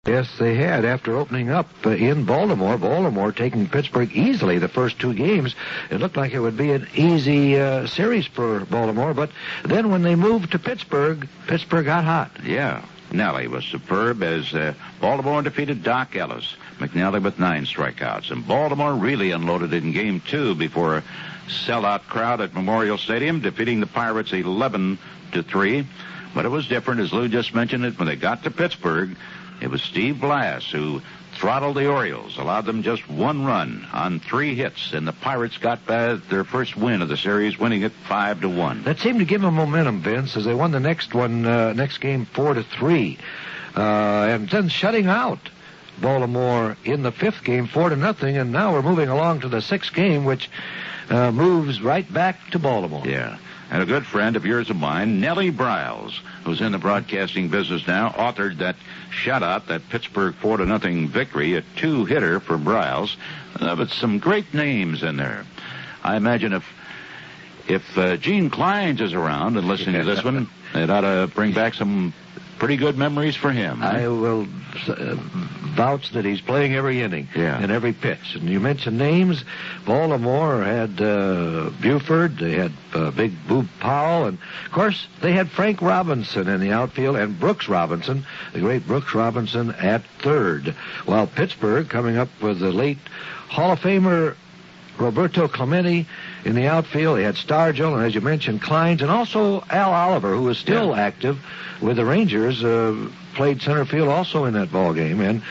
Yes, they had. After opening up in Baltimore taking Pittsburgh easily the first two games. It looked like it would be an easy series for Baltimore, but then when they moved to Pittsburgh got hot. Yeah. Nelly was superb as Baltimore defeated Doc Ellis. McNally with 9 strikeouts. And Baltimore really unloaded in Game 2 before a sellout crowd at Memorial Stadium, defeating the Pirates 11-3. But it was different, as Lou just mentioned it, when they got to Pittsburgh. It was Steve Blass who throttled the Orioles, allowed them just 1 run on 3 hits, and the Pirates got their first win of the series, winning it 5-1. That seemed to give them momentum, Vince, as they won the next game 4-3, and then shutting out Baltimore in the 5th game 4-0, and now we're moving along to the 6th game, which moves right back to Baltimore. Yeah. And a good friend of yours and mine, Nellie Briles, who's in the broadcasting business now, authored that shutout, that Pittsburgh 4-0 victory, a 2-hitter for Briles. But some great names in there. I imagine if Gene Kleins is around and listening to this one, it ought to bring back some pretty good memories for him. I will vouch that he's playing every inning and every pitch. And you mentioned names. Baltimore had Buford. They had big Boog Powell. And, of course, they had Frank Robinson in the outfield and Brooks Robinson, the great Brooks Robinson, at third. While Pittsburgh, coming up with the late Hall of Famer Roberto Clemente in the outfield. They had Stargell, and as you mentioned, Kleins, and also Al Oliver, who is still active with the Rangers, played center field also in that ball game, and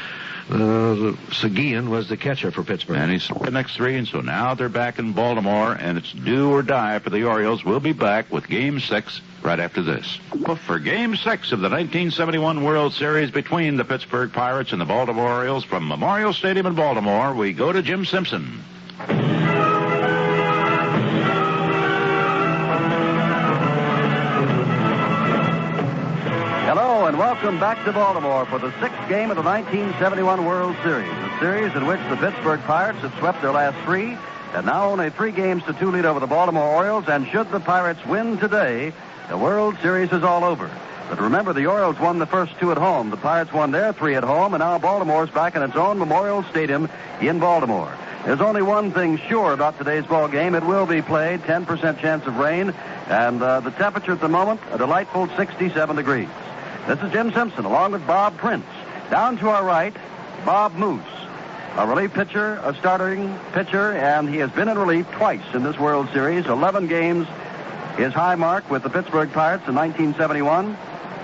Sanguillen was the catcher for Pittsburgh. And he's the next 3, and so now they're back in Baltimore, and it's do or die for the Orioles. We'll be back with Game 6 right after this. Well, for Game 6 of the 1971 World Series between the Pittsburgh Pirates and the Baltimore Orioles from Memorial Stadium in Baltimore, we go to Jim Simpson. Hello and welcome back to Baltimore for the 6th game of the 1971 World Series, a series in which the Pittsburgh Pirates had swept their last 3 and now only 3 games to 2 lead over the Baltimore Orioles, and should the Pirates win today, the World Series is all over. But remember, the Orioles won the first 2 at home. The Pirates won their 3 at home, and now Baltimore's back in its own Memorial Stadium in Baltimore. There's only one thing sure about today's ball game. It will be played, 10% chance of rain, and the temperature at the moment, a delightful 67 degrees. This is Jim Simpson, along with Bob Prince. Down to our right, Bob Moose, a relief pitcher, a starting pitcher, and he has been in relief twice in this World Series. 11 games, his high mark with the Pittsburgh Pirates in 1971.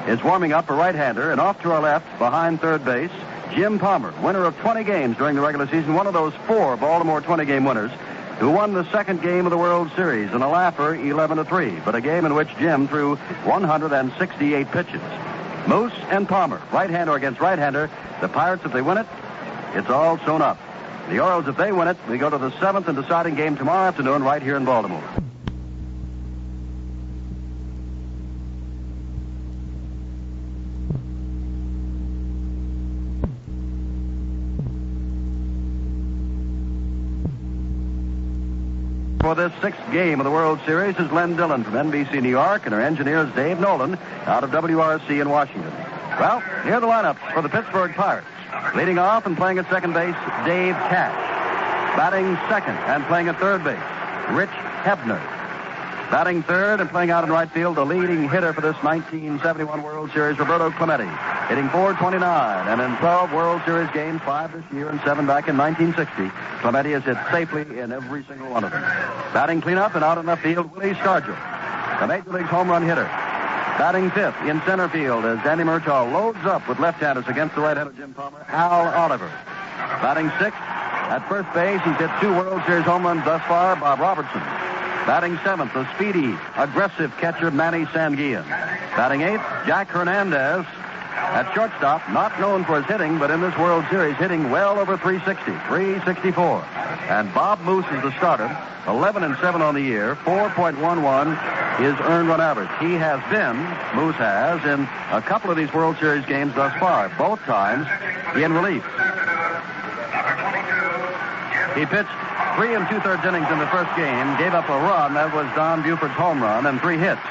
Is warming up a right-hander, and off to our left, behind third base, Jim Palmer, winner of 20 games during the regular season, one of those 4 Baltimore 20-game winners who won the 2nd game of the World Series in a laugher 11-3, but a game in which Jim threw 168 pitches. Moose and Palmer, right-hander against right-hander. The Pirates, if they win it, it's all sewn up. The Orioles, if they win it, we go to the 7th and deciding game tomorrow afternoon right here in Baltimore. For this 6th game of the World Series is Len Dillon from NBC New York, and our engineer is Dave Nolan out of WRC in Washington. Well, here are the lineups for the Pittsburgh Pirates. Leading off and playing at second base, Dave Cash. Batting second and playing at third base, Rich Hebner. Batting third and playing out in right field, the leading hitter for this 1971 World Series, Roberto Clemente, hitting .429, and in 12 World Series games, 5 this year and 7 back in 1960, Clemente has hit safely in every single one of them. Batting cleanup and out in left field, Willie Stargell, the Major League's home run hitter. Batting fifth in center field as Danny Murtaugh loads up with left-handers against the right-hander Jim Palmer, Al Oliver. Batting sixth at first base, he's hit 2 World Series home runs thus far, Bob Robertson. Batting seventh, the speedy, aggressive catcher Manny Sanguillen. Batting eighth, Jack Hernandez. At shortstop, not known for his hitting, but in this World Series, hitting well over 360, 364. And Bob Moose is the starter, 11-7 on the year, 4.11 his earned run average. He has been, Moose has, in a couple of these World Series games thus far, both times in relief. He pitched 3 2/3 innings in the first game, gave up a run. That was Don Buford's home run, and 3 hits.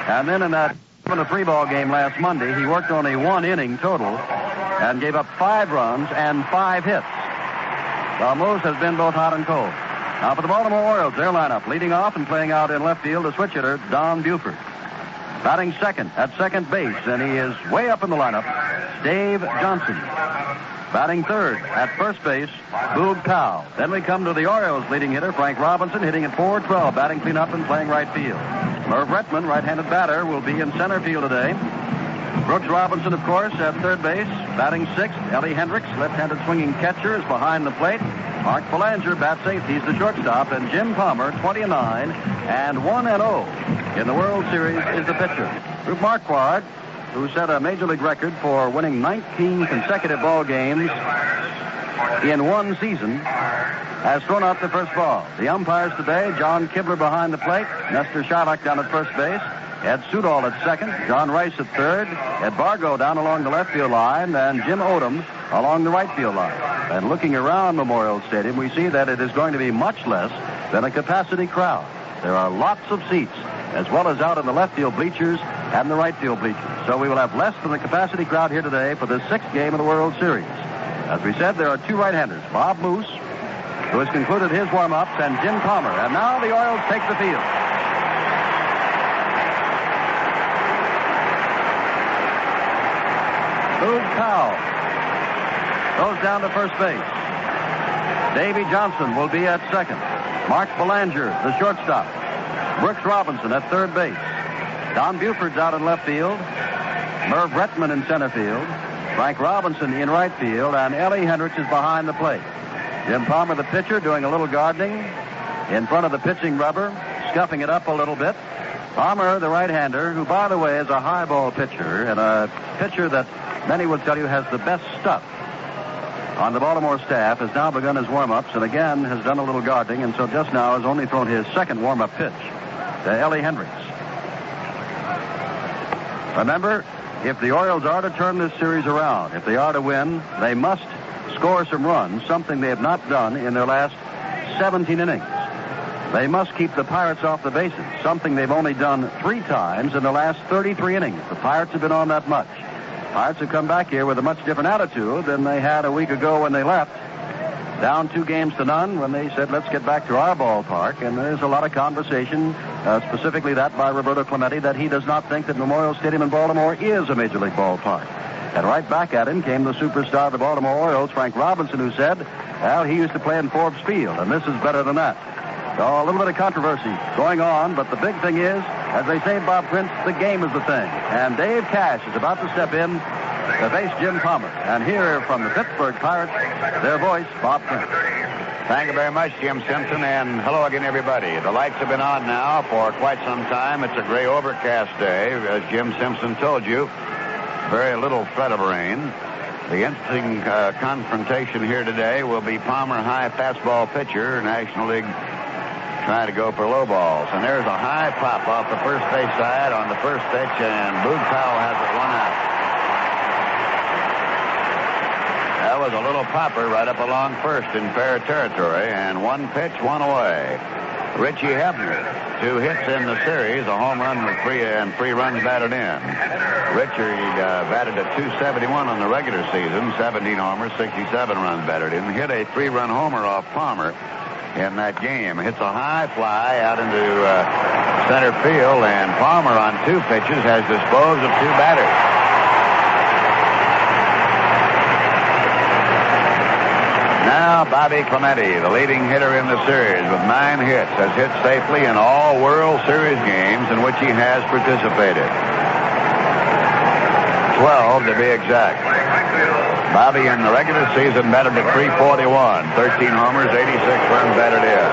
And then in that 7-3 ball game last Monday, he worked only 1 inning total and gave up 5 runs and 5 hits. The Moose has been both hot and cold. Now for the Baltimore Orioles, their lineup, leading off and playing out in left field, the switch hitter, Don Buford. Batting second at second base, and he is way up in the lineup, Davey Johnson. Batting third at first base, Boog Powell. Then we come to the Orioles' leading hitter, Frank Robinson, hitting at .412, batting cleanup and playing right field. Merv Rettenmund, right-handed batter, will be in center field today. Brooks Robinson, of course, at third base. Batting sixth, Elrod Hendricks, left-handed swinging catcher, is behind the plate. Mark Belanger, bat safety, is the shortstop. And Jim Palmer, 20-9 and 1-0 in the World Series, is the pitcher. Rube Marquardt, who set a major league record for winning 19 consecutive ball games in one season, has thrown out the first ball. The umpires today, John Kibler behind the plate, Nestor Shylock down at first base, Ed Sudol at second, John Rice at third, Ed Bargo down along the left field line, and Jim Odom along the right field line. And looking around Memorial Stadium, we see that it is going to be much less than a capacity crowd. There are lots of seats, as well as out in the left field bleachers and the right field bleachers. So we will have less than the capacity crowd here today for the 6th game of the World Series. As we said, there are 2 right-handers, Bob Moose, who has concluded his warm-ups, and Jim Palmer. And now the Orioles take the field. Boog Powell goes down to first base. Davey Johnson will be at second. Mark Belanger, the shortstop. Brooks Robinson at third base. Don Buford's out in left field. Merv Rettenmund in center field. Frank Robinson in right field. And Elrod Hendricks is behind the plate. Jim Palmer, the pitcher, doing a little gardening in front of the pitching rubber, scuffing it up a little bit. Palmer, the right-hander, who, by the way, is a high ball pitcher and a pitcher that many will tell you has the best stuff on the Baltimore staff, has now begun his warm-ups and again has done a little gardening, and so just now has only thrown his second warm-up pitch to Elrod Hendricks. Remember, if the Orioles are to turn this series around, if they are to win, they must score some runs, something they have not done in their last 17 innings. They must keep the Pirates off the bases, something they've only done 3 times in the last 33 innings. The Pirates have been on that much. Pirates have come back here with a much different attitude than they had a week ago when they left. Down 2-0 when they said, let's get back to our ballpark. And there's a lot of conversation, specifically that by Roberto Clemente, that he does not think that Memorial Stadium in Baltimore is a major league ballpark. And right back at him came the superstar of the Baltimore Orioles, Frank Robinson, who said, well, he used to play in Forbes Field, and this is better than that. So a little bit of controversy going on, but the big thing is, as they say, Bob Prince, the game is the thing. And Dave Cash is about to step in to face Jim Palmer. And here from the Pittsburgh Pirates, their voice, Bob Prince. Thank you very much, Jim Simpson, and hello again, everybody. The lights have been on now for quite some time. It's a gray overcast day, as Jim Simpson told you. Very little threat of rain. The interesting confrontation here today will be Palmer, high fastball pitcher, National League, trying to go for low balls. And there's a high pop off the first base side on the first pitch, and Boog Powell has it 1 out. That was a little popper right up along first in fair territory, and 1 pitch, 1 away. Richie Hebner, 2 hits in the series, a home run with 3 runs batted in. Richie batted at .271 on the regular season, 17 homers, 67 runs batted in. Hit a 3-run homer off Palmer in that game. Hits a high fly out into center field, and Palmer on 2 pitches has disposed of 2 batters. Now Bobby Clemente, the leading hitter in the series with 9 hits, has hit safely in all World Series games in which he has participated. 12 to be exact. Bobby in the regular season batted at .341, 13 homers, 86 runs batted in.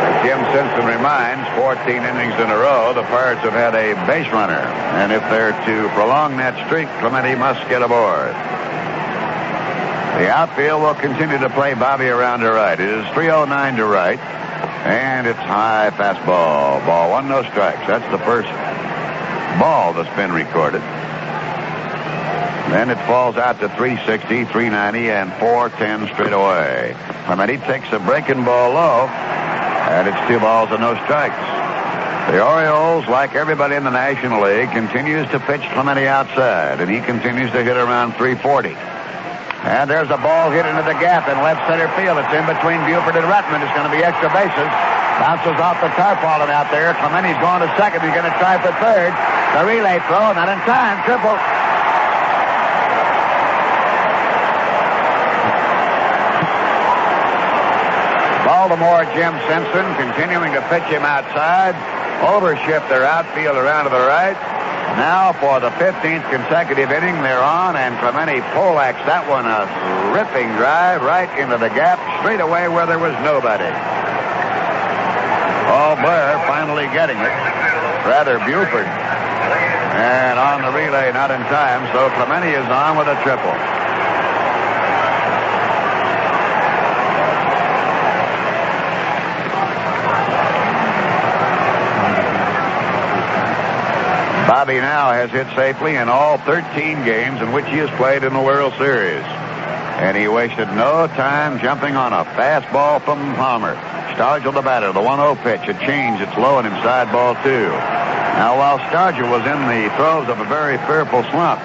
As Jim Simpson reminds, 14 innings in a row, the Pirates have had a base runner. And if they're to prolong that streak, Clemente must get aboard. The outfield will continue to play Bobby around to right. It is 309 to right, and it's high fastball. Ball 1, no strikes. That's the first ball that's been recorded. Then it falls out to 360, 390, and 410 straight away. Clemente takes a breaking ball low, and it's 2 balls and no strikes. The Orioles, like everybody in the National League, continues to pitch Clementi outside, and he continues to hit around 340. And there's a ball hit into the gap in left center field. It's in between Buford and Rettenmund. It's going to be extra bases. Bounces off the tarpaulin out there. Clementi's going to second. He's going to try for third. The relay throw, not in time. Triple. Baltimore, Jim Simpson, continuing to pitch him outside. Overshift their outfield around to the right. Now for the 15th consecutive inning, they're on, and Clementi poleaxed that one, a ripping drive right into the gap, straight away where there was nobody. Oh, Blair finally getting it. Rather Buford. And on the relay, not in time, so Clementi is on with a triple. Bobby now has hit safely in all 13 games in which he has played in the World Series. And he wasted no time jumping on a fastball from Palmer. Stargell the batter, the 1-0 pitch, a change, it's low and inside ball 2. Now, while Stargell was in the throes of a very fearful slump,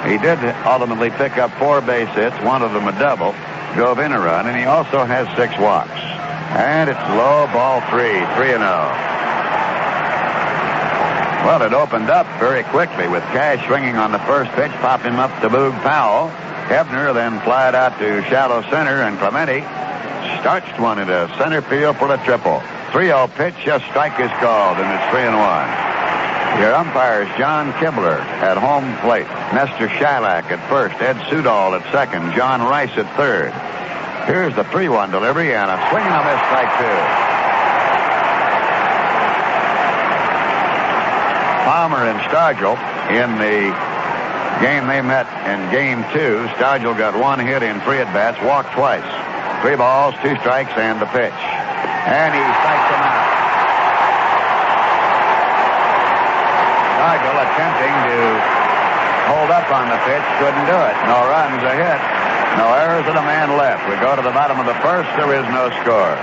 he did ultimately pick up 4 base hits, one of them a double, drove in a run, and he also has 6 walks. And it's low, ball 3, 3-0. Well, it opened up very quickly with Cash swinging on the first pitch, popping him up to Boog Powell. Hebner then flied out to shallow center, and Clementi starched one into center field for a triple. 3-0 pitch, a strike is called, and it's 3-1. Your umpires, John Kibler at home plate, Nestor Shylock at first, Ed Sudol at second, John Rice at third. Here's the 3-1 delivery, and a swing and a miss, strike 2. Palmer and Stargell in the game they met in game 2. Stargell got 1 hit in 3 at-bats, walked twice. 3 balls, 2 strikes, and the pitch. And he strikes him out. Stargell attempting to hold up on the pitch, couldn't do it. No runs, a hit. No errors, and a man left. We go to the bottom of the first. There is no score.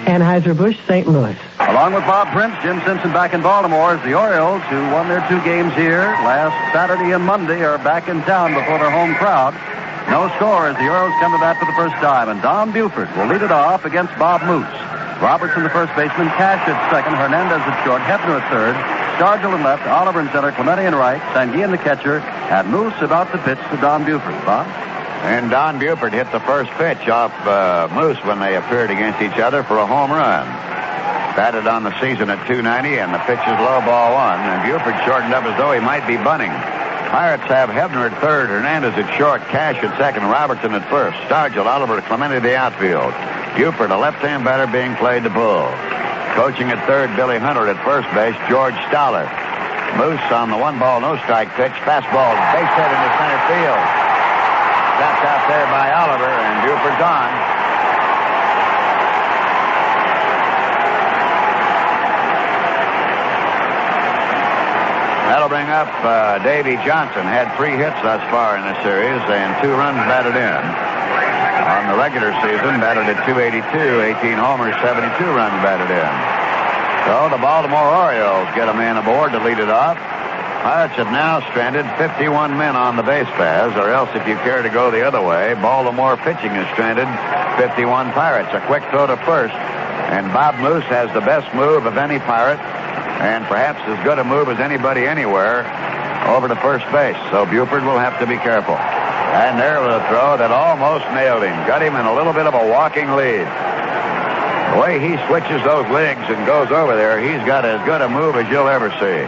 Anheuser-Busch, St. Louis. Along with Bob Prince, Jim Simpson back in Baltimore as the Orioles, who won their 2 games here last Saturday and Monday, are back in town before their home crowd. No score as the Orioles come to bat for the first time, and Don Buford will lead it off against Bob Moose. Robertson, the first baseman, Cash at second, Hernandez at short, Hebner at third, Stargell in left, Oliver in center, Clementi in right, Sanguillen the catcher, and Moose about to pitch to Don Buford. Bob? And Don Buford hit the first pitch off Moose when they appeared against each other for a home run. Batted on the season at 290, and the pitch is low, ball 1. And Buford shortened up as though he might be bunting. Pirates have Hebner at third, Hernandez at short, Cash at second, Robertson at first, Stargell, Oliver, Clementi the outfield. Buford, a left-hand batter, being played to pull. Coaching at third, Billy Hunter at first base, George Stoller. Moose on the 1-ball, no-strike pitch, fastball, base hit into center field. That's out there by Oliver, and Buford's on. That'll bring up Davey Johnson. Had 3 hits thus far in this series and 2 runs batted in. On the regular season, batted at 282, 18 homers, 72 runs batted in. So the Baltimore Orioles get a man aboard to lead it off. Pirates have now stranded 51 men on the base paths, or else if you care to go the other way, Baltimore pitching has stranded 51 Pirates. A quick throw to first, and Bob Moose has the best move of any Pirate, and perhaps as good a move as anybody anywhere, over to first base, so Buford will have to be careful. And there was a throw that almost nailed him. Got him in a little bit of a walking lead. The way he switches those legs and goes over there, he's got as good a move as you'll ever see.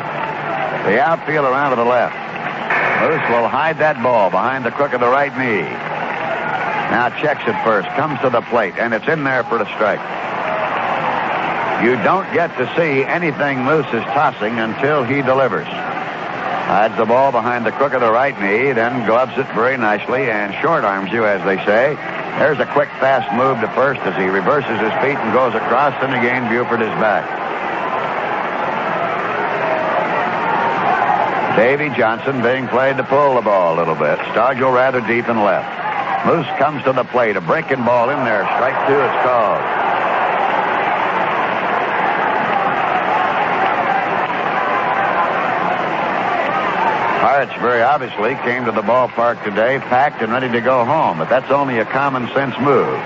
The outfield around to the left. Moose will hide that ball behind the crook of the right knee. Now checks it first, comes to the plate, and it's in there for the strike. You don't get to see anything Moose is tossing until he delivers. Hides the ball behind the crook of the right knee, then gloves it very nicely and short arms you, as they say. There's a quick, fast move to first as he reverses his feet and goes across, and again Buford is back. Davey Johnson being played to pull the ball a little bit. Stargell rather deep and left. Moose comes to the plate. A breaking ball in there. Strike two, it's called. Pirates very obviously came to the ballpark today packed and ready to go home, but that's only a common sense move.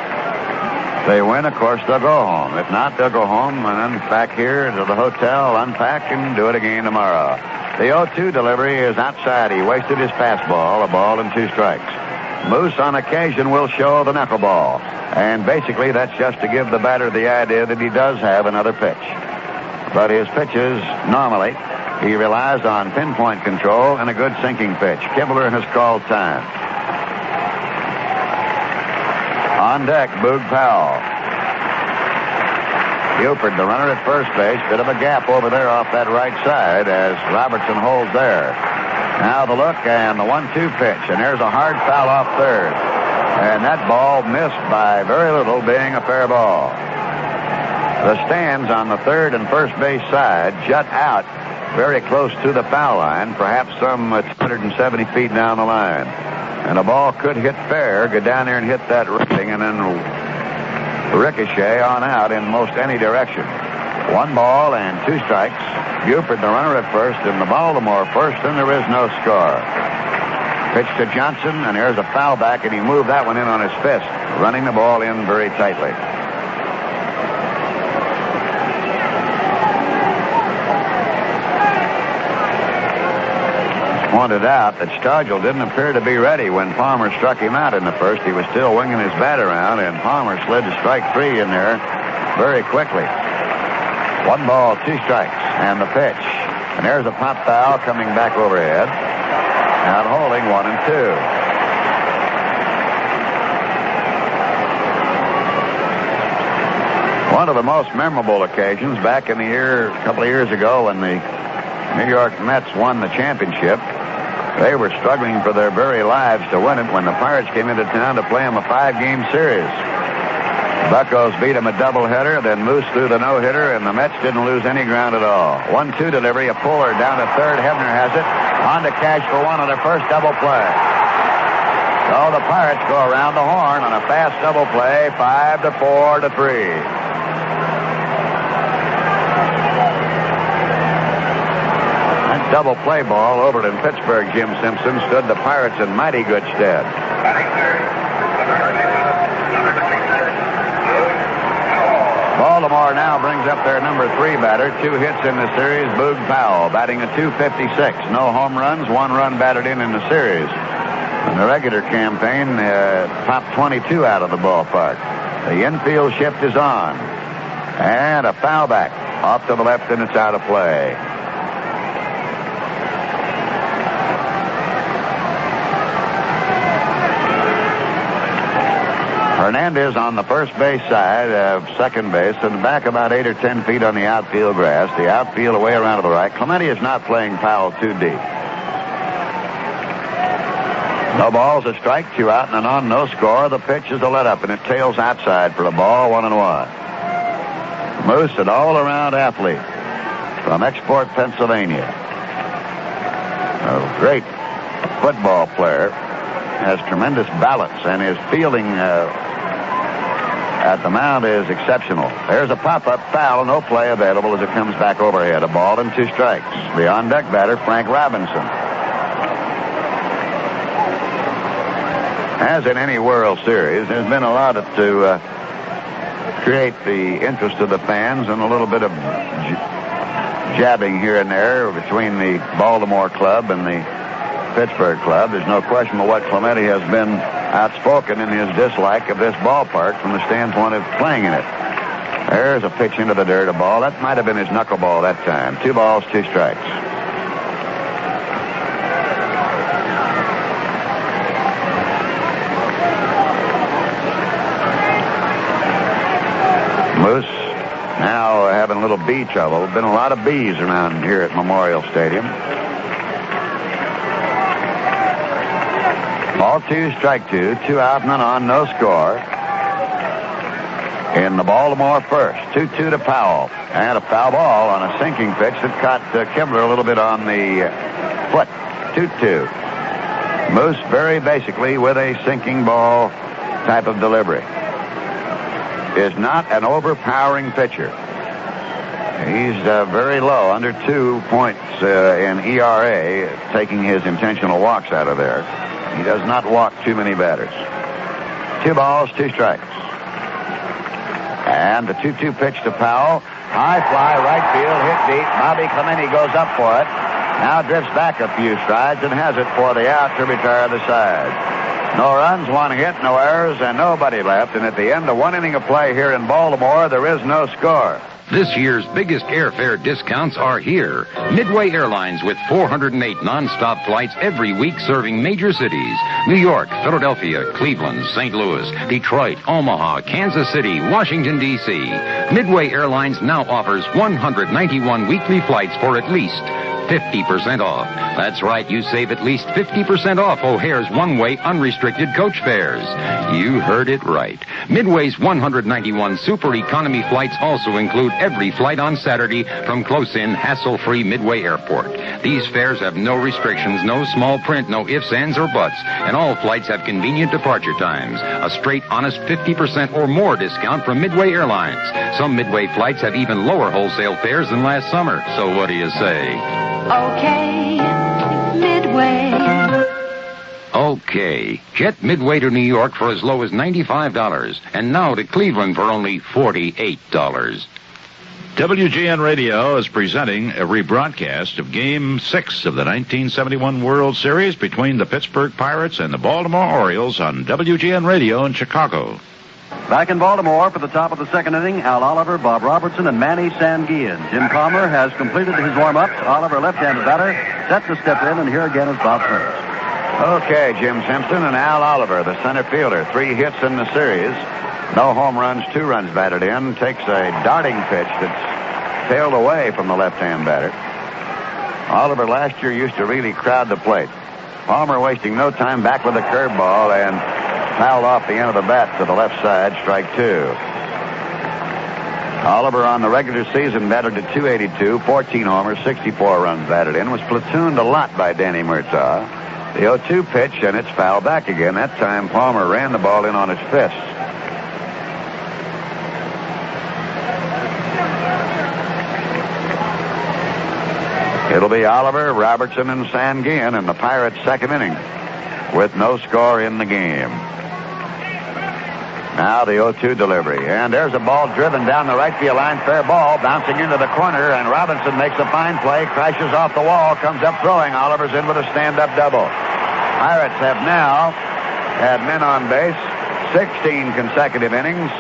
If they win, of course, they'll go home. If not, they'll go home and then back here to the hotel, unpack, and do it again tomorrow. The 0-2 delivery is outside. He wasted his fastball, a ball and 2 strikes. Moose on occasion will show the knuckleball, and basically that's just to give the batter the idea that he does have another pitch. But his pitches, normally, he relies on pinpoint control and a good sinking pitch. Kibler has called time. On deck, Boog Powell. Buford, the runner at first base. Bit of a gap over there off that right side as Robertson holds there. Now the look and the 1-2 pitch. And there's a hard foul off third. And that ball missed by very little, being a fair ball. The stands on the third and first base side jut out very close to the foul line, perhaps some 270 feet down the line. And a ball could hit fair, go down there and hit that railing, and then ricochet on out in most any direction. 1 ball and 2 strikes. Buford, the runner at first, and the Baltimore first, and there is no score. Pitch to Johnson, and there's a foul back, and he moved that one in on his fist, running the ball in very tightly. Pointed out that Stargell didn't appear to be ready when Palmer struck him out in the first. He was still winging his bat around, and Palmer slid to strike 3 in there very quickly. 1 ball, 2 strikes, and the pitch. And there's a pop foul coming back overhead. Out holding 1-2. One of the most memorable occasions back in the year, a couple of years ago, when the New York Mets won the championship. They were struggling for their very lives to win it when the Pirates came into town to play them a 5-game series. Buccos beat them a doubleheader, then Moose threw the no-hitter, and the Mets didn't lose any ground at all. 1-2 delivery, a puller down to third. Hebner has it. On to Cash for 1 on their first double play. So the Pirates go around the horn on a fast double play, 5-4-3. Double play ball over in Pittsburgh, Jim Simpson, stood the Pirates in mighty good stead. Baltimore now brings up their number 3 batter. 2 hits in the series. Boog Powell batting a .256. No home runs, 1 run batted in the series. In the regular campaign, top 22 out of the ballpark. The infield shift is on. And a foul back off to the left, and it's out of play. Hernandez on the first base side of second base, and back about 8 or 10 feet on the outfield grass. The outfield away around to the right. Clementi is not playing Powell too deep. No balls, a strike, 2 out and an on, no score. The pitch is a let-up, and it tails outside for a ball, 1-1. Moose, an all-around athlete from Export, Pennsylvania. A great football player. Has tremendous balance, and his fielding at the mound is exceptional. There's a pop-up foul, no play available as it comes back overhead. A ball and 2 strikes. The on-deck batter, Frank Robinson. As in any World Series, there's been a lot to create the interest of the fans and a little bit of jabbing here and there between the Baltimore club and the Pittsburgh club. There's no question but what Clementi has been outspoken in his dislike of this ballpark from the standpoint of playing in it. There's a pitch into the dirt, a ball. That might have been his knuckleball that time. 2 balls, 2 strikes. Moose now having a little bee trouble. Been a lot of bees around here at Memorial Stadium. Ball 2, strike 2. 2 out, none on, no score. In the Baltimore first. 2-2 to Powell. And a foul ball on a sinking pitch that caught Kibler a little bit on the foot. 2-2. Moose very basically with a sinking ball type of delivery. Is not an overpowering pitcher. He's very low, under 2 points in ERA, taking his intentional walks out of there. He does not walk too many batters. 2 balls, 2 strikes. And the 2-2 pitch to Powell. High fly, right field, hit deep. Bobby Clementi goes up for it. Now drifts back a few strides and has it for the out to retire the side. No runs, 1 hit, no errors, and nobody left. And at the end of 1 inning of play here in Baltimore, there is no score. This year's biggest airfare discounts are here. Midway Airlines with 408 nonstop flights every week serving major cities. New York, Philadelphia, Cleveland, St. Louis, Detroit, Omaha, Kansas City, Washington, D.C. Midway Airlines now offers 191 weekly flights for at least 50% off. That's right, you save at least 50% off O'Hare's one-way unrestricted coach fares. You heard it right. Midway's 191 super economy flights also include every flight on Saturday from close-in, hassle-free Midway Airport. These fares have no restrictions, no small print, no ifs, ands, or buts, and all flights have convenient departure times. A straight, honest 50% or more discount from Midway Airlines. Some Midway flights have even lower wholesale fares than last summer. So what do you say? Okay, Midway. Okay. Jet Midway to New York for as low as $95, and now to Cleveland for only $48. WGN Radio is presenting a rebroadcast of Game 6 of the 1971 World Series between the Pittsburgh Pirates and the Baltimore Orioles on WGN Radio in Chicago. Back in Baltimore for the top of the second inning, Al Oliver, Bob Robertson, and Manny Sanguillen. Jim Palmer has completed his warm-ups. Oliver, left-handed batter, set to step in, and here again is Bob first. Okay, Jim Simpson and Al Oliver, the center fielder. 3 hits in the series. No home runs, 2 runs batted in. Takes a darting pitch that's tailed away from the left-hand batter. Oliver last year used to really crowd the plate. Palmer wasting no time back with a curveball and fouled off the end of the bat to the left side, strike 2. Oliver on the regular season batted to .282, 14 homers, 64 runs batted in. Was platooned a lot by Danny Murtaugh. The 0-2 pitch, and it's fouled back again. That time Palmer ran the ball in on his fist. It'll be Oliver, Robertson, and Sanguillen in the Pirates' second inning with no score in the game. Now the 0-2 delivery. And there's a ball driven down the right field line. Fair ball bouncing into the corner. And Robinson makes a fine play. Crashes off the wall. Comes up throwing. Oliver's in with a stand-up double. Pirates have now had men on base 16 consecutive innings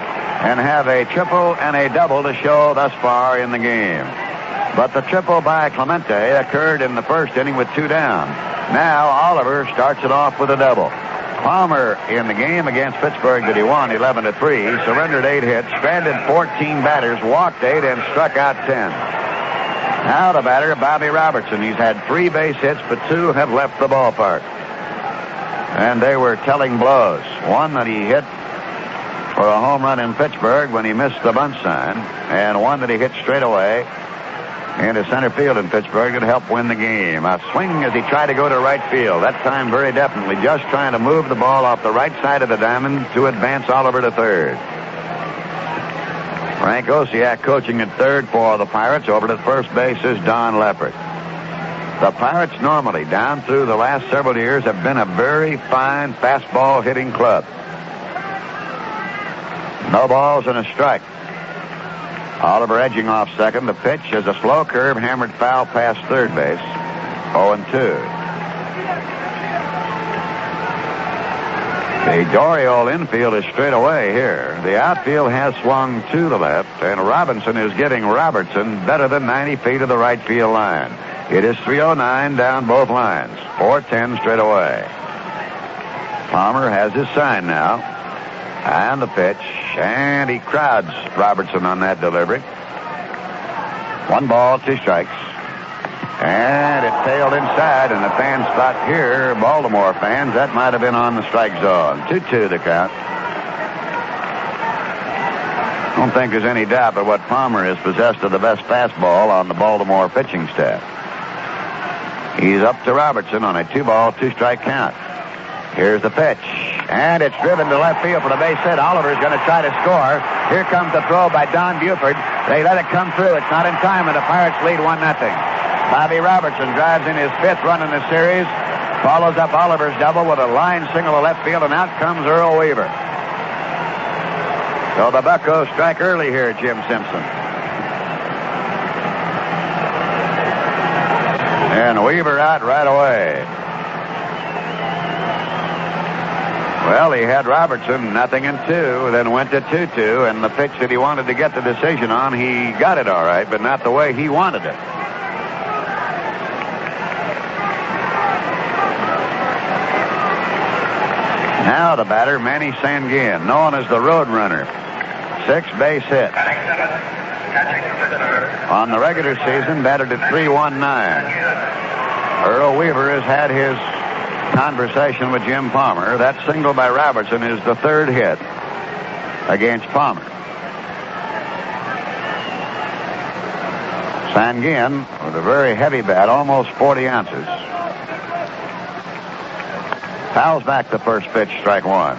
and have a triple and a double to show thus far in the game. But the triple by Clemente occurred in the first inning with 2 down. Now Oliver starts it off with a double. Palmer in the game against Pittsburgh that he won 11-3, surrendered 8 hits, stranded 14 batters, walked 8, and struck out 10. Now the batter, Bobby Robertson. He's had 3 base hits, but 2 have left the ballpark. And they were telling blows. One that he hit for a home run in Pittsburgh when he missed the bunt sign, and one that he hit straight away into center field in Pittsburgh to help win the game. A swing as he tried to go to right field. That time very definitely just trying to move the ball off the right side of the diamond to advance Oliver to third. Frank Osiak coaching at third for the Pirates. Over to first base is Don Leppert. The Pirates normally, down through the last several years, have been a very fine fastball hitting club. No balls and a strike. Oliver edging off second. The pitch is a slow curve, hammered foul past third base. 0-2. The Oriole infield is straight away here. The outfield has swung to the left, and Robinson is giving Robertson better than 90 feet of the right field line. It is 309 down both lines. 410 straight away. Palmer has his sign now. And the pitch, and he crowds Robertson on that delivery. 1 ball, 2 strikes. And it tailed inside, and the fans thought here, Baltimore fans, that might have been on the strike zone. 2-2 the count. I don't think there's any doubt but what Palmer is possessed of the best fastball on the Baltimore pitching staff. He's up to Robertson on a 2-ball, 2-strike count. Here's the pitch, and it's driven to left field for the base hit. Oliver's going to try to score. Here comes the throw by Don Buford. They let it come through. It's not in time, and the Pirates lead 1-0. Bobby Robertson drives in his 5th run in the series, follows up Oliver's double with a line single to left field, and out comes Earl Weaver. So the Buccos strike early here, Jim Simpson. And Weaver out right away. Well, he had Robertson 0-2, then went to 2-2, and the pitch that he wanted to get the decision on, he got it all right, but not the way he wanted it. Now the batter, Manny Sanguillen, known as the Road Runner. 6 base hits. On the regular season, batted at .319. Earl Weaver has had his conversation with Jim Palmer. That single by Robertson is the 3rd hit against Palmer. Sanguillen with a very heavy bat, almost 40 ounces. Fouls back the first pitch, strike 1.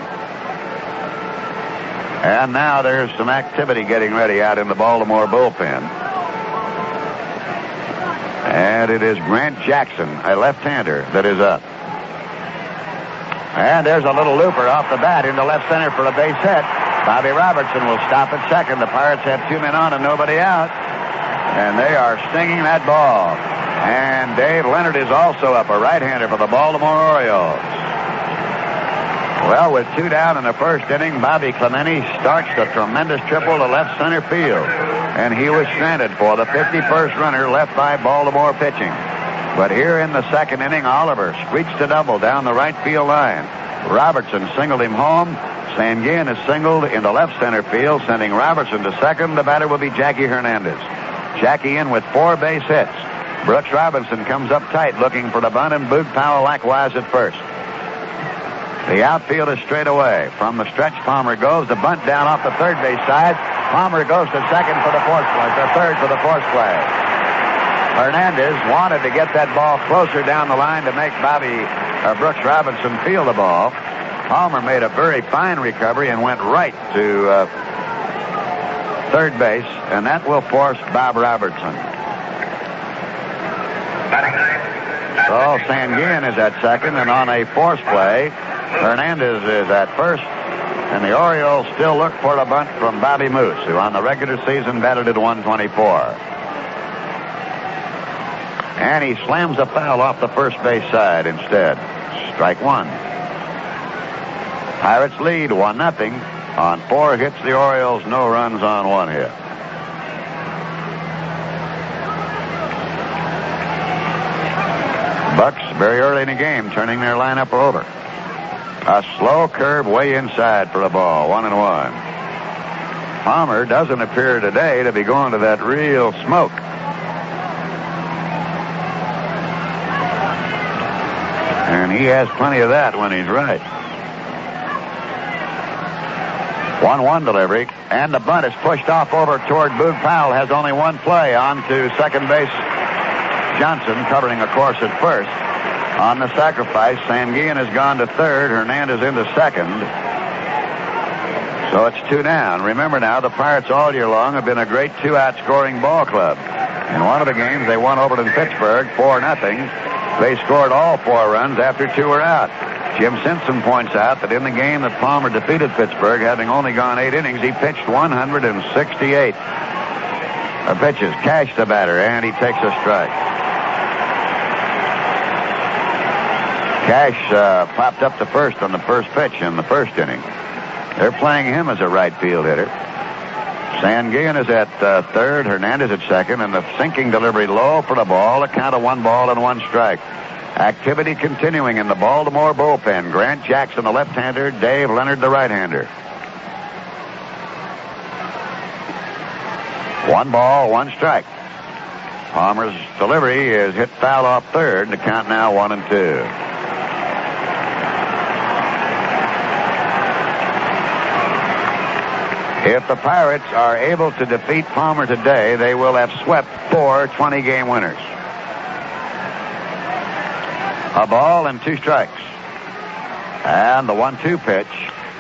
And now there's some activity getting ready out in the Baltimore bullpen. And it is Grant Jackson, a left-hander, that is up. And there's a little looper off the bat into left center for a base hit. Bobby Robertson will stop at second. The Pirates have 2 men on and nobody out. And they are stinging that ball. And Dave Leonard is also up, a right-hander for the Baltimore Orioles. Well, with 2 down in the first inning, Bobby Clementi starts a tremendous triple to left center field. And he was stranded for the 51st runner left by Baltimore pitching. But here in the second inning, Oliver screeched a double down the right field line. Robertson singled him home. Sanguillen is singled into left center field, sending Robertson to second. The batter will be Jackie Hernandez. Jackie in with 4 base hits. Brooks Robinson comes up tight looking for the bunt, and Boog Powell likewise at first. The outfield is straight away. From the stretch, Palmer goes. The bunt down off the third base side. Palmer goes to second for the fourth play, the third for the fourth play. Hernandez wanted to get that ball closer down the line to make Brooks Robinson feel the ball. Palmer made a very fine recovery and went right to third base, and that will force Bob Robertson. So Sanguillen is at second, and on a force play, Hernandez is at first, and the Orioles still look for a bunt from Bobby Moose, who on the regular season batted at 124. And he slams a foul off the first base side instead. Strike 1. Pirates lead 1-0. On 4 hits, the Orioles, no runs on 1 hit. Bucks, very early in the game, turning their lineup over. A slow curve way inside for a ball, 1-1. Palmer doesn't appear today to be going to that real smoke. And he has plenty of that when he's right. 1-1 delivery, and the bunt is pushed off over toward Boog Powell. Has only 1 play on to second base. Johnson covering a course at first. On the sacrifice, Sanguillen has gone to third. Hernandez into second. So it's 2 down. Remember now, the Pirates all year long have been a great 2-out scoring ball club. In one of the games, they won over in Pittsburgh 4-0. They scored all 4 runs after 2 were out. Jim Simpson points out that in the game that Palmer defeated Pittsburgh, having only gone 8 innings, he pitched 168. Pitches. Cash the batter, and he takes a strike. Cash popped up to first on the first pitch in the first inning. They're playing him as a right field hitter. Sanguillen is at third, Hernandez at second, and the sinking delivery low for the ball. A count of 1 ball and 1 strike. Activity continuing in the Baltimore bullpen. Grant Jackson, the left-hander. Dave Leonard, the right-hander. 1 ball, 1 strike. Palmer's delivery is hit foul off third. The count now 1-2. If the Pirates are able to defeat Palmer today, they will have swept 4 20-game winners. A ball and 2 strikes. And the 1-2 pitch.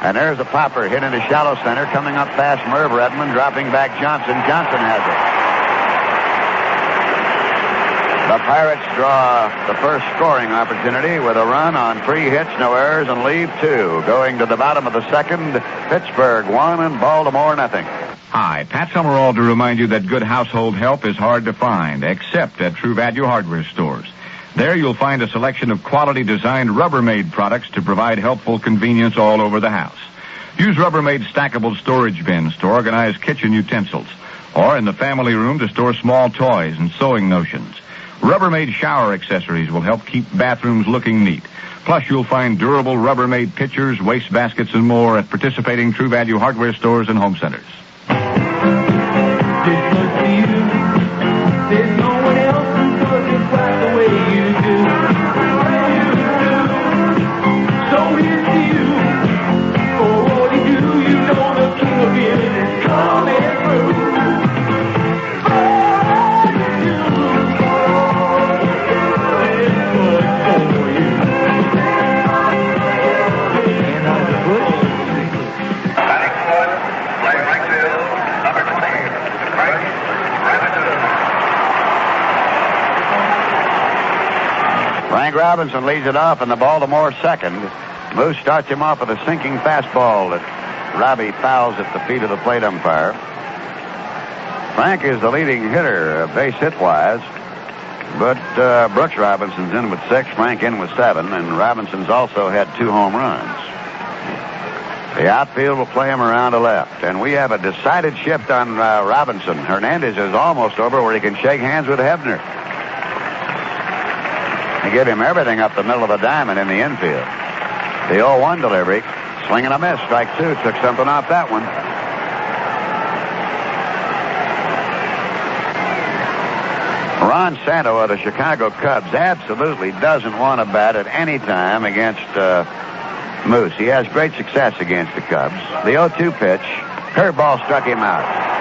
And there's a popper hit into shallow center. Coming up fast, Merv Rettenmund, dropping back Johnson. Johnson has it. The Pirates draw the first scoring opportunity with a run on 3 hits, no errors, and leave 2. Going to the bottom of the second, Pittsburgh 1 and Baltimore 0. Hi, Pat Summerall to remind you that good household help is hard to find, except at True Value hardware stores. There you'll find a selection of quality-designed Rubbermaid products to provide helpful convenience all over the house. Use Rubbermaid stackable storage bins to organize kitchen utensils, or in the family room to store small toys and sewing notions. Rubbermaid shower accessories will help keep bathrooms looking neat. Plus, you'll find durable Rubbermaid pitchers, waste baskets, and more at participating True Value hardware stores and home centers. There's no one else who does it quite the way you do. So here's to you. For all you do, you know the king of it is coming through. Frank Robinson leads it off in the Baltimore second. Moose starts him off with a sinking fastball that Robbie fouls at the feet of the plate umpire. Frank is the leading hitter, base hit-wise. But Brooks Robinson's in with 6, Frank in with 7, and Robinson's also had 2 home runs. The outfield will play him around to left, and we have a decided shift on Robinson. Hernandez is almost over where he can shake hands with Hebner. They give him everything up the middle of the diamond in the infield. The 0-1 delivery, swing and a miss, strike 2, took something off that one. Ron Santo of the Chicago Cubs absolutely doesn't want to bat at any time against Moose. He has great success against the Cubs. The 0-2 pitch, curveball struck him out.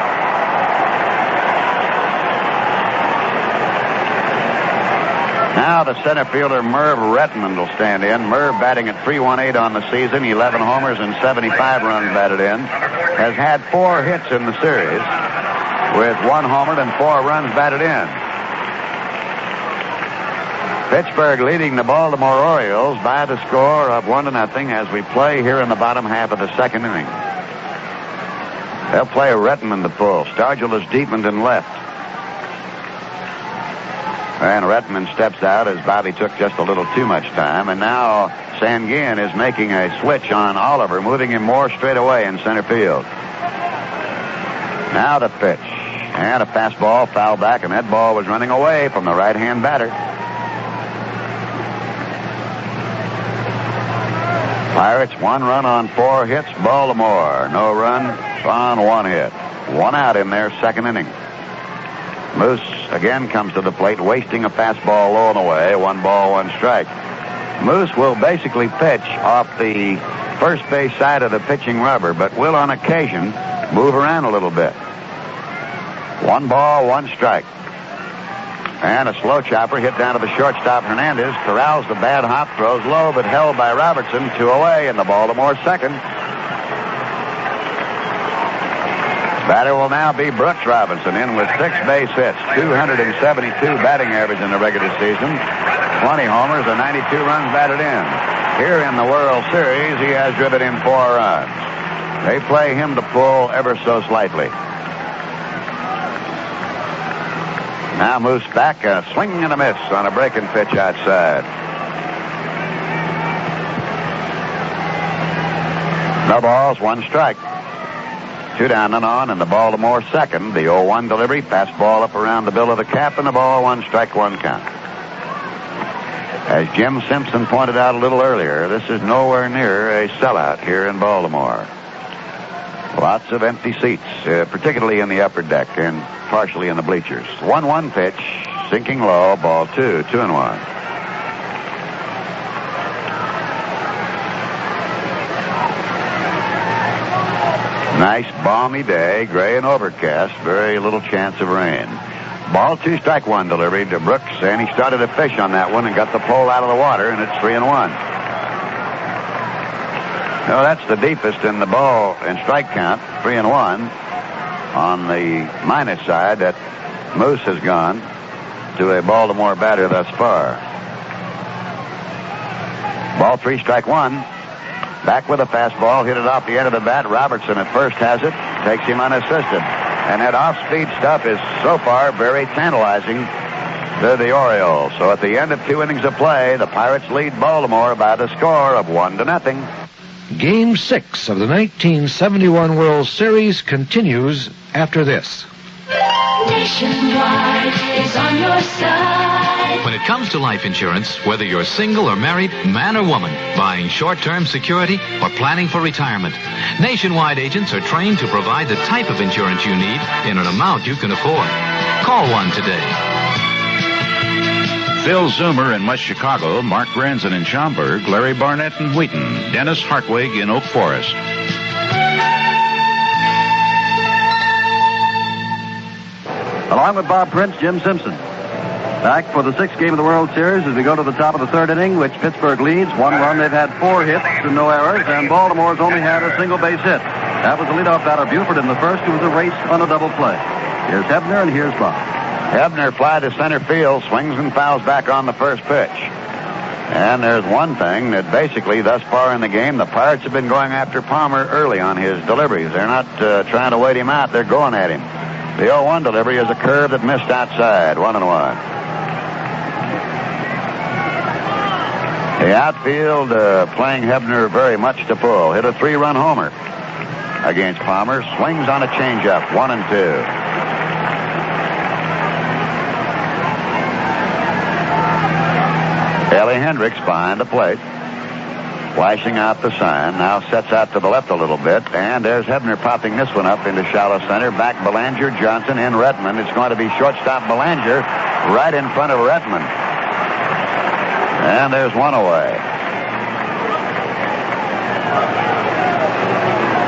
Now the center fielder Merv Rettenmund will stand in. Merv batting at .318 on the season, 11 homers and 75 runs batted in. Has had 4 hits in the series with 1 homer and 4 runs batted in. Pittsburgh leading the Baltimore Orioles by the score of 1-0 as we play here in the bottom half of the second inning. They'll play Rettenmund the pull. Stargell is deepened and left. And Rettenmund steps out as Bobby took just a little too much time. And now Sanguillen is making a switch on Oliver, moving him more straight away in center field. Now the pitch. And a fastball foul back, and that ball was running away from the right-hand batter. Pirates 1 run on 4 hits. Baltimore no run on 1 hit. 1 out in their second inning. Moose again comes to the plate, wasting a fastball low and away. 1 ball, 1 strike. Moose will basically pitch off the first base side of the pitching rubber, but will on occasion move around a little bit. 1 ball, 1 strike. And a slow chopper hit down to the shortstop. Hernandez corrals the bad hop, throws low, but held by Robertson. 2 away in the Baltimore second. Batter will now be Brooks Robinson, in with 6 base hits, 272 batting average in the regular season, 20 homers, and 92 runs batted in. Here in the World Series, he has driven in 4 runs. They play him to pull ever so slightly. Now Moose back, a swing and a miss on a breaking pitch outside. No balls, one strike. 2 down and on, and the Baltimore second. The 0-1 delivery, fastball up around the bill of the cap, and the ball, 1 strike, 1 count. As Jim Simpson pointed out a little earlier, this is nowhere near a sellout here in Baltimore. Lots of empty seats, particularly in the upper deck and partially in the bleachers. 1-1 pitch, sinking low, ball 2, 2-1. Nice balmy day, gray and overcast, very little chance of rain. Ball 2, strike 1 delivery to Brooks, and he started to fish on that one and got the pole out of the water, and it's 3-1. No, that's the deepest in the ball and strike count, 3-1. On the minus side, that Moose has gone to a Baltimore batter thus far. Ball 3, strike 1. Back with a fastball, hit it off the end of the bat. Robertson at first has it, takes him unassisted. And that off-speed stuff is so far very tantalizing to the Orioles. So at the end of 2 innings of play, the Pirates lead Baltimore by the score of 1-0. Game 6 of the 1971 World Series continues after this. Nationwide is on your side. When it comes to life insurance, whether you're single or married, man or woman, buying short-term security or planning for retirement, Nationwide agents are trained to provide the type of insurance you need in an amount you can afford. Call one today. Phil Zoomer in West Chicago, Mark Branson in Schaumburg, Larry Barnett in Wheaton, Dennis Hartwig in Oak Forest. Along with Bob Prince, Jim Simpson. Back for the 6th game of the World Series as we go to the top of the 3rd inning, which Pittsburgh leads 1-1. They've had 4 hits and no errors, and Baltimore's only had a single base hit. That was the leadoff batter Buford in the first, who was erased on a double play. Here's Hebner, and here's Bob. Hebner fly to center field, swings and fouls back on the first pitch. And there's one thing that basically thus far in the game, the Pirates have been going after Palmer early on his deliveries. They're not trying to wait him out. They're going at him. The 0-1 delivery is a curve that missed outside, 1-1. The outfield playing Hebner very much to pull. Hit a 3-run homer against Palmer. Swings on a changeup, 1-2. Elrod Hendricks behind the plate. Flashing out the sign. Now sets out to the left a little bit. And there's Hebner popping this one up into shallow center. Back Belanger, Johnson, in Rettenmund. It's going to be shortstop Belanger right in front of Rettenmund. And there's one away.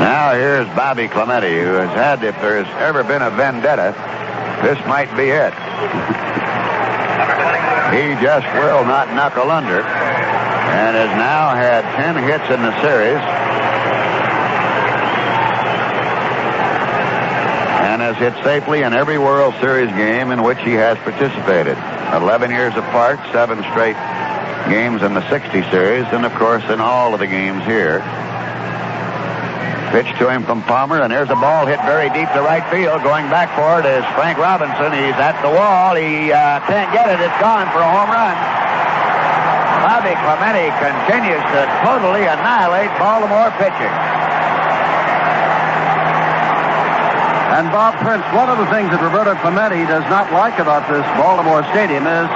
Now here's Bobby Clementi, who has had, if there's ever been a vendetta, this might be it. He just will not knuckle under and has now had 10 hits in the series and has hit safely in every World Series game in which he has participated. 11 years apart, 7 straight games in the 60 series, and of course in all of the games here. Pitch to him from Palmer, and there's a ball hit very deep to right field. Going back for it is Frank Robinson. He's at the wall. He can't get it. It's gone for a home run. Bobby Clementi continues to totally annihilate Baltimore pitching. And Bob Prince, one of the things that Roberto Clemente does not like about this Baltimore stadium is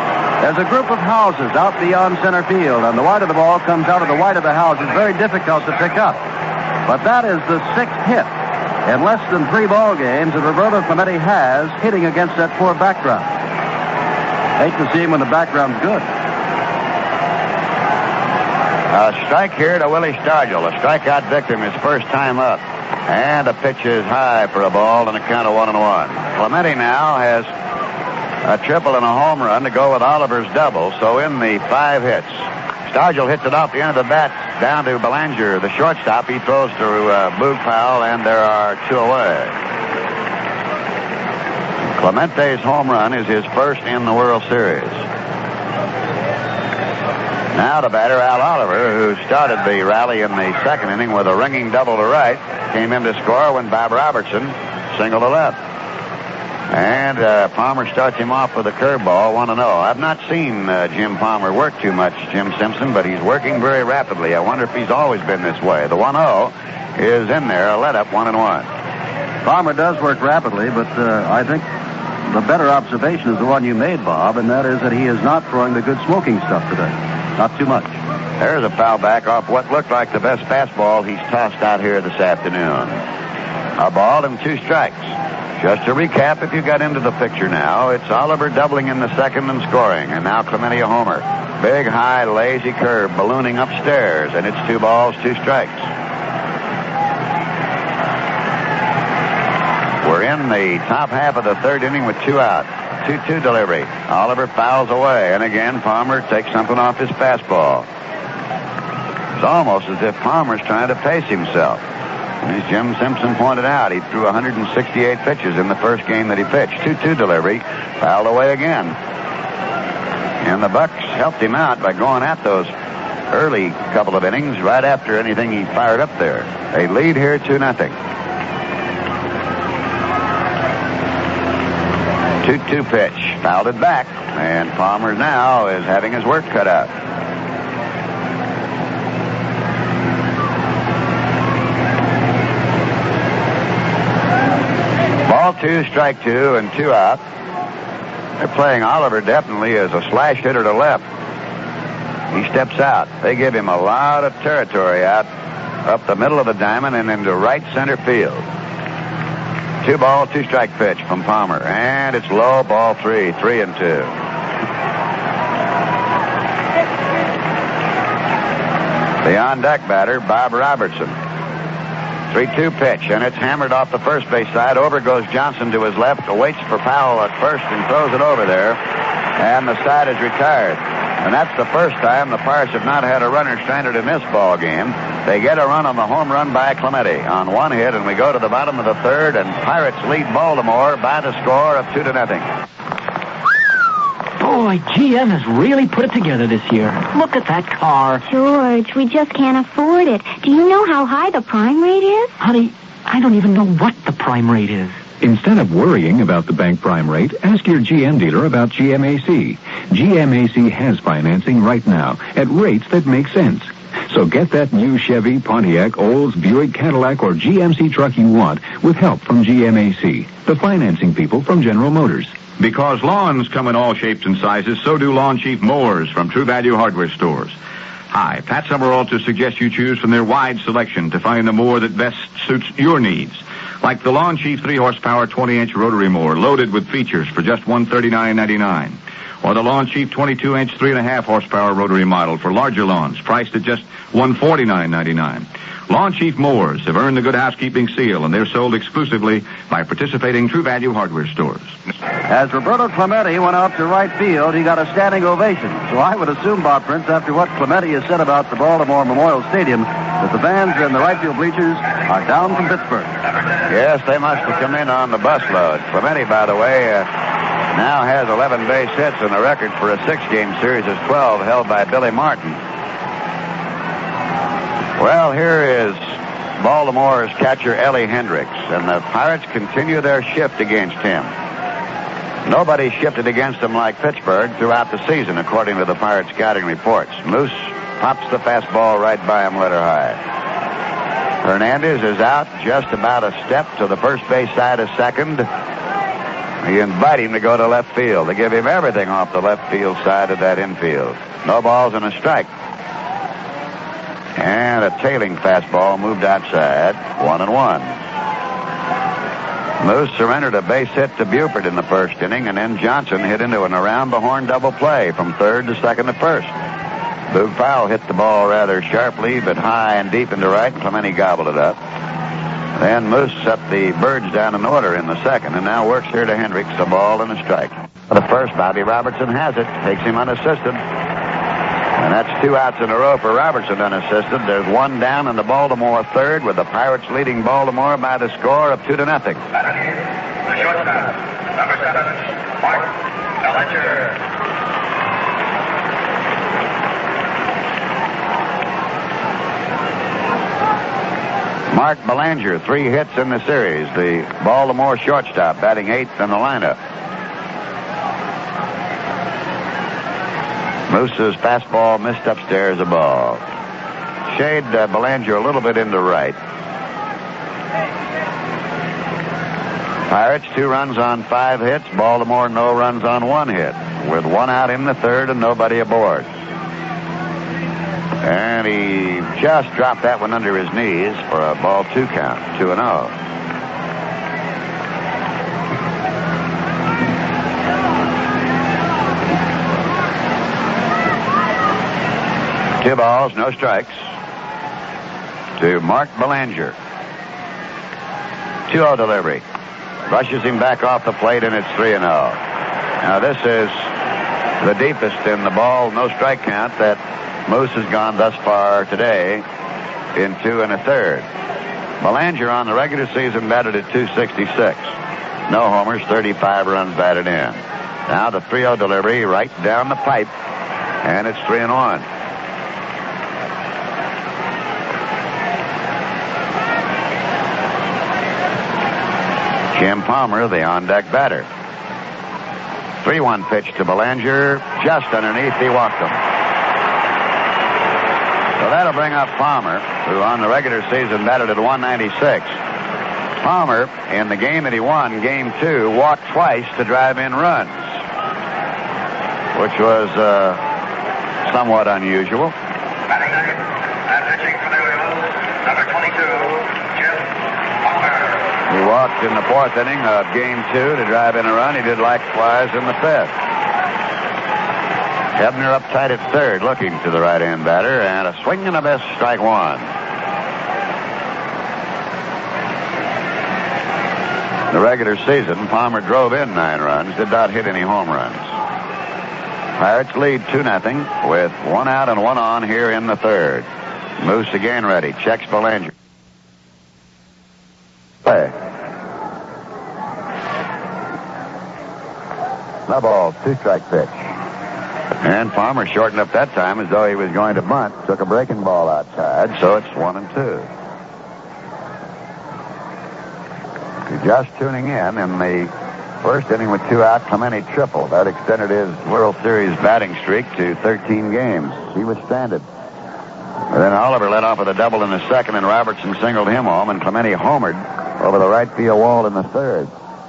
there's a group of houses out beyond center field, and the white of the ball comes out of the white of the house. It's very difficult to pick up. But that is the 6th hit in less than 3 ball games that Roberto Clemente has hitting against that poor background. Hate to see him when the background's good. A strike here to Willie Stargell, a strikeout victim his first time up. And a pitch is high for a ball and a count of 1-1. Clemente now has a triple and a home run to go with Oliver's double. So in the 5 hits, Stargell hits it off the end of the bat down to Belanger, the shortstop. He throws to Boog Powell, and there are 2 away. Clemente's home run is his first in the World Series. Now the batter, Al Oliver, who started the rally in the 2nd inning with a ringing double to right, came in to score when Bob Robertson singled to left. And Palmer starts him off with a curveball, 1-0. I've not seen Jim Palmer work too much, Jim Simpson, but he's working very rapidly. I wonder if he's always been this way. The 1-0 is in there, a let-up, 1-1. Palmer does work rapidly, but I think the better observation is the one you made, Bob, and that is that he is not throwing the good smoking stuff today. Not too much. There's a foul back off what looked like the best fastball he's tossed out here this afternoon. A ball and 2 strikes. Just to recap, if you got into the picture now, it's Oliver doubling in the second and scoring, and now Clementi a homer. Big, high, lazy curve ballooning upstairs, and it's 2 balls, 2 strikes. We're in the top half of the third inning with 2 out. 2-2 delivery. Oliver fouls away, and again, Palmer takes something off his fastball. It's almost as if Palmer's trying to pace himself. As Jim Simpson pointed out, he threw 168 pitches in the first game that he pitched. 2-2 delivery, fouled away again. And the Bucks helped him out by going at those early couple of innings right after anything he fired up there. They lead here 2-0. 2-2 pitch, fouled it back, and Palmer now is having his work cut out. Ball 2, strike 2, and 2 out. They're playing Oliver definitely as a slash hitter to left. He steps out. They give him a lot of territory out up the middle of the diamond and into right center field. 2 ball, 2 strike pitch from Palmer, and it's low, ball 3, 3-2. The on-deck batter, Bob Robertson. 3-2 pitch, and it's hammered off the first base side. Over goes Johnson to his left, waits for Powell at first and throws it over there, and the side is retired. And that's the first time the Pirates have not had a runner stranded in this ball game. They get a run on the home run by Clementi on 1 hit, and we go to the bottom of the third, and Pirates lead Baltimore by the score of 2-0. Boy, GM has really put it together this year. Look at that car. George, we just can't afford it. Do you know how high the prime rate is? Honey, I don't even know what the prime rate is. Instead of worrying about the bank prime rate, ask your GM dealer about GMAC. GMAC has financing right now at rates that make sense. So get that new Chevy, Pontiac, Olds, Buick, Cadillac, or GMC truck you want with help from GMAC, the financing people from General Motors. Because lawns come in all shapes and sizes, so do Lawn Chief mowers from True Value Hardware Stores. Hi, Pat Summerall to suggest you choose from their wide selection to find the mower that best suits your needs. Like the Lawn Chief 3-horsepower 20-inch rotary mower loaded with features for just $139.99. Or the Lawn Chief 22-inch 3.5-horsepower rotary model for larger lawns priced at just $149.99. Lawn Chief mowers have earned the Good Housekeeping seal, and they're sold exclusively by participating True Value Hardware Stores. As Roberto Clemente went out to right field, he got a standing ovation. So I would assume, Bob Prince, after what Clemente has said about the Baltimore Memorial Stadium, that the fans in the right field bleachers are down from Pittsburgh. Yes, they must have come in on the busload. Clemente, by the way, now has 11 base hits, and the record for a 6-game series is 12, held by Billy Martin. Well, here is Baltimore's catcher, Ellie Hendricks, and the Pirates continue their shift against him. Nobody shifted against him like Pittsburgh throughout the season, according to the Pirates scouting reports. Moose pops the fastball right by him, letter high. Hernandez is out just about a step to the first base side of second. They invite him to go to left field. They give him everything off the left field side of that infield. No balls and a strike. And a tailing fastball moved outside, 1-1. Moose surrendered a base hit to Buford in the first inning, and then Johnson hit into an around-the-horn double play from third to second to first. Boog Powell hit the ball rather sharply, but high and deep into right, and Clementi gobbled it up. Then Moose set the Birds down in order in the second, and now works here to Hendricks, a ball and a strike. For the first, Bobby Robertson has it, takes him unassisted. And that's 2 outs in a row for Robertson unassisted. There's 1 down in the Baltimore third, with the Pirates leading Baltimore by the score of 2-0. The shortstop, number 7, Mark Belanger. Mark Belanger, 3 hits in the series. The Baltimore shortstop, batting 8th in the lineup. Moose's fastball missed upstairs a ball. Shade Belanger a little bit into right. Pirates 2 runs on 5 hits. Baltimore no runs on 1 hit. With 1 out in the third and nobody aboard. And he just dropped that one under his knees for a ball 2 count, 2-0. Two balls, no strikes to Mark Belanger. 2-0 delivery. Rushes him back off the plate, and it's 3-0. Now, this is the deepest in the ball, no strike count that Moose has gone thus far today in 2 1/3. Belanger on the regular season batted at .266. No homers, 35 runs batted in. Now the 3-0 delivery right down the pipe, and it's 3-1. Jim Palmer, the on-deck batter. 3-1 pitch to Belanger, just underneath. He walked him. So that'll bring up Palmer, who on the regular season batted at .196. Palmer, in the game that he won, Game 2, walked twice to drive in runs, which was somewhat unusual. Batting ninth, and pitching for the Orioles, number 22, Jim Palmer. He walked in the 4th inning of Game 2 to drive in a run. He did likewise in the 5th. Hebner up tight at third, looking to the right-hand batter, and a swing and a miss, strike 1. The regular season, Palmer drove in 9 runs, did not hit any home runs. Pirates lead 2-0 with 1 out and 1 on here in the 3rd. Moose again ready, checks Belanger. Play. No ball, 2-strike pitch. And Palmer shortened up that time as though he was going to bunt. Took a breaking ball outside, so it's 1-2. You're just tuning in the first inning with 2 out, Clementi triple. That extended his World Series batting streak to 13 games. He was stranded. And then Oliver led off with a double in the 2nd, and Robertson singled him home, and Clementi homered over the right field wall in the 3rd.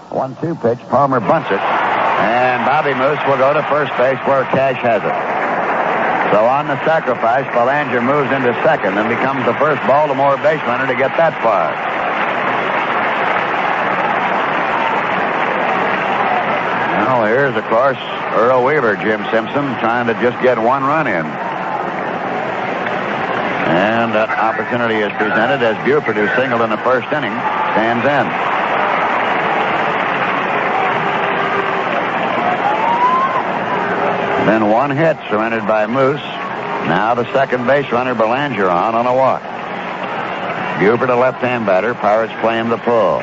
1-2 pitch, Palmer bunts it. And Bobby Moose will go to first base where Cash has it. So on the sacrifice, Belanger moves into 2nd and becomes the first Baltimore base runner to get that far. Well, here's, of course, Earl Weaver, Jim Simpson, trying to just get 1 run in. And that opportunity is presented as Buford, who singled in the 1st inning, stands in. Then 1 hit surrendered by Moose. Now the second base runner, Belanger, on a walk. Buford, a left-hand batter. Pirates play him the pull.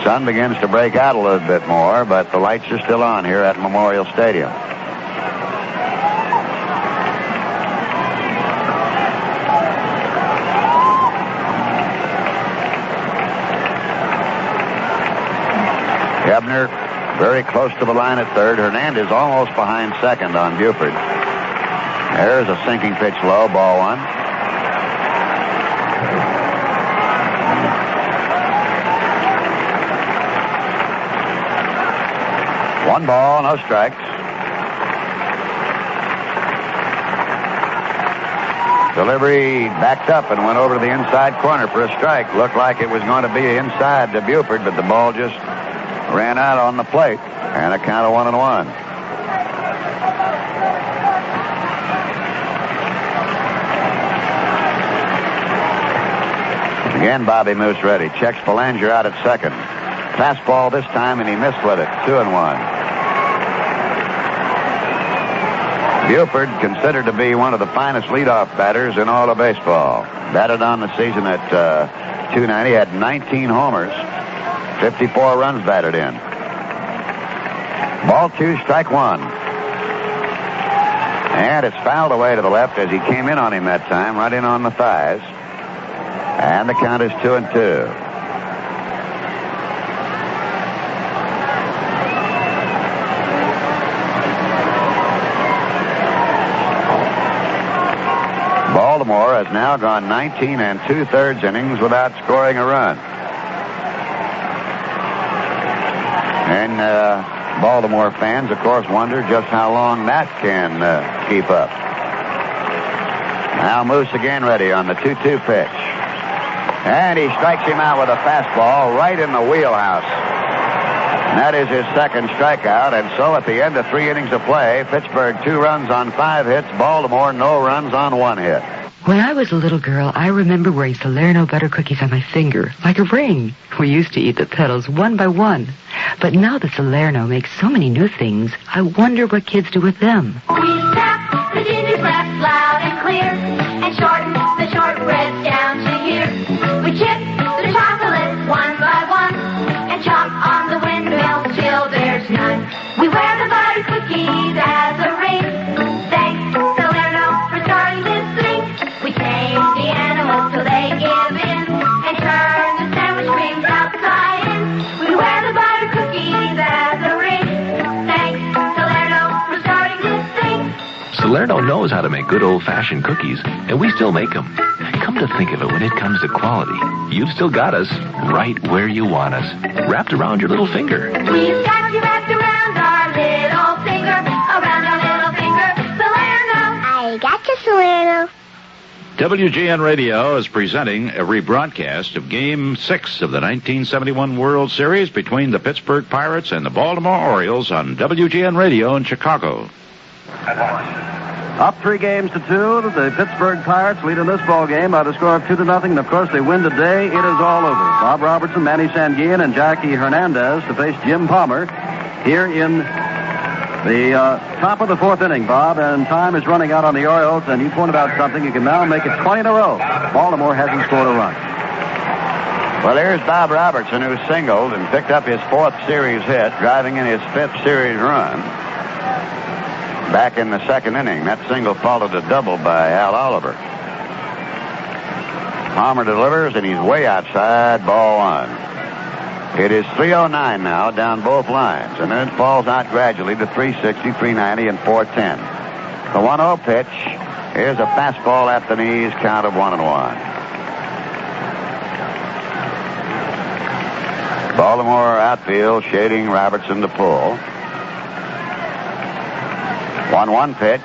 Sun begins to break out a little bit more, but the lights are still on here at Memorial Stadium. Hebner very close to the line at 3rd. Hernandez almost behind 2nd on Buford. There's a sinking pitch low, ball 1. One ball, no strikes. Delivery backed up and went over to the inside corner for a strike. Looked like it was going to be inside to Buford, but the ball just ran out on the plate, and a count of 1-1. Again, Bobby Moose ready. Checks Belanger out at 2nd. Fastball this time, and he missed with it. 2-1. Buford, considered to be one of the finest leadoff batters in all of baseball. Batted on the season at .290, had 19 homers. 54 runs batted in. Ball 2, strike 1. And it's fouled away to the left as he came in on him that time, right in on the thighs. And the count is 2-2. Baltimore has now gone 19 2/3 innings without scoring a run. And Baltimore fans, of course, wonder just how long that can keep up. Now Moose again ready on the 2-2 pitch. And he strikes him out with a fastball right in the wheelhouse. And that is his second strikeout. And so at the end of 3 innings of play, Pittsburgh 2 runs on 5 hits, Baltimore no runs on 1 hit. When I was a little girl, I remember wearing Salerno butter cookies on my finger, like a ring. We used to eat the petals one by one. But now that Salerno makes so many new things, I wonder what kids do with them. We tap the ginger snaps loud and clear, and shorten the shortbread down to here. We chip the chocolates one by one, and chomp on the windmill till there's none. We wear the butter cookies as a ring. Thanks, Salerno, for starting this thing. We tame the animals till they give in, and turn the sandwich rings outside in. We wear the butter cookies as a ring. Thanks, Salerno, for starting this thing. Salerno knows how to make good old-fashioned cookies, and we still make them. Come to think of it, when it comes to quality, you've still got us right where you want us, wrapped around your little finger. We've got you wrapped around our little finger, around our little finger, Salerno. I got you, Salerno. WGN Radio is presenting a rebroadcast of Game 6 of the 1971 World Series between the Pittsburgh Pirates and the Baltimore Orioles on WGN Radio in Chicago. Up 3 games to 2. The Pittsburgh Pirates lead in this ball game by the score of 2-0. And of course, they win today. It is all over. Bob Robertson, Manny Sanguillen, and Jackie Hernandez to face Jim Palmer here in the top of the 4th inning, Bob. And time is running out on the Orioles. And you pointed out something. You can now make it 20 in a row. Baltimore hasn't scored a run. Well, here's Bob Robertson, who singled and picked up his 4th series hit, driving in his 5th series run. Back in the 2nd inning. That single followed a double by Al Oliver. Palmer delivers, and he's way outside, ball 1. It is 309 now down both lines, and then it falls out gradually to 360, 390, and 410. The 1-0 pitch is a fastball at the knees, count of 1-1. Baltimore outfield shading Robertson to pull. 1-1 pitch,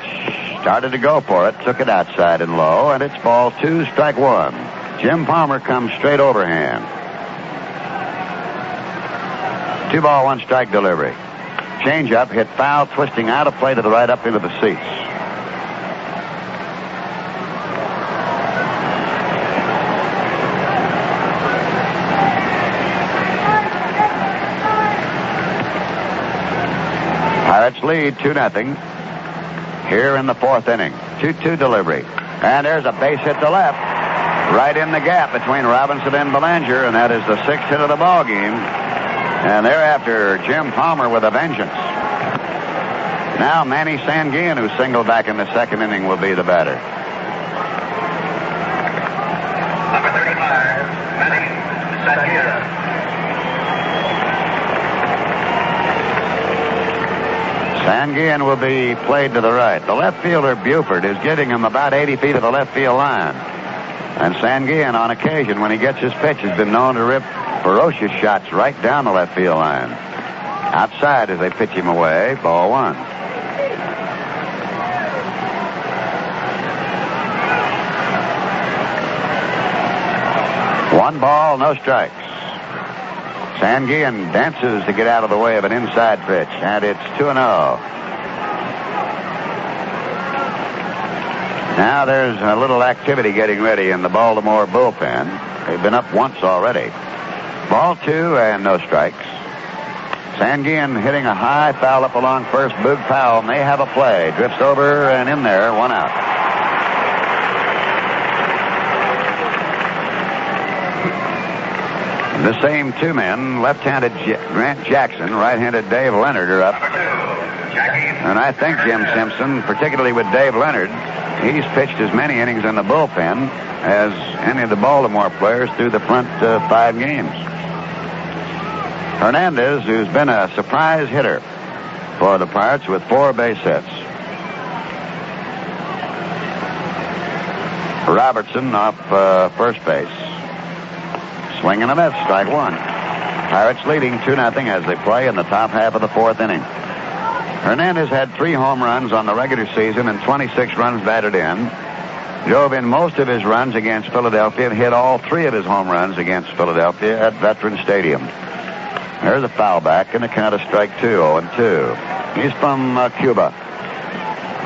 started to go for it, took it outside and low, and it's ball 2, strike 1. Jim Palmer comes straight overhand. 2 ball, 1 strike delivery. Changeup hit foul, twisting out of play to the right up into the seats. Pirates lead 2-0. Here in the 4th inning. 2-2 delivery. And there's a base hit to left. Right in the gap between Robinson and Belanger, and that is the 6th hit of the ball game. And thereafter, Jim Palmer with a vengeance. Now Manny Sanguillen, who singled back in the 2nd inning, will be the batter. Number 35, Manny Sanguillen. Sanguillen will be played to the right. The left fielder, Buford, is getting him about 80 feet of the left field line. And Sanguillen, on occasion, when he gets his pitch, has been known to rip ferocious shots right down the left field line. Outside as they pitch him away, ball 1. One ball, no strikes. Sanguillen dances to get out of the way of an inside pitch, and it's 2-0. Now there's a little activity getting ready in the Baltimore bullpen. They've been up once already. Ball 2 and no strikes. Sanguillen hitting a high foul up along first. Boog Powell may have a play. Drifts over and in there, 1 out. The same 2 men, left-handed Grant Jackson, right-handed Dave Leonard, are up. And I think Jim Simpson, particularly with Dave Leonard, he's pitched as many innings in the bullpen as any of the Baltimore players through the front 5 games. Hernandez, who's been a surprise hitter for the Pirates with 4 base hits. Robertson off first base. Swing and a miss, strike 1. Pirates leading 2-0 as they play in the top half of the 4th inning. Hernandez had 3 home runs on the regular season and 26 runs batted in. Drove in most of his runs against Philadelphia and hit all 3 of his home runs against Philadelphia at Veterans Stadium. There's a foul back and a count of strike 2, 0-2. He's from Cuba.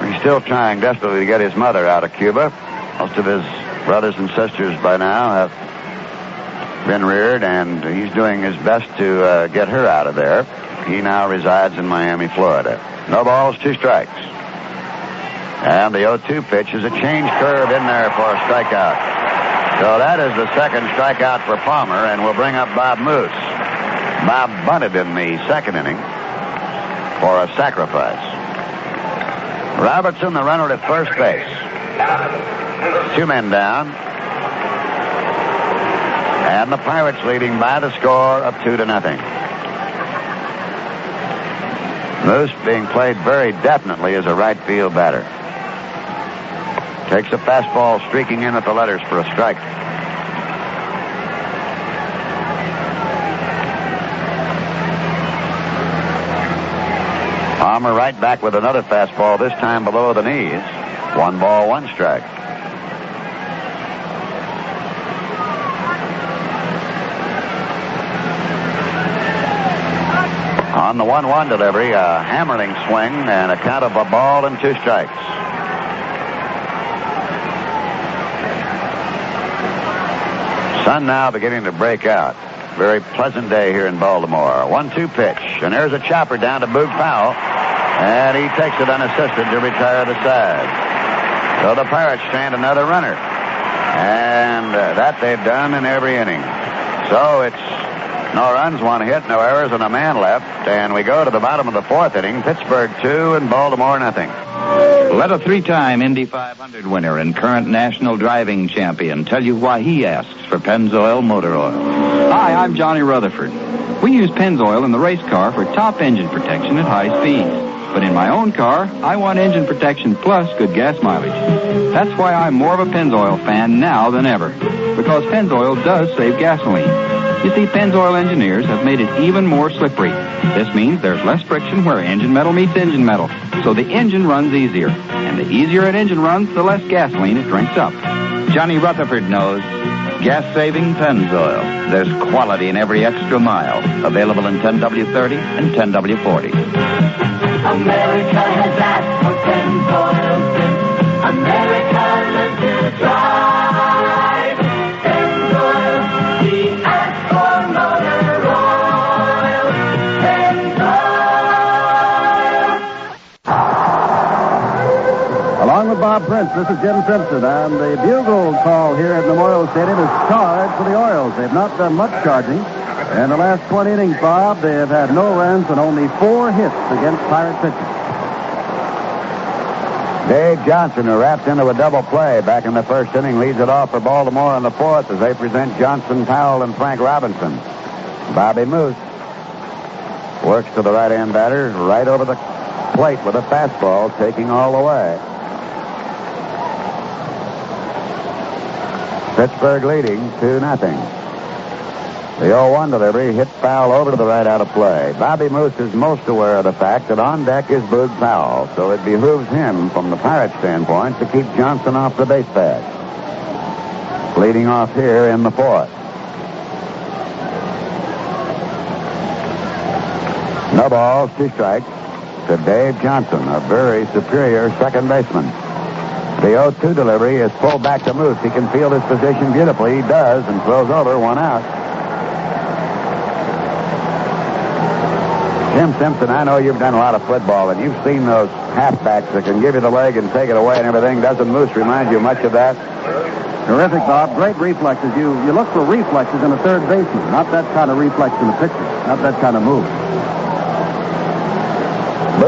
He's still trying desperately to get his mother out of Cuba. Most of his brothers and sisters by now have been reared, and he's doing his best to get her out of there. He now resides in Miami, Florida. No balls, 2 strikes. And the 0-2 pitch is a change curve in there for a strikeout. So that is the second strikeout for Palmer, and we'll bring up Bob Moose. Bob bunted in the 2nd inning for a sacrifice. Robertson, the runner at first base. 2 men down. And the Pirates leading by the score of 2-0. Moose being played very definitely as a right field batter. Takes a fastball streaking in at the letters for a strike. Palmer right back with another fastball, this time below the knees. 1 ball, 1 strike. On the 1-1 delivery, a hammering swing and a count of a ball and 2 strikes. Sun now beginning to break out. Very pleasant day here in Baltimore. 1-2 pitch, and there's a chopper down to Boog Powell, and he takes it unassisted to retire the side. So the Pirates stand another runner, and that they've done in every inning. So it's no runs, 1 hit, no errors, and a man left. And we go to the bottom of the 4th inning. Pittsburgh 2 and Baltimore 0. Let a 3-time Indy 500 winner and current national driving champion tell you why he asks for Pennzoil Motor Oil. Hi, I'm Johnny Rutherford. We use Pennzoil in the race car for top engine protection at high speeds. But in my own car, I want engine protection plus good gas mileage. That's why I'm more of a Pennzoil fan now than ever. Because Pennzoil does save gasoline. You see, Pennzoil engineers have made it even more slippery. This means there's less friction where engine metal meets engine metal, so the engine runs easier. And the easier an engine runs, the less gasoline it drinks up. Johnny Rutherford knows. Gas-saving Pennzoil. There's quality in every extra mile. Available in 10W30 and 10W40. America has asked for Pennzoil since America learned to drive. Pennzoil, we ask for motor oil. Pennzoil. Along with Bob Prince, this is Jim Simpson, and the bugle call here at Memorial Stadium is charge for the Orioles. They've not done much charging. In the last 20 innings, Bob, they have had no runs and only 4 hits against Pirate pitchers. Dave Johnson, who wrapped into a double play back in the 1st inning, leads it off for Baltimore in the 4th as they present Johnson, Powell, and Frank Robinson. Bobby Moose works to the right-hand batter, right over the plate with a fastball, taking all the way. Pittsburgh leading 2-0. The 0-1 delivery hit foul over to the right out of play. Bobby Moose is most aware of the fact that on deck is Boog Powell, so it behooves him, from the Pirate standpoint, to keep Johnson off the base path. Leading off here in the 4th. No balls, 2 strikes to Dave Johnson, a very superior second baseman. The 0-2 delivery is pulled back to Moose. He can field his position beautifully. He does, and throws over 1 out. Jim Simpson, I know you've done a lot of football, and you've seen those halfbacks that can give you the leg and take it away and everything. Doesn't Moose remind you much of that? Terrific, Bob. Great reflexes. You look for reflexes in a third baseman, not that kind of reflex in the pitcher, not that kind of move.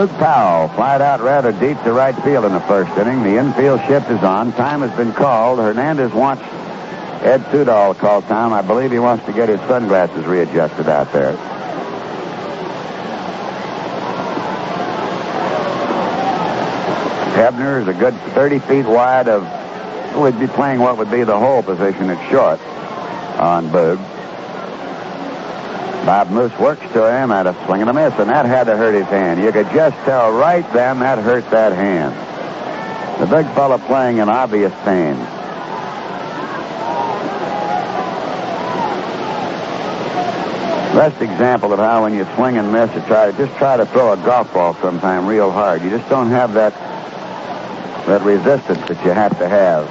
Boog Powell flied out rather deep to right field in the first inning. The infield shift is on. Time has been called. Hernandez wants Ed Sudol to call time. I believe he wants to get his sunglasses readjusted out there. Hebner is a good 30 feet wide of, would be playing what would be the hole position at short on Boog. Bob Moose works to him at a swing and a miss, and that had to hurt his hand. You could just tell right then that hurt that hand. The big fella playing in obvious pain. Best example of how when you swing and miss, you try to throw a golf ball sometime real hard. You just don't have that resistance that you have to have.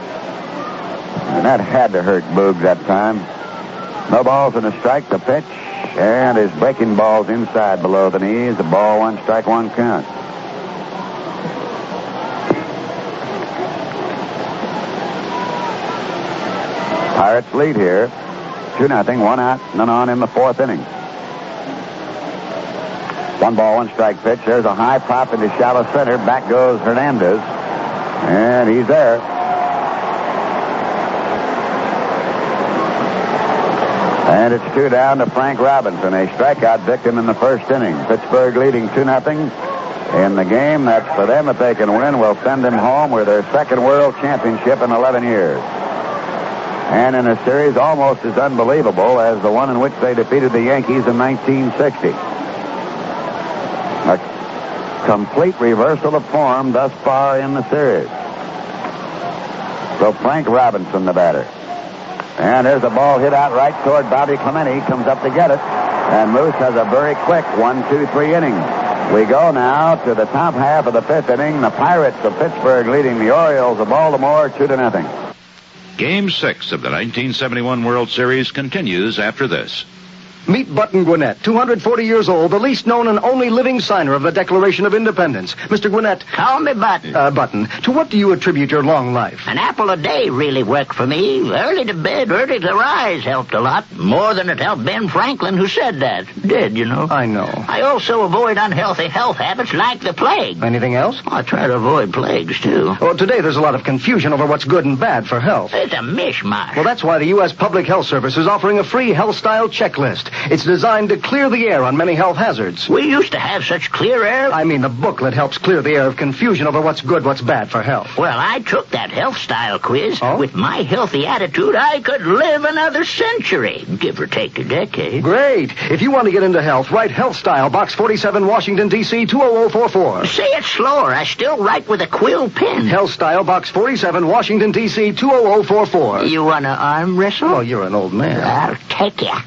And that had to hurt Boog that time. No balls and a strike, the pitch, and his breaking ball's inside below the knees. The ball, 1 strike, 1 count. Pirates lead here. 2-0, 1 out, none on in the 4th inning. 1 ball, 1 strike pitch. There's a high pop into shallow center. Back goes Hernandez. And he's there. And it's 2 down to Frank Robinson, a strikeout victim in the first inning. Pittsburgh leading 2-0 in the game. That's for them. If they can win, we'll send them home with their 2nd World Championship in 11 years. And in a series almost as unbelievable as the one in which they defeated the Yankees in 1960. A complete reversal of form thus far in the series. So Frank Robinson, the batter. And there's a ball hit out right toward Bobby Clementi. Comes up to get it. And Moose has a very quick 1-2-3 inning. We go now to the top half of the 5th inning. The Pirates of Pittsburgh leading the Orioles of Baltimore 2-0. Game 6 of the 1971 World Series continues after this. Meet Button Gwinnett, 240 years old, the least known and only living signer of the Declaration of Independence. Mr. Gwinnett. Call me Button. Button, to what do you attribute your long life? An apple a day really worked for me. Early to bed, early to rise helped a lot. More than it helped Ben Franklin, who said that. Did, you know. I know. I also avoid unhealthy health habits like the plague. Anything else? I try to avoid plagues, too. Oh, today there's a lot of confusion over what's good and bad for health. It's a mishmash. Well, that's why the U.S. Public Health Service is offering a free health style checklist. It's designed to clear the air on many health hazards. We used to have such clear air. I mean, the booklet helps clear the air of confusion over what's good, what's bad for health. Well, I took that health style quiz. Oh? With my healthy attitude, I could live another century, give or take a decade. Great. If you want to get into health, write Health Style, Box 47, Washington, D.C., 20044. Say it slower. I still write with a quill pen. Health Style, Box 47, Washington, D.C., 20044. You want to arm wrestle? Oh, you're an old man. I'll take ya.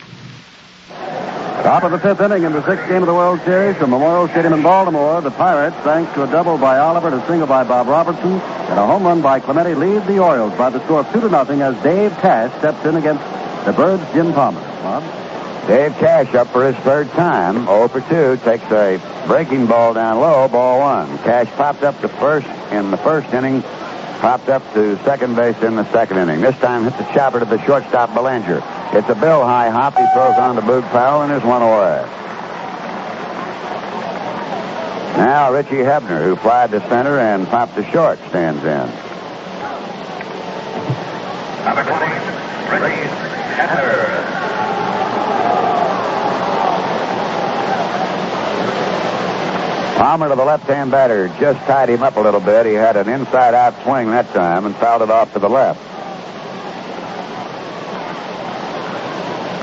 Top of the 5th inning in the 6th game of the World Series from Memorial Stadium in Baltimore. The Pirates, thanks to a double by Oliver and a single by Bob Robertson and a home run by Clementi, lead the Orioles by the score of 2-0 as Dave Cash steps in against the Birds' Jim Palmer. Bob? Dave Cash up for his 3rd time. 0 for 2. Takes a breaking ball down low. Ball 1. Cash popped up to first in the first inning. Popped up to second base in the 2nd inning. This time hit the chopper to the shortstop, Belanger. It's a Bill high hop. He throws on to Boog Powell and is 1 away. Now Richie Hebner, who flied to center and popped to short, stands in. Number 20, Richie Hebner. Palmer to the left-hand batter just tied him up a little bit. He had an inside-out swing that time and fouled it off to the left.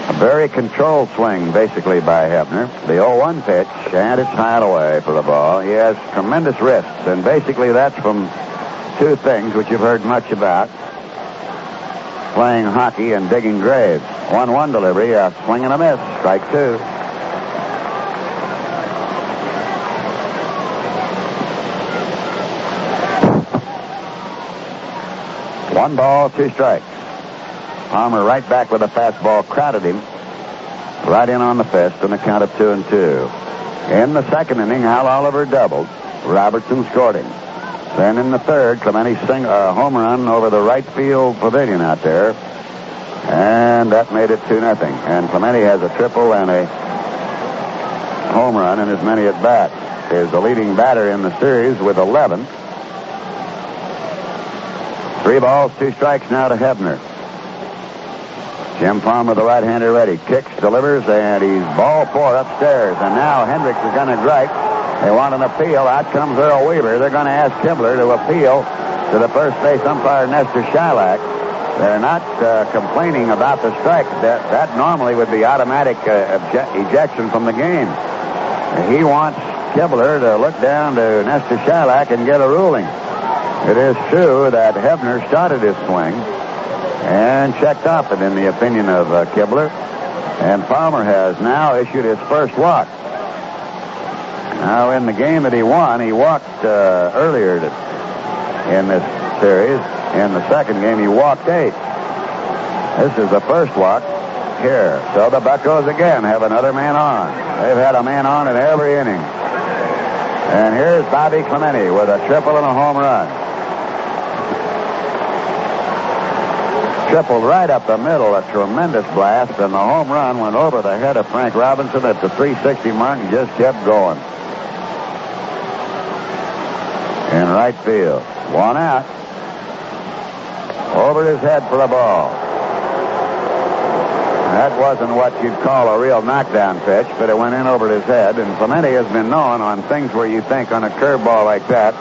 A very controlled swing, basically, by Hebner. The 0-1 pitch, and it's high away for the ball. He has tremendous wrists, and basically that's from 2 things which you've heard much about. Playing hockey and digging graves. 1-1 delivery, a swing and a miss. Strike 2. One ball, 2 strikes. Palmer right back with a fastball, crowded him right in on the fist on a count of 2-2. In the 2nd inning, Hal Oliver doubled. Robertson scored him. Then in the 3rd, Clementi a home run over the right field pavilion out there. And that made it 2-0. And Clementi has a triple and a home run in as many at bats. is the leading batter in the series with 11. 3 balls, 2 strikes now to Hebner. Jim Palmer, the right-hander, ready. Kicks, delivers, and he's ball 4 upstairs. And now Hendricks is going to strike. They want an appeal. Out comes Earl Weaver. They're going to ask Kibler to appeal to the first base umpire, Nestor Shylock. They're not complaining about the strike. That normally would be automatic ejection from the game. He wants Kibler to look down to Nestor Shylock and get a ruling. It is true that Hebner started his swing and checked off it in the opinion of Kibler. And Palmer has now issued his first walk. Now, in the game that he won, he walked earlier in this series. In the second game, he walked 8. This is the first walk here. So the Buccos again have another man on. They've had a man on in every inning. And here's Bobby Clementi with a triple and a home run. Tripled right up the middle, a tremendous blast, and the home run went over the head of Frank Robinson at the 360 mark and just kept going. In right field. 1 out. Over his head for a ball. That wasn't what you'd call a real knockdown pitch, but it went in over his head, and Clementi has been known on things where you think on a curveball like that.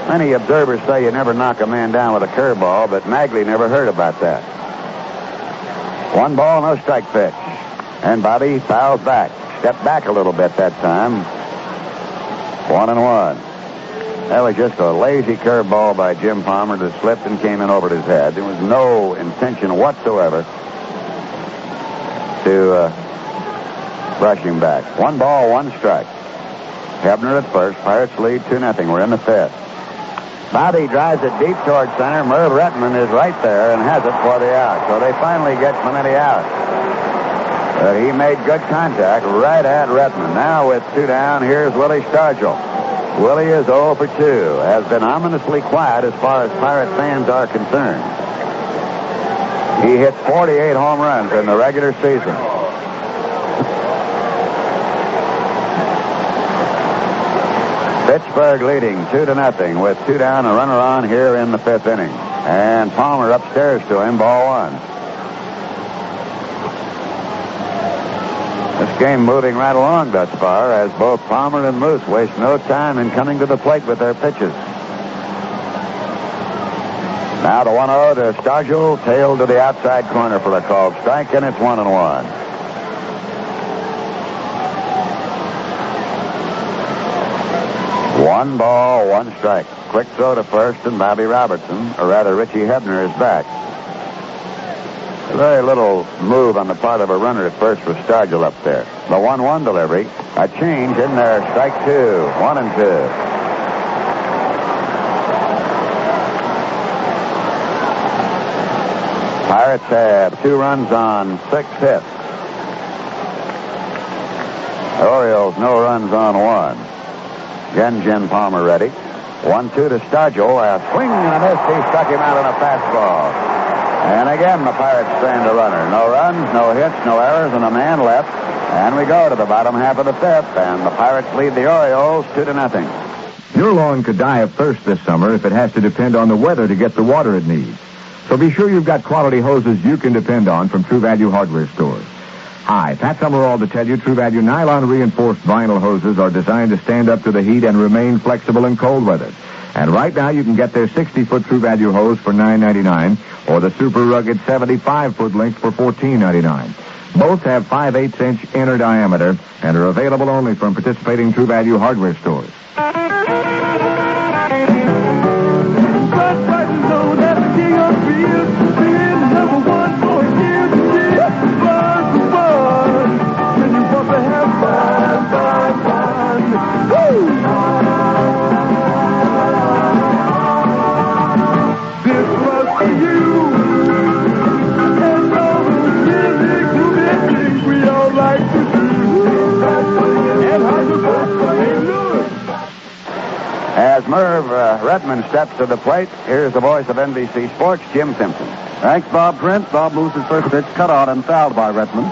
Many observers say you never knock a man down with a curveball, but Magley never heard about that. 1 ball, no strike pitch. And Bobby fouls back. Stepped back a little bit that time. 1-1. That was just a lazy curveball by Jim Palmer that slipped and came in over his head. There was no intention whatsoever to brush him back. 1 ball, 1 strike. Hebner at first. Pirates lead 2-0. We're in the 5th. Bobby drives it deep toward center. Merv Rettenmund is right there and has it for the out. So they finally get Clementi out. But he made good contact right at Rettenmund. Now with 2 down, here's Willie Stargell. Willie is 0 for 2. Has been ominously quiet as far as Pirate fans are concerned. He hit 48 home runs in the regular season. Pittsburgh leading 2-0 with 2 down, a runner on here in the 5th inning. And Palmer upstairs to him, ball 1. This game moving right along thus far as both Palmer and Moose waste no time in coming to the plate with their pitches. Now the 1-0 to Stargell, tailed to the outside corner for a called strike, and it's 1-1. One ball, 1 strike. Quick throw to first, and Bobby Robertson, or rather Richie Hebner, is back. A very little move on the part of a runner at first for Stargell up there. The 1-1 delivery. A change in there. Strike 2. 1-2. Pirates have 2 runs on 6 hits. The Orioles, no runs on 1. Again, Jim Palmer ready. 1-2 to Stargell. A swing and a miss. He struck him out on a fastball. And again, the Pirates strand a runner. No runs, no hits, no errors, and a man left. And we go to the bottom half of the 5th, and the Pirates lead the Orioles 2-0. Your lawn could die of thirst this summer if it has to depend on the weather to get the water it needs. So be sure you've got quality hoses you can depend on from True Value hardware stores. Hi, Pat Summerall to tell you True Value nylon reinforced vinyl hoses are designed to stand up to the heat and remain flexible in cold weather. And right now you can get their 60-foot True Value hose for $9.99 or the super rugged 75-foot length for $14.99. Both have 5/8-inch inner diameter and are available only from participating True Value hardware stores. As Merv Rettenmund steps to the plate, here's the voice of NBC Sports, Jim Simpson. Thanks, Bob Prince. Bob Moose's first pitch cut out and fouled by Rettenmund.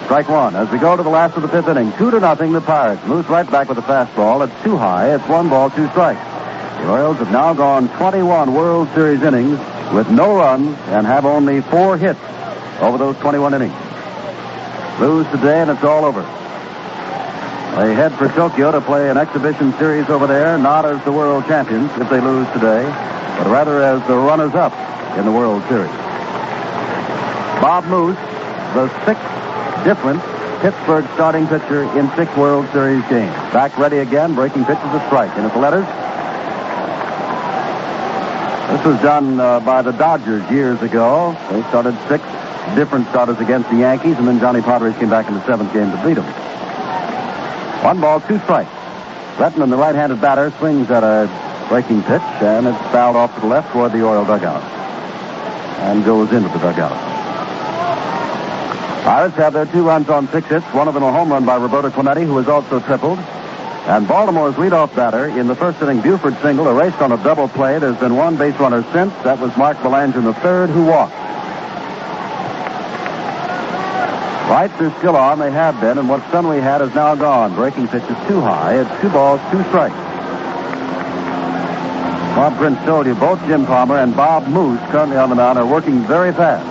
Strike one. As we go to the last of the fifth inning, 2-0, the Pirates. Moose right back with a fastball. It's too high. It's 1 ball, 2 strikes. The Orioles have now gone 21 World Series innings with no runs and have only 4 hits over those 21 innings. Lose today and it's all over. They head for Tokyo to play an exhibition series over there, not as the world champions if they lose today, but rather as the runners-up in the World Series. Bob Moose, the 6th different Pittsburgh starting pitcher in 6 World Series games. Back ready again, breaking pitches a strike. And at the letters, this was done by the Dodgers years ago. They started 6 different starters against the Yankees, and then Johnny Podres came back in the 7th game to beat them. 1 ball, 2 strikes. Rettenmund, the right-handed batter, swings at a breaking pitch, and it's fouled off to the left toward the Oriole dugout and goes into the dugout. Pirates have their 2 runs on 6 hits, one of them a home run by Roberto Clemente, who has also tripled. And Baltimore's leadoff batter in the first inning, Buford single, erased on a double play. There's been 1 base runner since. That was Mark Belanger in the 3rd, who walked. Lights are still on. They have been, and what sun we had is now gone. Breaking pitch is too high. It's 2 balls, 2 strikes. Bob Prince told you both Jim Palmer and Bob Moose, currently on the mound, are working very fast.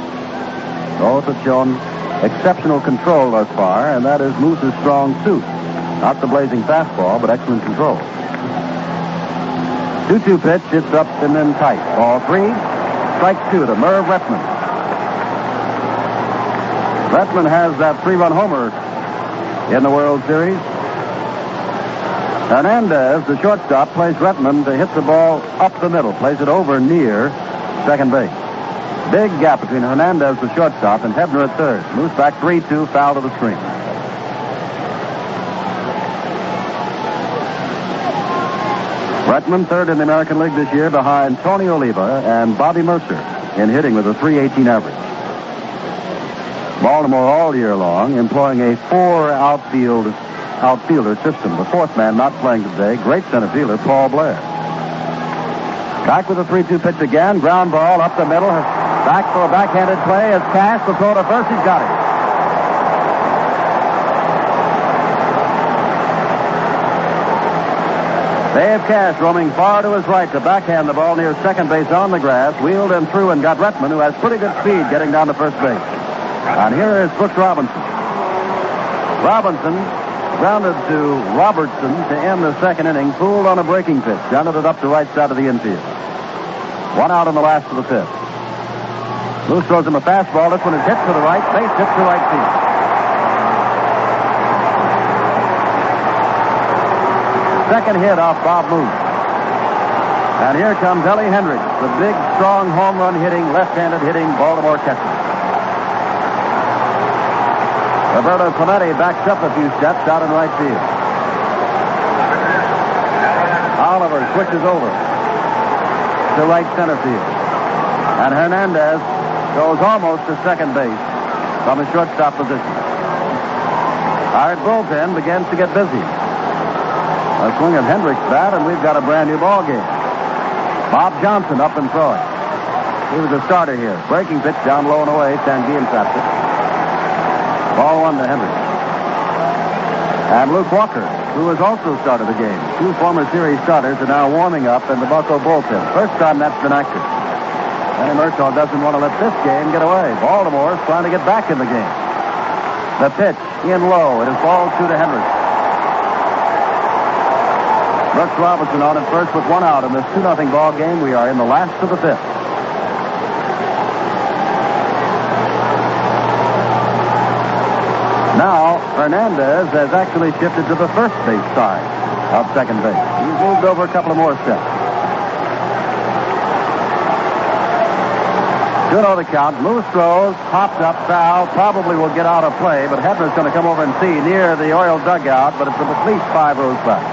Both have shown exceptional control thus far, and that is Moose's strong suit. Not the blazing fastball, but excellent control. 2-2 pitch, it's up and then tight. Ball 3, strike 2 to Merv Rettenmund. Rettenmund has that 3-run homer in the World Series. Hernandez, the shortstop, plays Rettenmund to hit the ball up the middle, plays it over near second base. Big gap between Hernandez, the shortstop, and Hebner at third. Moose back 3-2, foul to the screen. Rettenmund third in the American League this year behind Tony Oliva and Bobby Mercer in hitting with a .318 average. Baltimore all year long employing a 4 outfielder system. The 4th man not playing today, great center fielder Paul Blair. Back with a 3-2 pitch again, ground ball up the middle. Back for a backhanded play as Cash will throw to first. He's got it. Dave Cash roaming far to his right to backhand the ball near second base on the grass, wheeled and through and got Rettenmund, who has pretty good speed getting down to first base. And here is Brooks Robinson. Robinson grounded to Robertson to end the 2nd inning, fooled on a breaking pitch, grounded it up the right side of the infield. 1 out in the last of the 5th. Moose throws him a fastball. This one is hit to the right. Base hit to right field. Second hit off Bob Moose. And here comes Ellie Hendricks, the big, strong, home run hitting, left-handed hitting Baltimore catcher. Roberto Clemente backs up a few steps out in right field. Oliver switches over to right center field. And Hernandez goes almost to second base from the shortstop position. Our bullpen begins to get busy. A swing of Hendricks' bat, and we've got a brand new ball game. Bob Johnson up and throwing. He was a starter here. Breaking pitch down low and away. Sanguillen trapped it. Ball 1 to Hendricks. And Luke Walker, who has also started the game. 2 former series starters are now warming up in the Bucco bullpen. First time that's been active. Manny Murtaugh doesn't want to let this game get away. Baltimore is trying to get back in the game. The pitch in low. It is ball 2 to Hendricks. Brooks Robinson on at first with 1 out in this 2-0 ball game. We are in the last of the 5th. Now, Hernandez has actually shifted to the first base side of second base. He's moved over a couple of more steps. 2-0 the count. Moose throws, pops up, foul, probably will get out of play, but Hebner's going to come over and see near the Oriole dugout, but it's at least 5 rows back.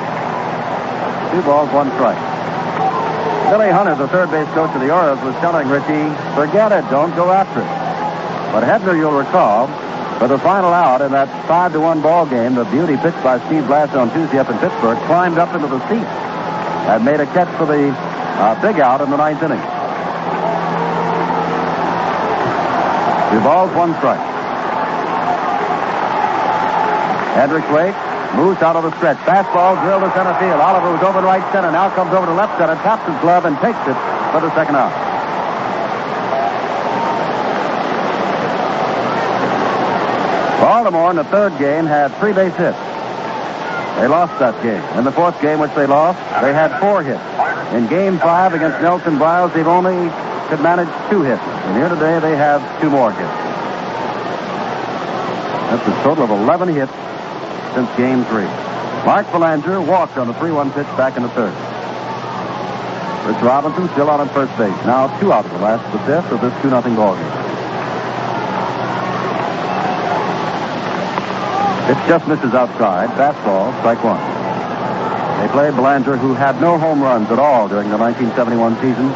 2 balls, 1 strike. Billy Hunter, the third base coach of the Orioles, was telling Richie, forget it, don't go after it. But Hebner, you'll recall, for the final out in that 5-1 ball game, the beauty pitched by Steve Blass on Tuesday up in Pittsburgh, climbed up into the seat and made a catch for the big out in the 9th inning. 2 balls, 1 strike. Hendricks waits. Moose out of the stretch. Fastball drilled to center field. Oliver was over in right center. Now comes over to left center. Taps his glove and takes it for the second out. Baltimore in the third game had 3 base hits. They lost that game. In the fourth game, which they lost, they had 4 hits. In game 5 against Nelson Briles, they've only could manage 2 hits. And here today, they have 2 more hits. That's a total of 11 hits since game 3. Mark Belanger walked on the 3-1 pitch back in the third. Rich Robinson still out on first base. Now 2 out of the last of the 5th of this 2-0 ball game. It just misses outside. Fastball, strike 1. They played Belanger, who had no home runs at all during the 1971 season.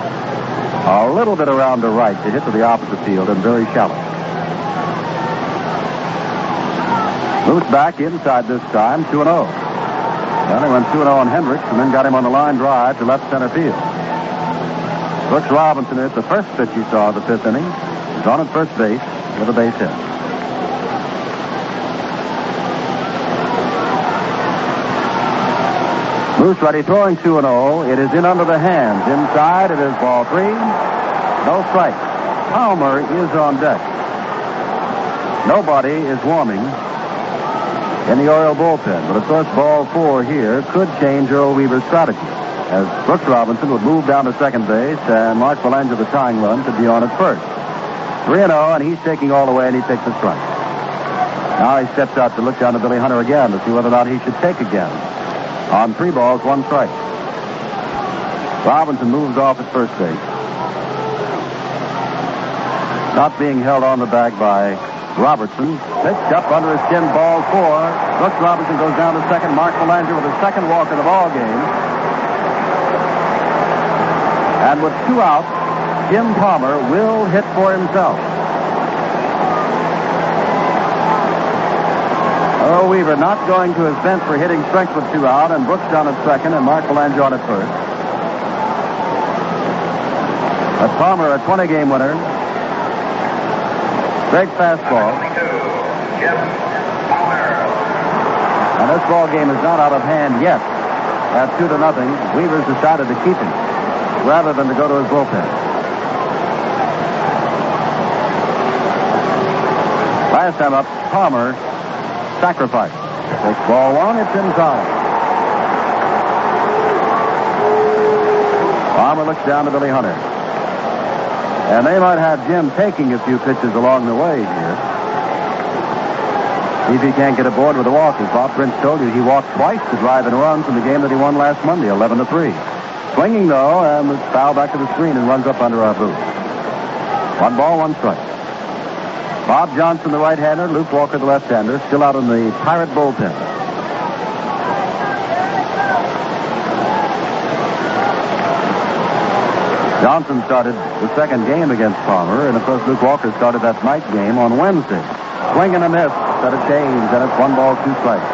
A little bit around to right to hit to the opposite field and very shallow. Moose back inside this time, 2-0. Then they went 2-0 on Hendricks and then got him on the line drive to left center field. Brooks Robinson hit the first pitch he saw of the 5th inning. He's on at first base with a base hit. Moose ready, throwing 2-0. It is in under the hands. Inside, it is ball 3. No strike. Palmer is on deck. Nobody is warming in the Oriole bullpen. But of course, ball 4 here could change Earl Weaver's strategy, as Brooks Robinson would move down to second base, and Mark Belanger, the tying run, could be on at first. 3-0, and he's taking all the way, and he takes a strike. Now he steps out to look down to Billy Hunter again to see whether or not he should take again. On 3 balls, 1 strike. Robinson moves off at first base. Not being held on the bag by Robertson. Pitched up under his chin, ball 4. Brooks Robinson goes down to second. Mark Belanger with his second walk of the ball game. And with 2 outs, Jim Palmer will hit for himself. Earl Weaver not going to his bench for hitting strength with 2 out, and Brooks down at second, and Mark Belanger on at first. But Palmer, a 20-game winner. Great fastball. And this ball game is not out of hand yet. At 2-0, Weaver's decided to keep him rather than to go to his bullpen. Last time up, Palmer sacrifice. Takes ball 1, it's inside. Palmer looks down to Billy Hunter. And they might have Jim taking a few pitches along the way here. See if he can't get aboard with a walk. As Bob Prince told you, he walked twice to drive and runs in the game that he won last Monday, 11-3. Swinging, though, and it's fouled back to the screen and runs up under our booth. 1 ball, 1 strike. Bob Johnson, the right-hander, Luke Walker, the left-hander, still out in the Pirate bullpen. Johnson started the second game against Palmer, and of course Luke Walker started that night game on Wednesday. Swing and a miss, set a change, and it's 1 ball, 2 strikes.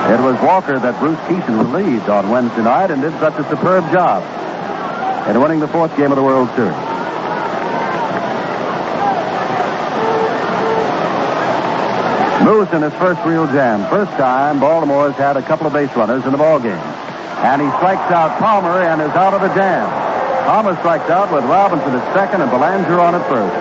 It was Walker that Bruce Keeson relieved on Wednesday night and did such a superb job in winning the 4th game of the World Series. Moose in his first real jam. First time Baltimore has had a couple of base runners in the ball game. And he strikes out Palmer and is out of the jam. Palmer strikes out with Robinson at second and Belanger on at first.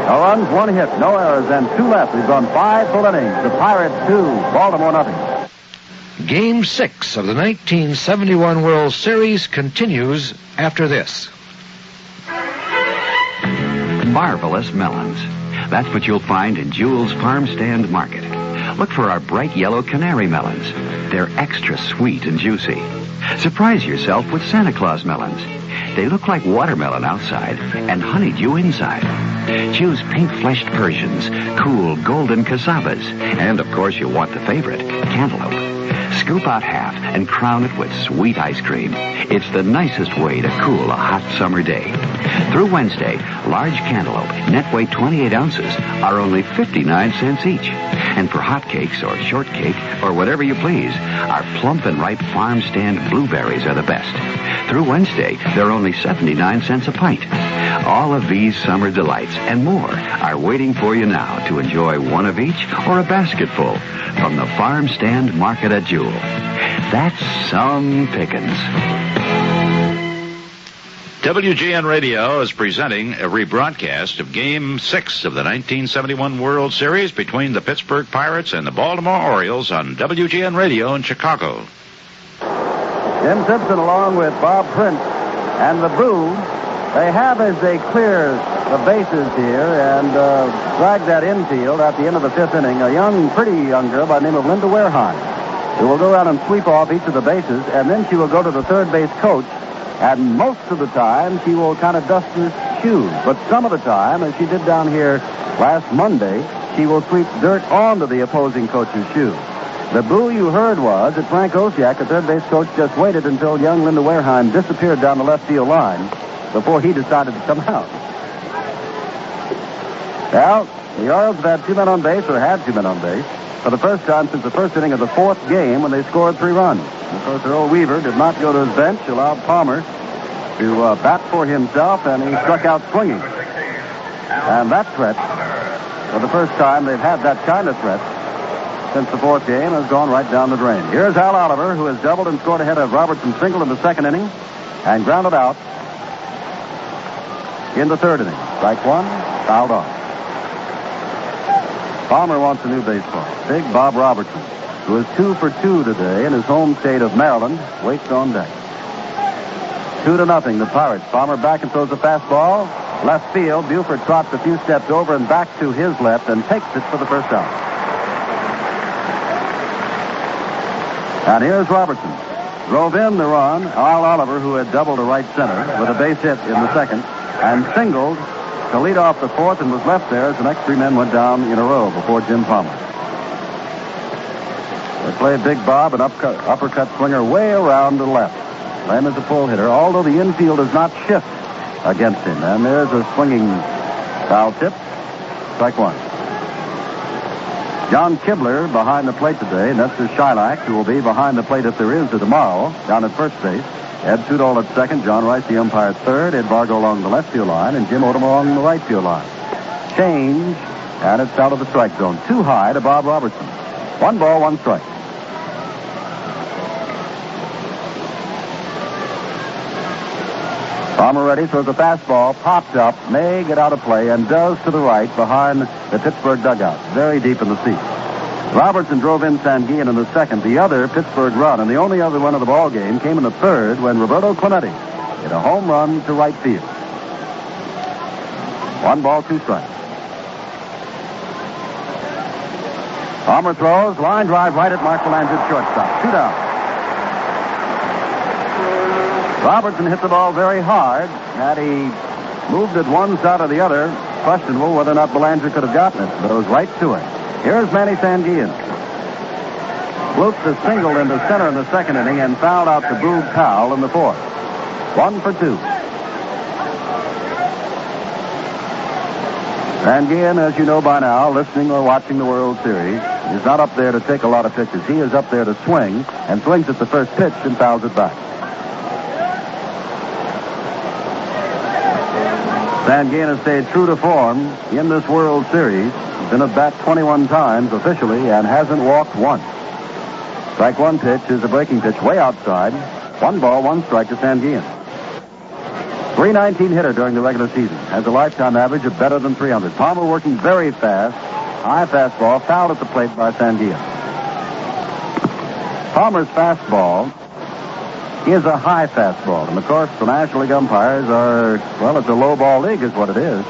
No runs, 1 hit, no errors, and 2 left. We've gone 5 full innings. The Pirates 2, Baltimore nothing. Game 6 of the 1971 World Series continues after this. Marvelous melons. That's what you'll find in Jewel's Farm Stand Market. Look for our bright yellow canary melons. They're extra sweet and juicy. Surprise yourself with Santa Claus melons. They look like watermelon outside and honeydew inside. Choose pink-fleshed Persians, cool golden cassavas, and of course you'll want the favorite, cantaloupe. Scoop out half and crown it with sweet ice cream. It's the nicest way to cool a hot summer day. Through Wednesday, large cantaloupe, net weight 28 ounces, are only 59 cents each. And for hot cakes or shortcake or whatever you please, our plump and ripe farm stand blueberries are the best. Through Wednesday, they're only 79 cents a pint. All of these summer delights and more are waiting for you now to enjoy one of each or a basketful from the Farm Stand Market at Jewel. That's some pickings. WGN Radio is presenting a rebroadcast of Game 6 of the 1971 World Series between the Pittsburgh Pirates and the Baltimore Orioles on WGN Radio in Chicago. Jim Simpson along with Bob Prince and the Boog, they have as they clear the bases here and drag that infield at the end of the fifth inning, a pretty young girl by the name of Linda Wareheim, who will go around and sweep off each of the bases, and then she will go to the third base coach. And most of the time, she will kind of dust his shoes. But some of the time, as she did down here last Monday, she will sweep dirt onto the opposing coach's shoes. The boo you heard was that Frank Osiak, the third base coach, just waited until young Linda Wareheim disappeared down the left field line before he decided to come out. Well, the Orioles have had 2 men on base, or had 2 men on base, for the first time since the first inning of the 4th game when they scored 3 runs. Of course, Earl Weaver did not go to his bench, allowed Palmer to bat for himself, and he struck out swinging. And that threat, for the first time they've had that kind of threat since the 4th game, has gone right down the drain. Here's Al Oliver, who has doubled and scored ahead of Robertson single in the 2nd inning, and grounded out in the 3rd inning. Strike 1, fouled off. Palmer wants a new baseball. Big Bob Robertson, who is 2 for 2 today in his home state of Maryland, waits on deck. 2-0, the Pirates. Palmer back and throws a fastball. Left field. Buford trots a few steps over and back to his left and takes it for the first out. And here's Robertson. Drove in the run. Al Oliver, who had doubled to right center with a base hit in the 2nd, and singled to lead off the 4th and was left there as the next 3 men went down in a row before Jim Palmer. They play Big Bob, an uppercut swinger way around to the left. Lamb is a pull hitter, although the infield does not shift against him. And there's a swinging foul tip. Strike 1. John Kibler behind the plate today. Nestor Shylock, who will be behind the plate if there is tomorrow, down at first base. Ed Sudol at second. John Rice, the umpire, at third. Ed Vargo along the left field line. And Jim Odom along the right field line. Change. And it's out of the strike zone. Too high to Bob Robertson. 1 ball, 1 strike. Palmer ready, throws a fastball, pops up, may get out of play, and does to the right behind the Pittsburgh dugout, very deep in the seat. Robertson drove in Sanguillen in the 2nd, the other Pittsburgh run, and the only other run of the ball game came in the 3rd when Roberto Clemente hit a home run to right field. 1 ball, 2 strikes. Palmer throws, line drive right at Mark Belanger, shortstop. 2 down. Robertson hit the ball very hard. Had he moved it one side or the other, questionable whether or not Belanger could have gotten it, but it was right to him. Here's Manny Sanguillen. Blooped a single into center in the 2nd inning and fouled out to Boog Powell in the 4th. 1 for 2. Sanguillen, as you know by now, listening or watching the World Series, is not up there to take a lot of pitches. He is up there to swing, and swings at the first pitch and fouls it back. Sanguillen has stayed true to form in this World Series. He's been at bat 21 times officially and hasn't walked once. Strike 1 pitch is a breaking pitch way outside. 1 ball, 1 strike to Sanguillen. .319 hitter during the regular season. Has a lifetime average of better than 300. Palmer working very fast. High fastball fouled at the plate by Sanguillen. Palmer's fastball is a high fastball. And, of course, the National League umpires are, well, it's a low ball league is what it is.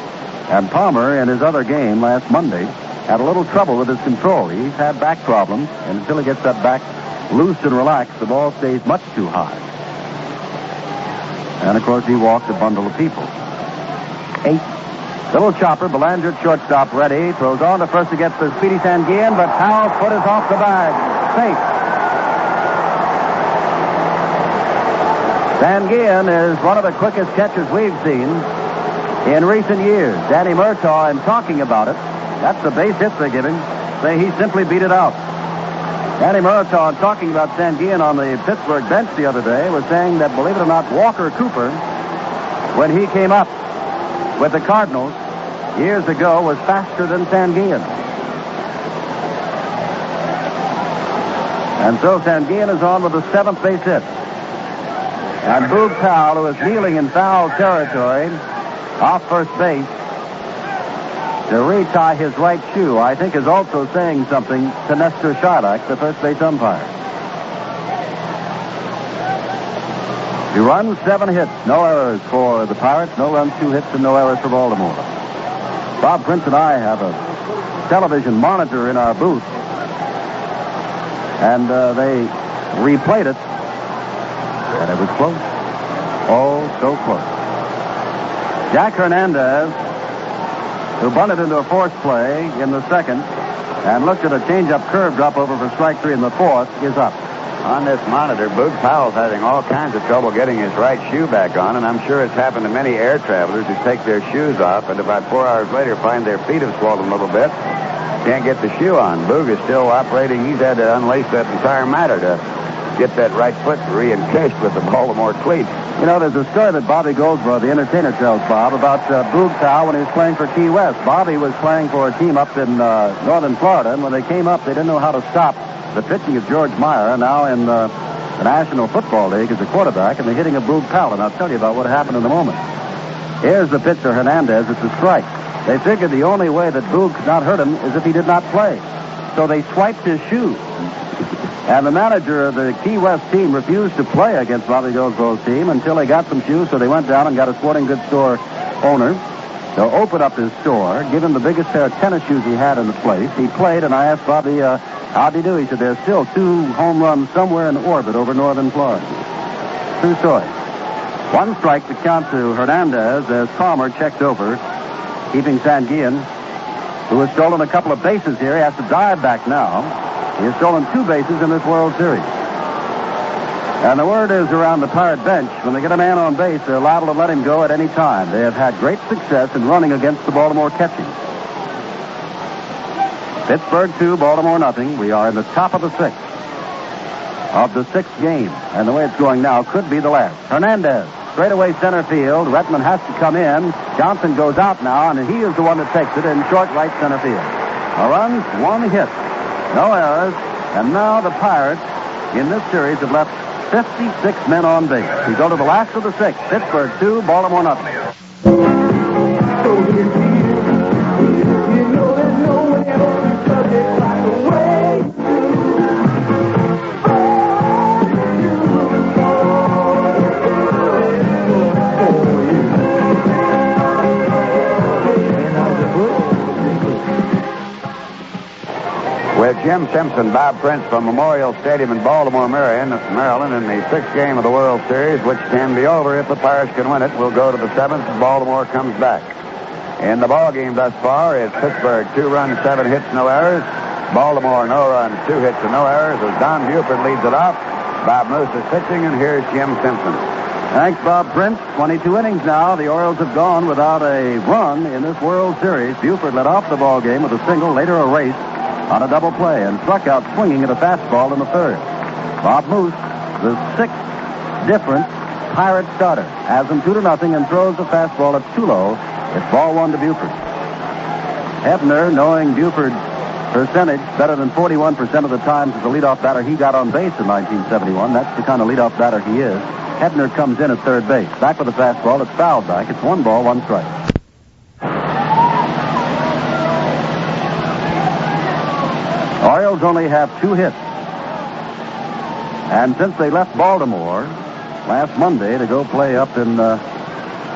And Palmer, in his other game last Monday, had a little trouble with his control. He's had back problems, and until he gets that back loose and relaxed, the ball stays much too high. And, of course, he walked a bundle of people. 8. Little chopper, Belanger, shortstop, ready. Throws on to first to get the speedy Sanguillen, but Powell's foot is off the bag. Safe. Sanguillen is one of the quickest catchers we've seen. in recent years. Danny Murtaugh, in talking about it, that's the base hits they give him, say he simply beat it out. Danny Murtaugh, talking about Sanguillen on the Pittsburgh bench the other day, was saying that, believe it or not, Walker Cooper, when he came up with the Cardinals years ago, was faster than Sanguillen. And so Sanguillen is on with the 7th base hit. And Boog Powell, who is kneeling in foul territory off first base to retie his right shoe, I think is also saying something to Nestor Charlak, the first base umpire. 2 runs, 7 hits, no errors for the Pirates, no runs, 2 hits, and no errors for Baltimore. Bob Prince and I have a television monitor in our booth, and they replayed it, and it was close. Oh, so close. Jack Hernandez, who bunted into a force play in the 2nd and looked at a changeup curve drop over for strike 3 in the 4th, is up. On this monitor, Boog Powell's having all kinds of trouble getting his right shoe back on, and I'm sure it's happened to many air travelers who take their shoes off and about 4 hours later find their feet have swollen a little bit. Can't get the shoe on. Boog is still operating. He's had to unlace that entire matter to get that right foot re-encased with the Baltimore cleat. You know, there's a story that Bobby Goldsboro, the entertainer, tells Bob about Boog Powell when he was playing for Key West. Bobby was playing for a team up in northern Florida, and when they came up, they didn't know how to stop the pitching of George Meyer, now in the National Football League as a quarterback, and the hitting of Boog Powell. And I'll tell you about what happened in a moment. Here's the pitch to Hernandez. It's a strike. They figured the only way that Boog could not hurt him is if he did not play. So they swiped his shoe. And the manager of the Key West team refused to play against Bobby Goldsboro's team until they got some shoes, so they went down and got a sporting goods store owner to open up his store, give him the biggest pair of tennis shoes he had in the place. He played, and I asked Bobby, how'd he do? He said, there's still 2 home runs somewhere in orbit over northern Florida. True story. 1 strike to count to Hernandez as Palmer checked over, keeping Sanguillen, who has stolen a couple of bases here. He has to dive back now. He has stolen 2 bases in this World Series. And the word is around the Pirate bench, when they get a man on base, they're liable to let him go at any time. They have had great success in running against the Baltimore catching. Pittsburgh 2, Baltimore nothing. We are in the top of the 6th of the 6th game. And the way it's going now could be the last. Hernandez, straightaway center field. Rettenmund has to come in. Johnson goes out now, and he is the one that takes it in short right center field. A run, 1 hit. No errors. And now the Pirates, in this series, have left 56 men on base. We go to the last of the 6th. Pittsburgh 2, Baltimore nothing. With Jim Simpson, Bob Prince from Memorial Stadium in Baltimore, Maryland, in the 6th game of the World Series, which can be over if the Pirates can win it. We'll go to the 7th and Baltimore comes back. In the ball game thus far, it's Pittsburgh 2 runs, 7 hits, no errors. Baltimore, no runs, 2 hits, and no errors as Don Buford leads it off. Bob Moose is pitching, and here's Jim Simpson. Thanks, Bob Prince. 22 innings now. The Orioles have gone without a run in this World Series. Buford led off the ball game with a single, later a race on a double play, and struck out swinging at a fastball in the 3rd. Bob Moose, the 6th different Pirate starter, has him 2-0 and throws the fastball at too low. It's ball 1 to Buford. Hebner, knowing Buford's percentage better than 41% of the times as the leadoff batter he got on base in 1971. That's the kind of leadoff batter he is. Hebner comes in at 3rd base. Back with a fastball. It's fouled back. It's 1 ball, 1 strike. Orioles only have 2 hits. And since they left Baltimore last Monday to go play up in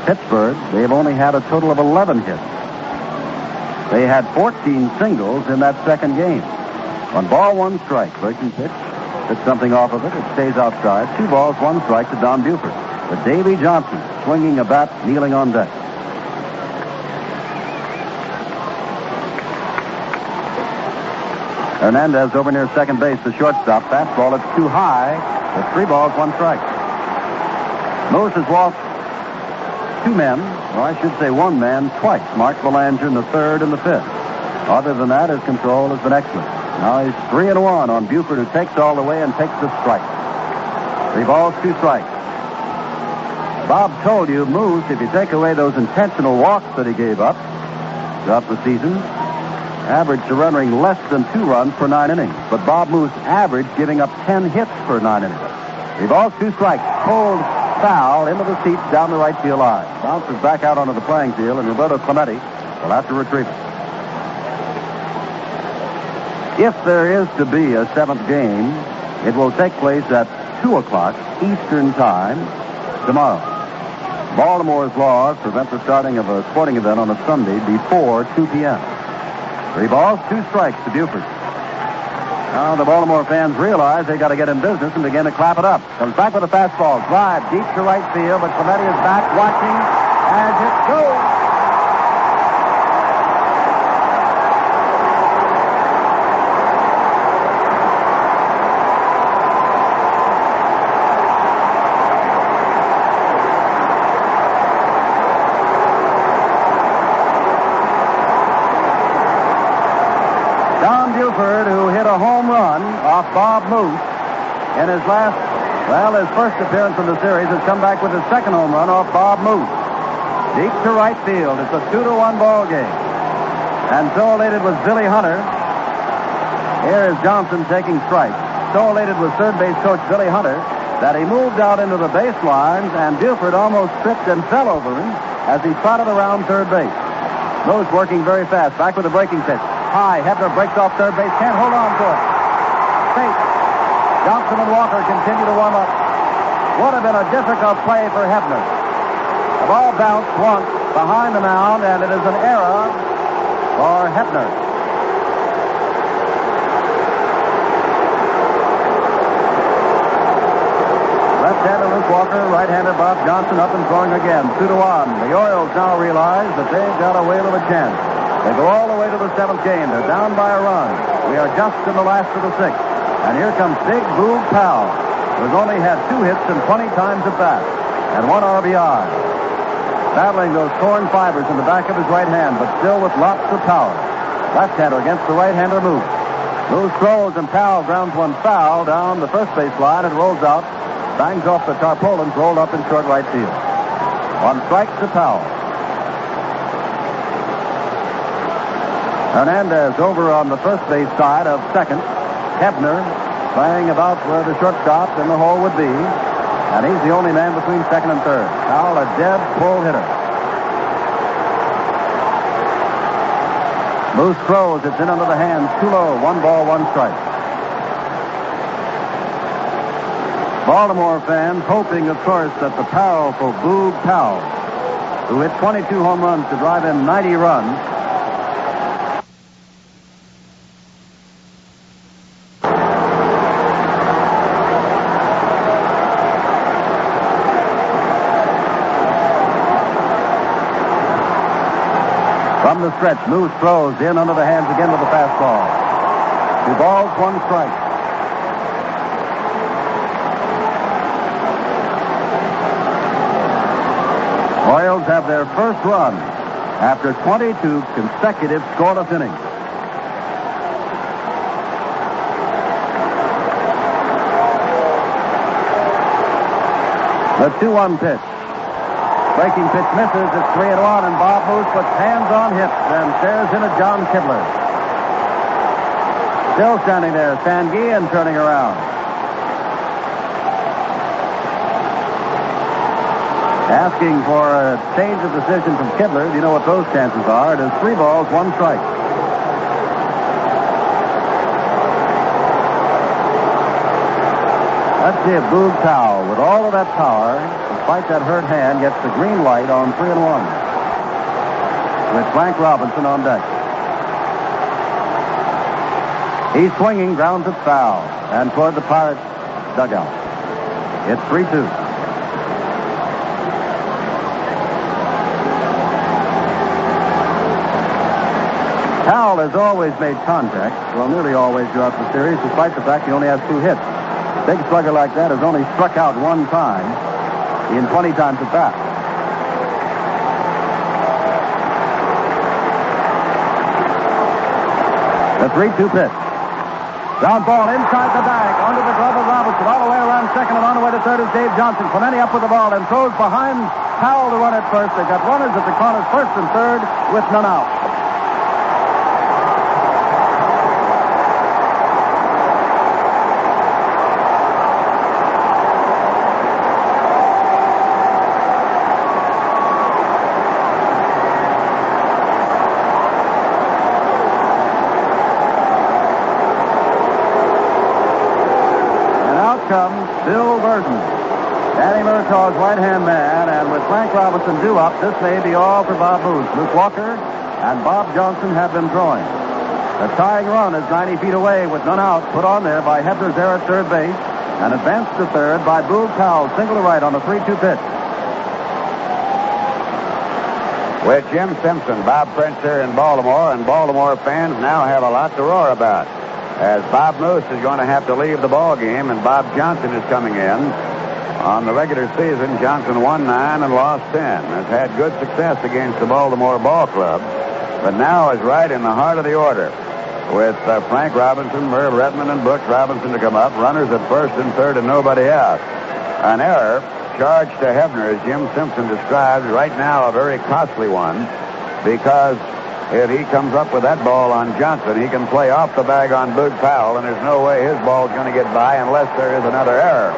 Pittsburgh, they've only had a total of 11 hits. They had 14 singles in that 2nd game. 1 ball, 1 strike. Breaking pitch. Gets something off of it. It stays outside. 2 balls, 1 strike to Don Buford. But Davey Johnson swinging a bat, kneeling on deck. Hernandez over near 2nd base, the shortstop. Fastball, it's too high. It's 3 balls, 1 strike. Moose has walked two men, or I should say one man, twice. Mark Belanger in the third and the fifth. Other than that, his control has been excellent. Now he's 3-1 on Buford, who takes all the way and takes the strike. 3 balls, 2 strikes. Bob told you, Moose, if you take away those intentional walks that he gave up throughout the season, average surrendering less than 2 runs per 9 innings. But Bob Moose averaged giving up 10 hits per 9 innings. 3 balls, 2 strikes. Pulled foul into the seats down the right field line. Bounces back out onto the playing field, and Roberto Clemente will have to retrieve it. If there is to be a 7th game, it will take place at 2 o'clock Eastern Time tomorrow. Baltimore's laws prevent the starting of a sporting event on a Sunday before 2 p.m. 3 balls, 2 strikes to Buford. Now the Baltimore fans realize they got to get in business and begin to clap it up. Comes back with a fastball. Drive deep to right field, but Clementi is back watching as it goes. Don Buford, who hit a home run off Bob Moose in his his first appearance in the series, has come back with his second home run off Bob Moose. Deep to right field. It's a 2-1 ball game. And so elated was Billy Hunter. Here is Johnson taking strikes. So elated was third base coach Billy Hunter that he moved out into the baselines, and Buford almost tripped and fell over him as he trotted around third base. Moose working very fast. Back with a breaking pitch. High. Hebner breaks off third base. Can't hold on to it. Safe. Johnson and Walker continue to warm up. Would have been a difficult play for Hebner. The ball bounced once behind the mound, and it is an error for Hebner. Left-hander Luke Walker, right-hander Bob Johnson up and throwing again. 2-1. The Orioles now realize that they've got a whale of a chance. They go all the way to the 7th game. They're down by a run. We are just in the last of the 6th. And here comes big Boog Powell, who's only had 2 hits and 20 times at bat, and 1 RBI. Battling those torn fibers in the back of his right hand, but still with lots of power. Left-hander against the right-hander Moose. Moose throws, and Powell grounds one foul down the first base line and rolls out, bangs off the tarpaulins, rolled up in short right field. 1 strike to Powell. Hernandez over on the first base side of second. Hebner playing about where the shortstop in the hole would be. And he's the only man between second and third. Powell, a dead pull hitter. Moose throws. It's in under the hands. Too low. 1 ball, 1 strike. Baltimore fans hoping, of course, that the powerful Boog Powell, who hit 22 home runs to drive in 90 runs, from the stretch, Moose throws in under the hands again with the fastball. 2 balls, 1 strike. Orioles have their first run after 22 consecutive scoreless innings. The 2-1 pitch. Breaking pitch misses. It's 3-1, and Bob Moose puts hands on hips and stares in at John Kibler. Still standing there, Sanguillen turning around. Asking for a change of decision from Kibler. You know what those chances are. It is 3 balls, 1 strike. Let's see if Boog Powell, with all of that power, despite that hurt hand, gets the green light on 3-1. With Frank Robinson on deck. He's swinging, grounds it foul, and toward the Pirates' dugout. It's 3-2. Powell has always made contact, well, nearly always throughout the series, despite the fact he only has 2 hits. A big slugger like that has only struck out 1 time in 20 times at bat. The 3-2 pitch. Ground ball inside the bag, under the glove of Robertson, all the way around second, and on the way to third is Dave Johnson. Clementi up with the ball and throws behind Powell to run at first. They've got runners at the corners, first and third, with none out. Comes Bill Burton, Danny Murtaugh's right-hand man, and with Frank Robinson due up, this may be all for Bob Booth. Luke Walker and Bob Johnson have been throwing. The tying run is 90 feet away with none out, put on there by Hebner's there at third base, and advanced to third by Boog Powell, single to right on the 3-2 pitch. With Jim Simpson, Bob Prince here in Baltimore, and Baltimore fans now have a lot to roar about, as Bob Moose is going to have to leave the ball game, and Bob Johnson is coming in. On the regular season, Johnson won 9 and lost 10. Has had good success against the Baltimore Ball Club, but now is right in the heart of the order, with Frank Robinson, Merv Rettenmund, and Brooks Robinson to come up. Runners at first and third, and nobody out. An error charged to Hebner, as Jim Simpson described, right now a very costly one, because if he comes up with that ball on Johnson, he can play off the bag on Boog Powell, and there's no way his ball's going to get by unless there is another error.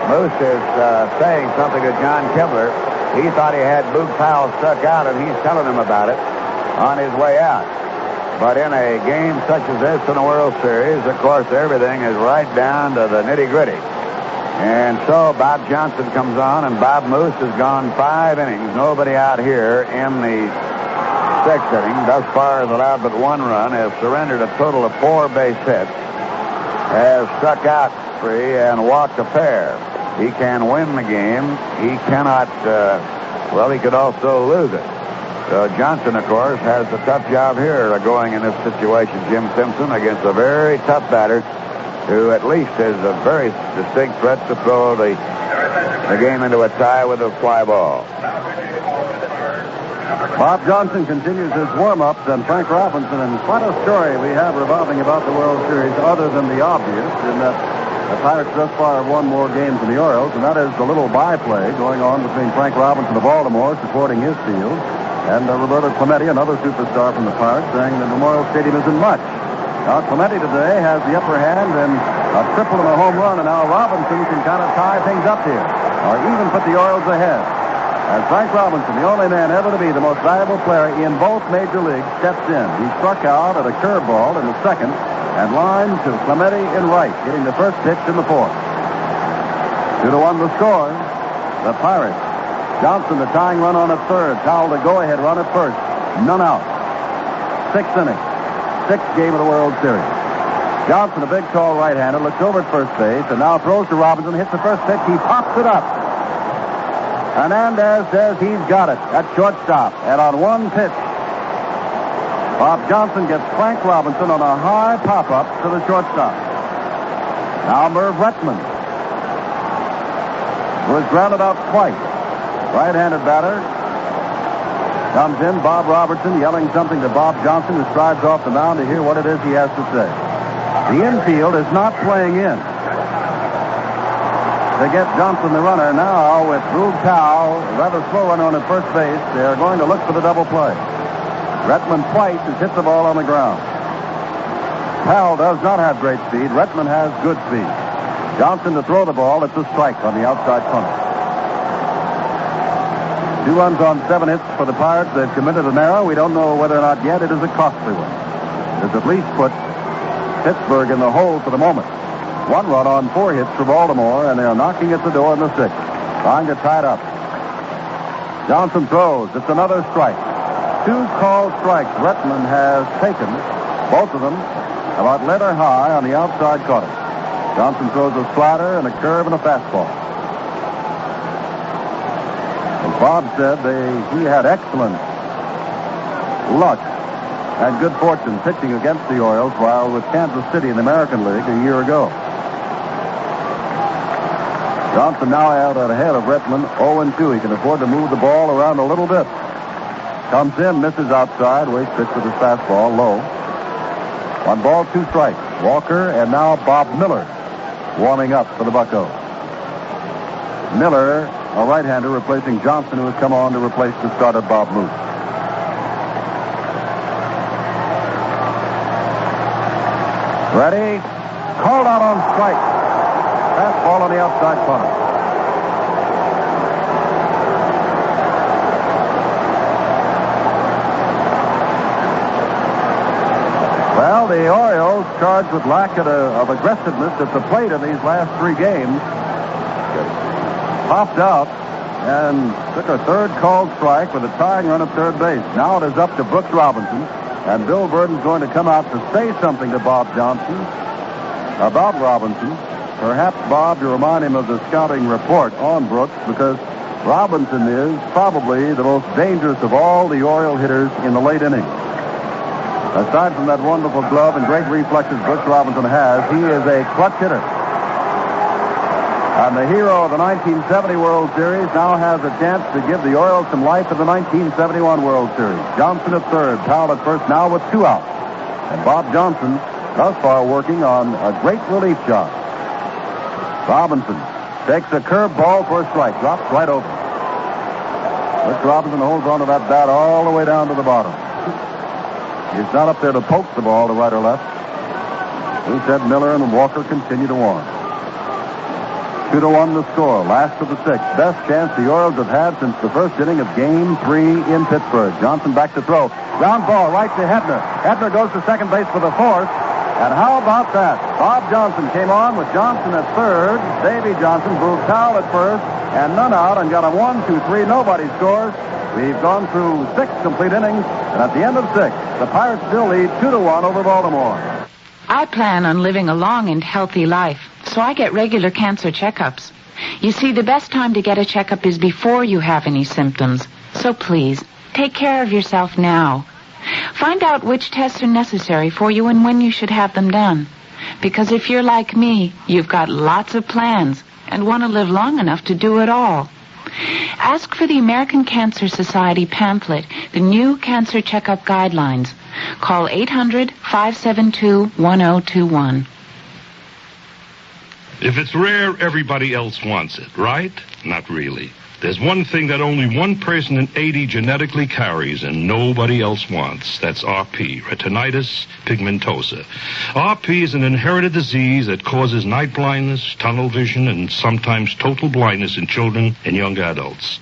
Moose is saying something to John Kibler. He thought he had Boog Powell struck out, and he's telling him about it on his way out. But in a game such as this in the World Series, of course, everything is right down to the nitty-gritty. And so Bob Johnson comes on, and Bob Moose has gone 5 innings. Nobody out here in the 6th inning. Thus far has allowed but 1 run, has surrendered a total of 4 base hits, has struck out 3 and walked a pair. He can win the game. He cannot, he could also lose it. So Johnson, of course, has a tough job here going in this situation. Jim Simpson against a very tough batter who at least is a very distinct threat to throw the game into a tie with a fly ball. Bob Johnson continues his warm-ups, and Frank Robinson, and quite a story we have revolving about the World Series other than the obvious, in that the Pirates thus far have won more games than the Orioles, and that is the little byplay going on between Frank Robinson of Baltimore supporting his field and Roberto Clemente, another superstar from the Pirates, saying that Memorial Stadium isn't much. Now, Clemente today has the upper hand in a triple and a home run, and now Robinson can kind of tie things up here, or even put the Orioles ahead. As Frank Robinson, the only man ever to be the most valuable player in both major leagues, steps in. He struck out at a curveball in the 2nd and lined to Clemente in right, hitting the first pitch in the 4th. 2-1 the score. The Pirates. Johnson, the tying run on at 3rd. Powell, the go-ahead run at 1st. None out. 6th inning. 6th game of the World Series. Johnson, a big, tall right-hander, looks over at first base and now throws to Robinson, hits the first pitch. He pops it up. Hernandez says he's got it at shortstop. And on 1 pitch, Bob Johnson gets Frank Robinson on a high pop-up to the shortstop. Now Merv Rettenmund, who has grounded out twice. Right-handed batter comes in. Bob Robertson yelling something to Bob Johnson, who strides off the mound to hear what it is he has to say. The infield is not playing in to get Johnson the runner. Now with Boog Powell, rather slow runner on at first base, they are going to look for the double play. Rettenmund twice has hit the ball on the ground. Powell does not have great speed. Rettenmund has good speed. Johnson to throw the ball. It's a strike on the outside corner. 2 runs on 7 hits for the Pirates. They've committed an error. We don't know whether or not yet it is a costly one. It's at least put Pittsburgh in the hole for the moment. 1 run on 4 hits for Baltimore, and they're knocking at the door in the 6th, trying to tie it up. Johnson throws. It's another strike. 2 called strikes Rettenmund has taken, both of them about letter high on the outside corner. Johnson throws a slider and a curve and a fastball. As Bob said, he had excellent luck and good fortune pitching against the Orioles while with Kansas City in the American League a year ago. Johnson now out ahead of Rettenmund, 0-2. He can afford to move the ball around a little bit. Comes in, misses outside, waits pitch with his fastball low. 1 ball, 2 strikes. Walker and now Bob Miller warming up for the Buccos. Miller, a right-hander, replacing Johnson, who has come on to replace the starter Bob Moose. Ready? Called out on strike. Fastball on the outside corner. Well, the Orioles, charged with lack of aggressiveness at the plate in these last 3 games, popped out and took a third called strike with a tying run at third base. Now it is up to Brooks Robinson, and Bill Burden's going to come out to say something to Bob Johnson about Robinson. Perhaps, Bob, to remind him of the scouting report on Brooks, because Robinson is probably the most dangerous of all the Oriole hitters in the late innings. Aside from that wonderful glove and great reflexes Brooks Robinson has, he is a clutch hitter. And the hero of the 1970 World Series now has a chance to give the Orioles some life in the 1971 World Series. Johnson at third, Powell at first, now with 2 outs. And Bob Johnson, thus far, working on a great relief job. Robinson takes a curved ball for a strike, drops right over. Brooks Robinson holds on to that bat all the way down to the bottom. He's not up there to poke the ball to right or left. Instead, Miller and Walker continue to warm. 2-1 the score, last of the 6th. Best chance the Orioles have had since the first inning of Game 3 in Pittsburgh. Johnson back to throw. Ground ball right to Hebner. Hebner goes to second base for the 4th. And how about that? Bob Johnson came on with Johnson at third, Davey Johnson, Boog Powell at first, and none out, and got a 1-2-3. Nobody scores. We've gone through 6 complete innings, and at the end of 6, the Pirates still lead 2-1 over Baltimore. I plan on living a long and healthy life, so I get regular cancer checkups. You see, the best time to get a checkup is before you have any symptoms. So please, take care of yourself now. Find out which tests are necessary for you and when you should have them done. Because if you're like me, you've got lots of plans and want to live long enough to do it all. Ask for the American Cancer Society pamphlet, the new Cancer Checkup Guidelines. Call 800-572-1021. If it's rare, everybody else wants it, right? Not really. There's one thing that only one person in 80 genetically carries and nobody else wants. That's RP, retinitis pigmentosa. RP is an inherited disease that causes night blindness, tunnel vision, and sometimes total blindness in children and young adults.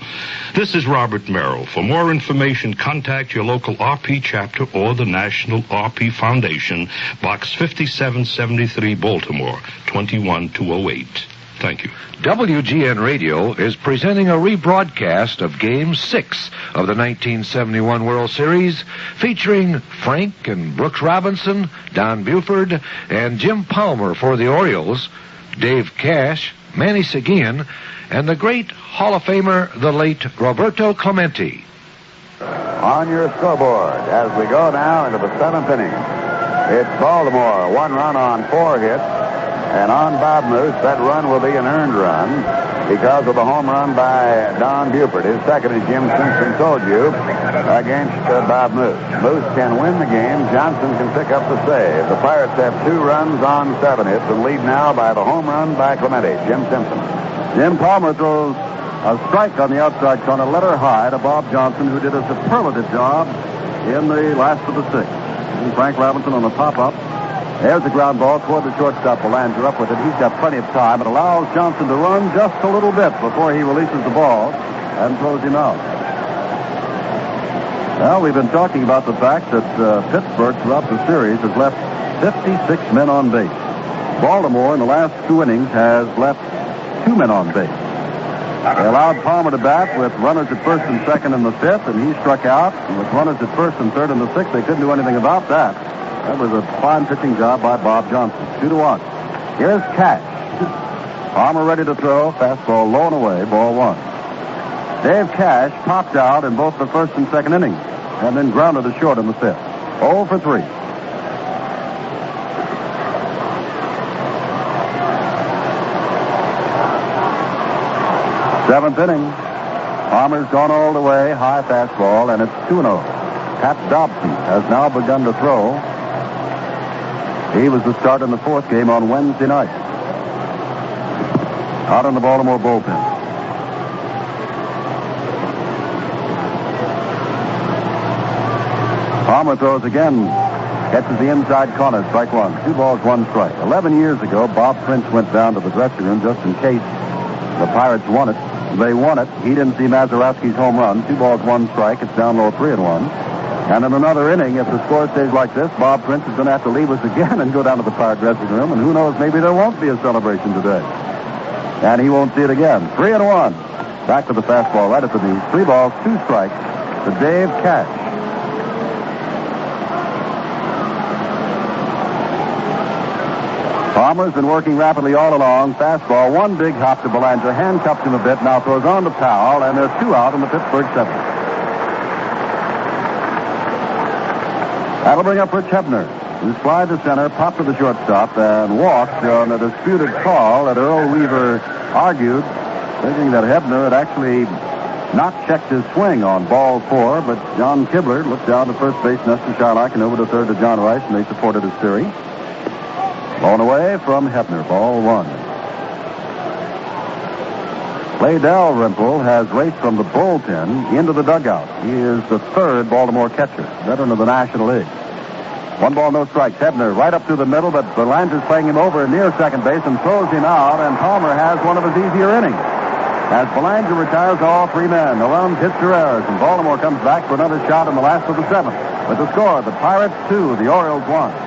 This is Robert Merrill. For more information, contact your local RP chapter or the National RP Foundation, Box 5773, Baltimore, 21208. Thank you. WGN Radio is presenting a rebroadcast of Game 6 of the 1971 World Series, featuring Frank and Brooks Robinson, Don Buford, and Jim Palmer for the Orioles, Dave Cash, Manny Sanguillen, and the great Hall of Famer, the late Roberto Clemente. On your scoreboard, as we go now into the 7th inning, it's Baltimore, 1 run on 4 hits. And on Bob Moose, that run will be an earned run because of the home run by Don Buford. His second, as Jim Simpson told you, against Bob Moose. Moose can win the game. Johnson can pick up the save. The Pirates have 2 runs on 7 hits and lead now by the home run by Clementi. Jim Simpson. Jim Palmer throws a strike on the outside corner, letter high to Bob Johnson, who did a superlative job in the last of the 6th. And Frank Robinson on the pop-up. There's the ground ball toward the shortstop. Belanger up with it. He's got plenty of time. It allows Johnson to run just a little bit before he releases the ball and throws him out. Well, we've been talking about the fact that Pittsburgh throughout the series has left 56 men on base. Baltimore in the last 2 innings has left 2 men on base. They allowed Palmer to bat with runners at first and second in the 5th, and he struck out. And with runners at first and third in the 6th, they couldn't do anything about that. That was a fine pitching job by Bob Johnson. 2-1. Here's Cash. Palmer ready to throw. Fastball low and away. Ball 1. Dave Cash popped out in both the first and second innings and then grounded to short in the 5th. 0 for 3. Seventh inning. Palmer's gone all the way. High fastball, and it's 2-0. Pat Dobson has now begun to throw. He was the starter in the fourth game on Wednesday night. Out in the Baltimore bullpen. Palmer throws again. Catches the inside corner, strike one. 2 balls, 1 strike. 11 years ago, Bob Prince went down to the dressing room just in case the Pirates won it. They won it. He didn't see Mazeroski's home run. 2 balls, 1 strike. It's down low, 3-1. And in another inning, if the score stays like this, Bob Prince is going to have to leave us again and go down to the Pirate dressing room. And who knows, maybe there won't be a celebration today. And he won't see it again. 3-1. Back to the fastball right at the knees. 3 balls, 2 strikes to Dave Cash. Palmer's been working rapidly all along. Fastball, 1 big hop to Belanger. Handcuffs him a bit. Now throws on to Powell, and there's 2 out in the Pittsburgh 7th. That'll bring up Rich Hebner, who flied to center, popped to the shortstop, and walked on a disputed call that Earl Weaver argued, thinking that Hebner had actually not checked his swing on ball 4, but John Kibler looked down to first base, Nestor Charlock, and over to third to John Rice, and they supported his theory. Blown away from Hebner, ball 1. Clay Dalrymple has raced from the bullpen into the dugout. He is the 3rd Baltimore catcher, veteran of the National League. 1 ball, no strikes. Hebner right up through the middle, but Belanger's playing him over near second base and throws him out, and Palmer has one of his easier innings. As Belanger retires all 3 men, the runs, hits, or errors, and Baltimore comes back for another shot in the last of the 7th. With the score, the Pirates 2, the Orioles 1.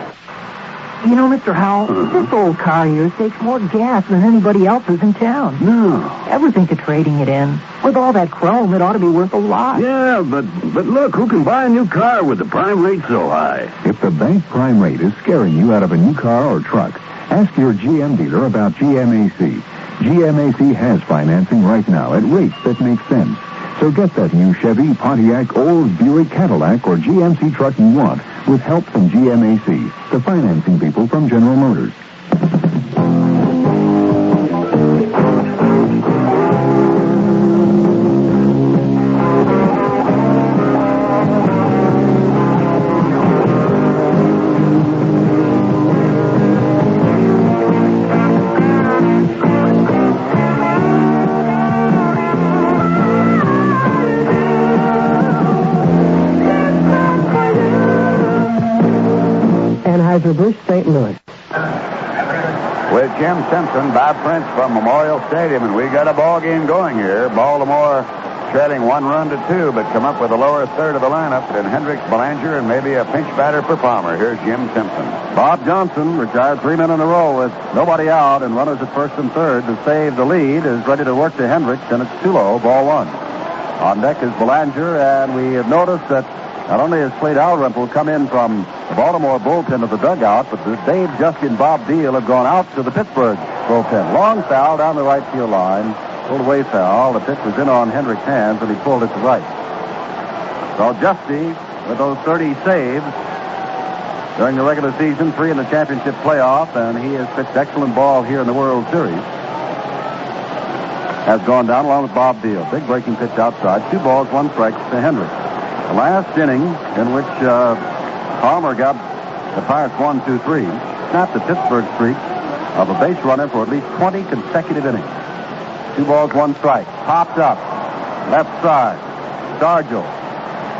You know, Mr. Howell, this old car of yours takes more gas than anybody else's in town. No. Ever think of trading it in? With all that chrome, it ought to be worth a lot. Yeah, but look, who can buy a new car with the prime rate so high? If the bank prime rate is scaring you out of a new car or truck, ask your GM dealer about GMAC. GMAC has financing right now at rates that make sense. So get that new Chevy, Pontiac, old Buick, Cadillac, or GMC truck you want with help from GMAC, the financing people from General Motors. Bush, St. Louis. With Jim Simpson, Bob Prince from Memorial Stadium, and we got a ball game going here. Baltimore trailing 1 run to 2, but come up with the lower third of the lineup, and Hendricks, Belanger, and maybe a pinch batter for Palmer. Here's Jim Simpson. Bob Johnson, retired 3 men in a row with nobody out and runners at first and third to save the lead, is ready to work to Hendricks, and it's too low, ball 1. On deck is Belanger, and we have noticed that not only has Clay Dalrymple come in from the Baltimore bullpen to the dugout, but Dave Jusky and Bob Deal have gone out to the Pittsburgh bullpen. Long foul down the right field line. Pulled away foul. The pitch was in on Hendricks' hands, and he pulled it to right. So Jusky, with those 30 saves during the regular season, 3 in the championship playoff, and he has pitched excellent ball here in the World Series, has gone down along with Bob Deal. Big breaking pitch outside. 2 balls, 1 strike to Hendricks. The last inning in which Palmer got the Pirates 1-2-3, snapped the Pittsburgh streak of a base runner for at least 20 consecutive innings. 2 balls, 1 strike. Popped up. Left side. Stargell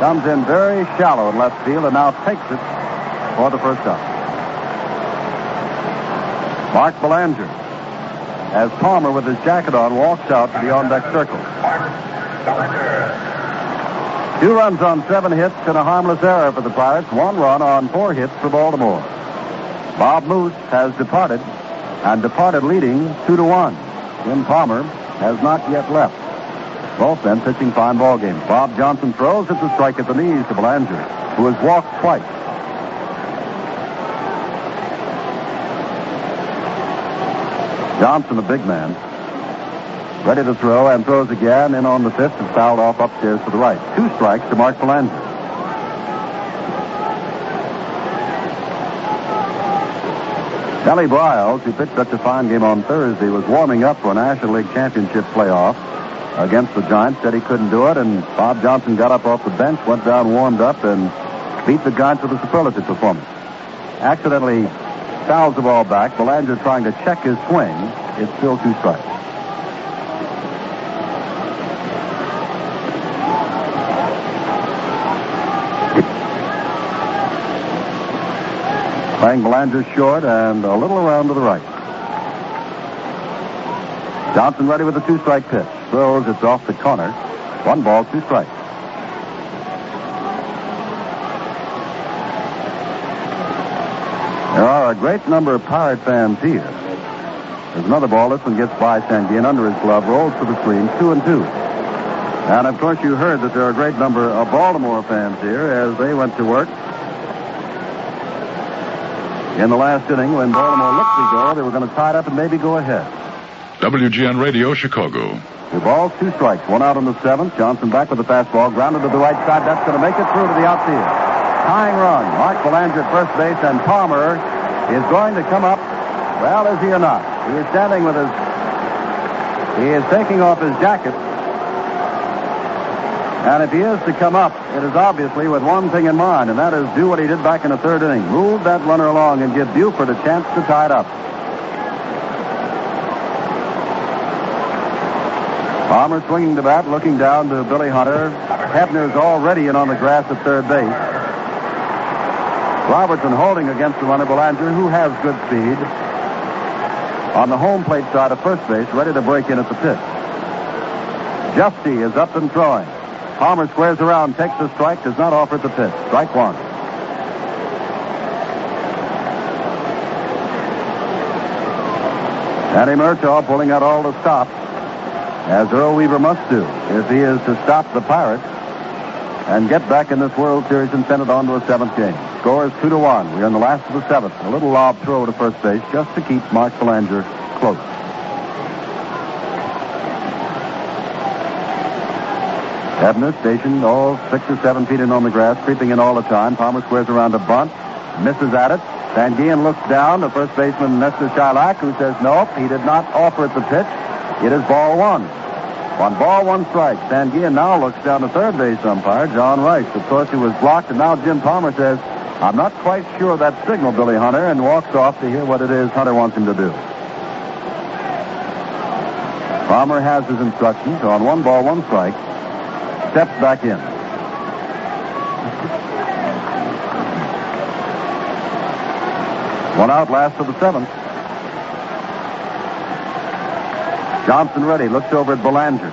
comes in very shallow in left field and now takes it for the first out. Mark Belanger, as Palmer with his jacket on, walks out to the on-deck circle. 2 runs on 7 hits and a harmless error for the Pirates. 1 run on 4 hits for Baltimore. Bob Moose has departed, and departed leading 2-1. Jim Palmer has not yet left. Both men pitching fine ball games. Bob Johnson throws. It's a strike at the knees to Belanger, who has walked twice. Johnson, a big man, ready to throw, and throws again in on the 5th and fouled off upstairs to the right. 2 strikes to Mark Belanger. Kelly Briles, who pitched such a fine game on Thursday, was warming up for a National League Championship playoff against the Giants. Said he couldn't do it, and Bob Johnson got up off the bench, went down, warmed up, and beat the Giants with a superlative performance. Accidentally fouls the ball back. Belanger trying to check his swing. It's still 2 strikes. Playing Belanger short and a little around to the right. Johnson ready with a 2-strike pitch. Throws, it's off the corner. 1 ball, 2 strikes. There are a great number of Pirate fans here. There's another ball. This one gets by Sanguillen under his glove, rolls to the screen, 2-2. And, of course, you heard that there are a great number of Baltimore fans here as they went to work. In the last inning, when Baltimore looked to go, they were going to tie it up and maybe go ahead. WGN Radio, Chicago. 2 balls, 2 strikes. 1 out in the 7th. Johnson back with the fastball, grounded to the right side. That's going to make it through to the outfield. Tying run. Mark Belanger at first base, and Palmer is going to come up. Well, is he or not? He is standing with his... He is taking off his jacket. And if he is to come up, it is obviously with one thing in mind, and that is do what he did back in the 3rd inning. Move that runner along and give Buford a chance to tie it up. Palmer swinging the bat, looking down to Billy Hunter. Hebner's already in on the grass at 3rd base. Robertson holding against the runner, Belanger, who has good speed. On the home plate side of first base, ready to break in at the pitch. Justy is up and throwing. Palmer squares around, takes the strike, does not offer at the pitch. Strike 1. Danny Murtaugh pulling out all the stops, as Earl Weaver must do if he is to stop the Pirates and get back in this World Series and send it on to a 7th game. Score is 2-1. We're in the last of the 7th. A little lob throw to first base just to keep Mark Belanger close. Hebner stationed all 6 or 7 feet in on the grass, creeping in all the time. Palmer squares around a bunt, misses at it. Sanguillen looks down to first baseman Nestor Chilak, who says nope, he did not offer at the pitch. It is ball 1. 1 ball, 1 strike. Sanguillen now looks down to third base umpire, John Rice. Of course, he was blocked, and now Jim Palmer says, I'm not quite sure of that signal, Billy Hunter, and walks off to hear what it is Hunter wants him to do. Palmer has his instructions on 1 ball, 1 strike. Steps back in. One out, last of the 7th. Johnson ready, looks over at Belanger.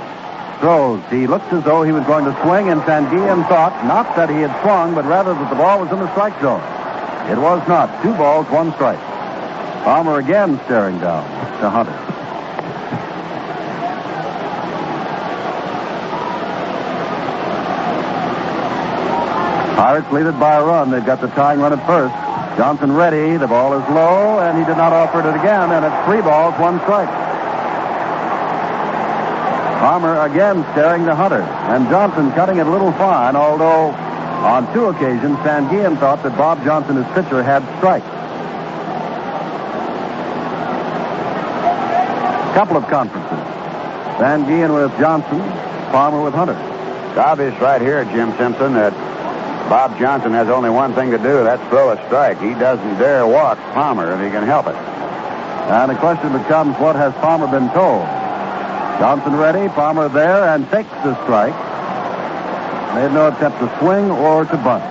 Throws. He looked as though he was going to swing, and Sanguillen thought not that he had swung, but rather that the ball was in the strike zone. It was not. 2 balls, 1 strike. Palmer again staring down to Hunter. Pirates lead it by a run. They've got the tying run at first. Johnson ready. The ball is low, and he did not offer it again, and it's 3 balls, 1 strike. Palmer again staring to Hunter, and Johnson cutting it a little fine, although on 2 occasions, Sanguillen thought that Bob Johnson, his pitcher, had strikes. Couple of conferences. Sanguillen with Johnson, Palmer with Hunter. It's obvious right here, Jim Simpson, that Bob Johnson has only one thing to do, that's throw a strike. He doesn't dare walk Palmer if he can help it. And the question becomes, what has Palmer been told? Johnson ready, Palmer there, and takes the strike. Made no attempt to swing or to bunt.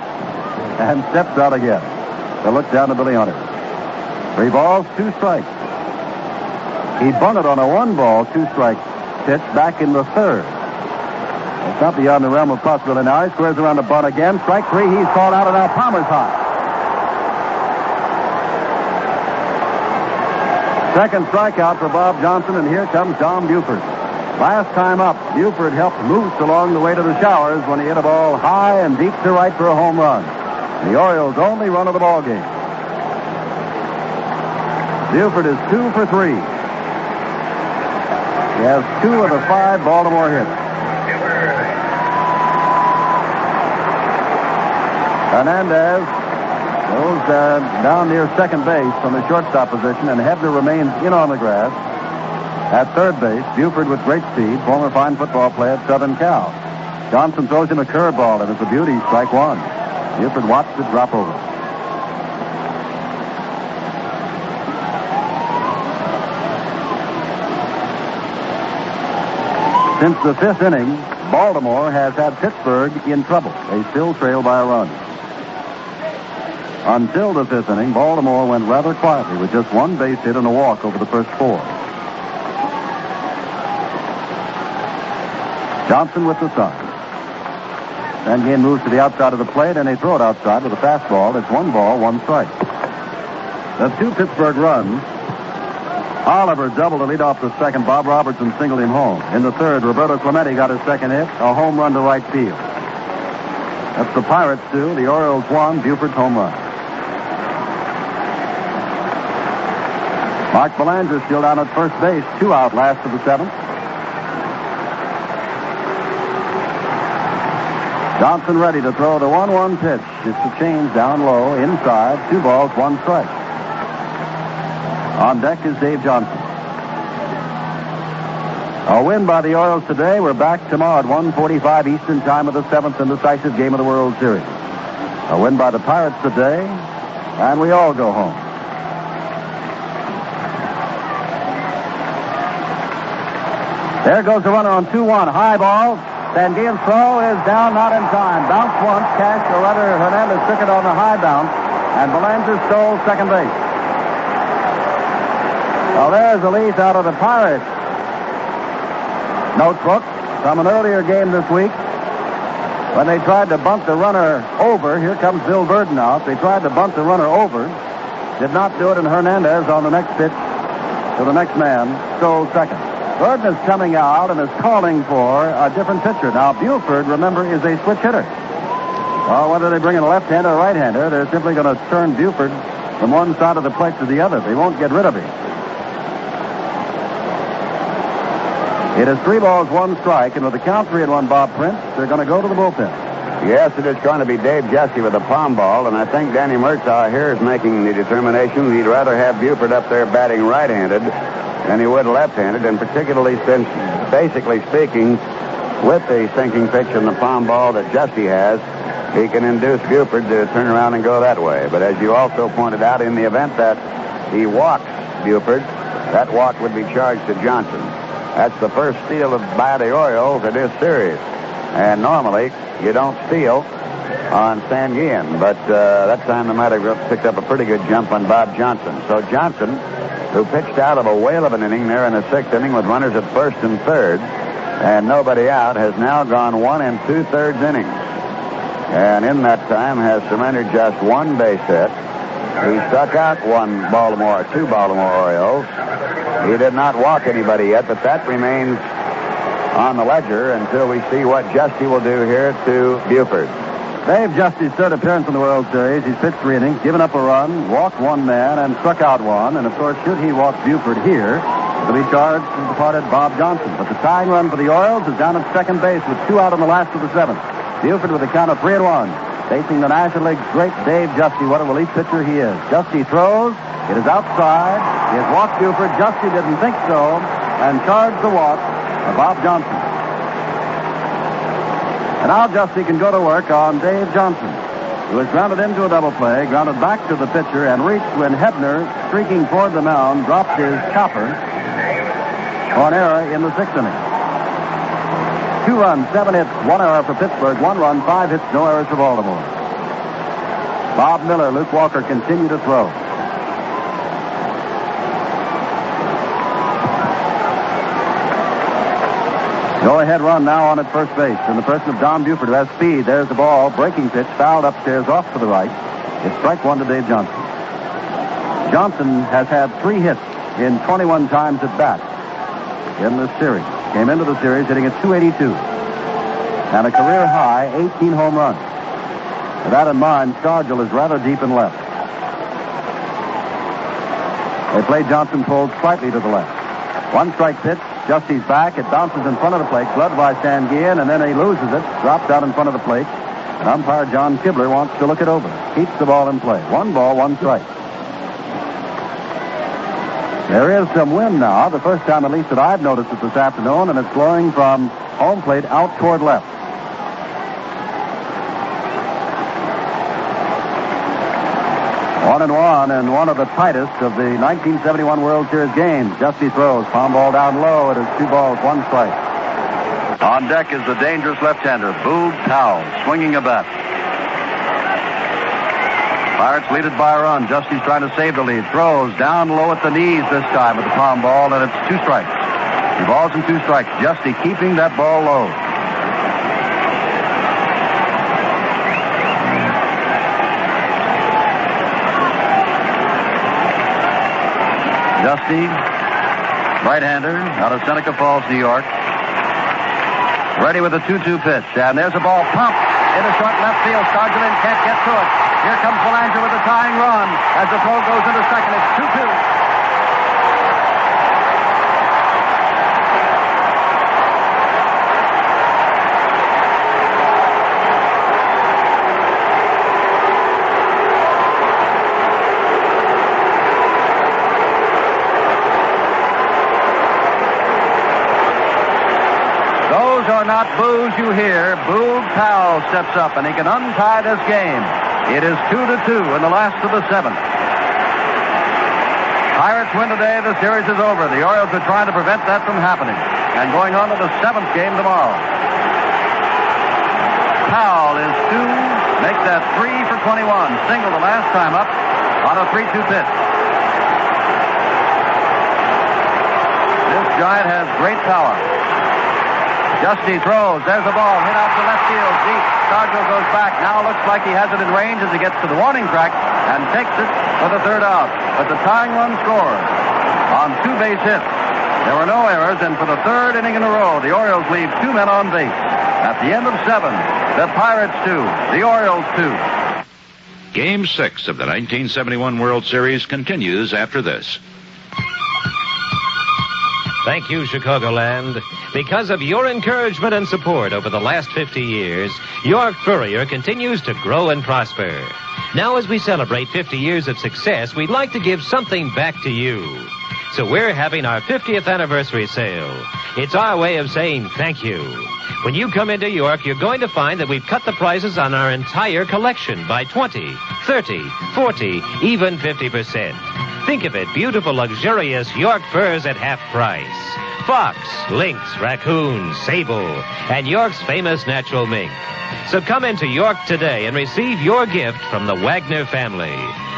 And steps out again. They'll look down to Billy Hunter. 3 balls, 2 strikes. He bunted on a 1 ball, 2 strike pitch back in the 3rd. It's not beyond the realm of possibility now. He squares around the bunt again. Strike 3, he's called out, and now Palmer's hot. Second strikeout for Bob Johnson, and here comes Don Buford. Last time up, Buford helped Moose along the way to the showers when he hit a ball high and deep to right for a home run. The Orioles' only run of the ball game. Buford is 2 for 3. He has 2 of the 5 Baltimore hits. Hernandez goes down near second base from the shortstop position, and Hebner remains in on the grass. At third base, Buford with great speed, former fine football player at Southern Cal. Johnson throws him a curveball, and it's a beauty, strike 1. Buford watched it drop over. Since the fifth inning, Baltimore has had Pittsburgh in trouble. They still trail by a run. Until the fifth inning, Baltimore went rather quietly with just one base hit and a walk over the first four. Johnson with the start. Sanguillen moves to the outside of the plate, and they throw it outside with a fastball. It's 1 ball, 1 strike. The 2 Pittsburgh runs. Oliver doubled to lead off the second. Bob Robertson singled him home. In the third, Roberto Clemente got his second hit, a home run to right field. That's the Pirates 2, the Orioles 1, Buford's home run. Mark Belanger still down at first base, 2 out last of the 7th. Johnson ready to throw the 1-1 pitch. It's a change down low, inside, 2 balls, 1 strike. On deck is Dave Johnson. A win by the Orioles today. We're back tomorrow at 1:45 Eastern Time of the 7th and decisive game of the World Series. A win by the Pirates today, and we all go home. There goes the runner on 2-1. High ball. Sanguillen's throw is down, not in time. Bounce once. Cash, or rather Hernandez took it on the high bounce, and Belanger stole second base. Well, there's the lead out of the Pirates notebook from an earlier game this week when they tried to bunt the runner over. Here comes Bill Burden out. They tried to bunt the runner over. Did not do it, and Hernandez on the next pitch to the next man stole second. Burden is coming out and is calling for a different pitcher. Now, Buford, remember, is a switch hitter. Well, whether they bring in a left-hander or right-hander, they're simply going to turn Buford from one side of the plate to the other. They won't get rid of him. It is 3 balls, 1 strike, and with the count 3-1, Bob Prince, they're going to go to the bullpen. Yes, it is going to be Dave Jesse with a palm ball, and I think Danny Murtaugh here is making the determination he'd rather have Buford up there batting right-handed than he would left-handed, and particularly since, basically speaking, with the sinking pitch and the palm ball that Jesse has, he can induce Buford to turn around and go that way. But as you also pointed out, in the event that he walks Buford, that walk would be charged to Johnson. That's the first steal by the Orioles in this series. And normally, you don't steal on Sanguillen, but that time they might have picked up a pretty good jump on Bob Johnson. So Johnson, who pitched out of a whale of an inning there in the 6th inning with runners at first and third, and nobody out, has now gone 1 2/3 innings. And in that time has surrendered just 1 base hit. He struck out 2 Baltimore Orioles. He did not walk anybody yet, but that remains on the ledger until we see what Justy will do here to Buford. Dave Justy's third appearance in the World Series. He's pitched 3 innings, given up a run, walked 1 man, and struck out 1. And, of course, should he walk Buford here, it'll be charged to the departed Bob Johnson. But the tying run for the Orioles is down at second base with 2 out in the last of the 7th. Buford with a count of 3-1. Facing the National League's great Dave Justy. What a relief pitcher he is. Justy throws. It is outside. He has walked Buford. Justy didn't think so and charged the walk of Bob Johnson. And now Justy can go to work on Dave Johnson, who was grounded into a double play, grounded back to the pitcher, and reached when Hebner, streaking toward the mound, dropped his chopper on error in the 6th inning. 2 runs, 7 hits, 1 error for Pittsburgh, 1 run, 5 hits, no errors for Baltimore. Bob Miller, Luke Walker continue to throw. Go-ahead run now on at first base. In the person of Don Buford, who has speed. There's the ball. Breaking pitch, fouled upstairs off to the right. It's strike 1 to Dave Johnson. Johnson has had 3 hits in 21 times at bat in this series. Came into the series hitting at .282. And a career high 18 home runs. With that in mind, Stargell is rather deep in left. They play Johnson pulled slightly to the left. 1 strike pitch. Justy's back. It bounces in front of the plate. Gloved by Sanguillen, and then he loses it. Drops out in front of the plate. And umpire John Kibler wants to look it over. Keeps the ball in play. 1 ball, 1 strike. There is some wind now. The first time, at least, that I've noticed it this afternoon, and it's blowing from home plate out toward left. One and one of the tightest of the 1971 World Series games. Justy throws. Palm ball down low. It is 2 balls, 1 strike. On deck is the dangerous left-hander, Boog Powell, swinging a bat. Pirates lead it by a run. Justy's trying to save the lead. Throws down low at the knees this time with the palm ball, and it's 2 strikes. 2 balls and 2 strikes. Justy keeping that ball low. Justy, right-hander, out of Seneca Falls, New York. Ready with a 2-2 pitch. And there's a ball pumped into short left field. Stargell can't get to it. Here comes Belanger with a tying run. As the throw goes into second, it's 2-2. Those are not boos you hear. Boog Powell steps up, and he can untie this game. It is 2-2 in the last of the 7th. Pirates win today. The series is over. The Orioles are trying to prevent that from happening. And going on to the 7th game tomorrow. Powell is 2. Make that 3 for 21. Single the last time up on a 3-2 pitch. This giant has great power. Justy throws. There's the ball. Hit out to left field. Deep. Stargell goes back. Now looks like he has it in range as he gets to the warning track and takes it for the 3rd out. But the tying run scores on 2 base hits. There were no errors, and for the 3rd inning in a row, the Orioles leave 2 men on base. At the end of 7, the Pirates 2, the Orioles 2. Game 6 of the 1971 World Series continues after this. Thank you, Chicagoland. Because of your encouragement and support over the last 50 years, York Furrier continues to grow and prosper. Now, as we celebrate 50 years of success, we'd like to give something back to you. So we're having our 50th anniversary sale. It's our way of saying thank you. When you come into York, you're going to find that we've cut the prices on our entire collection by 20, 30, 40, even 50%. Think of it, beautiful, luxurious York furs at half price. Fox, lynx, raccoon, sable, and York's famous natural mink. So come into York today and receive your gift from the Wagner family.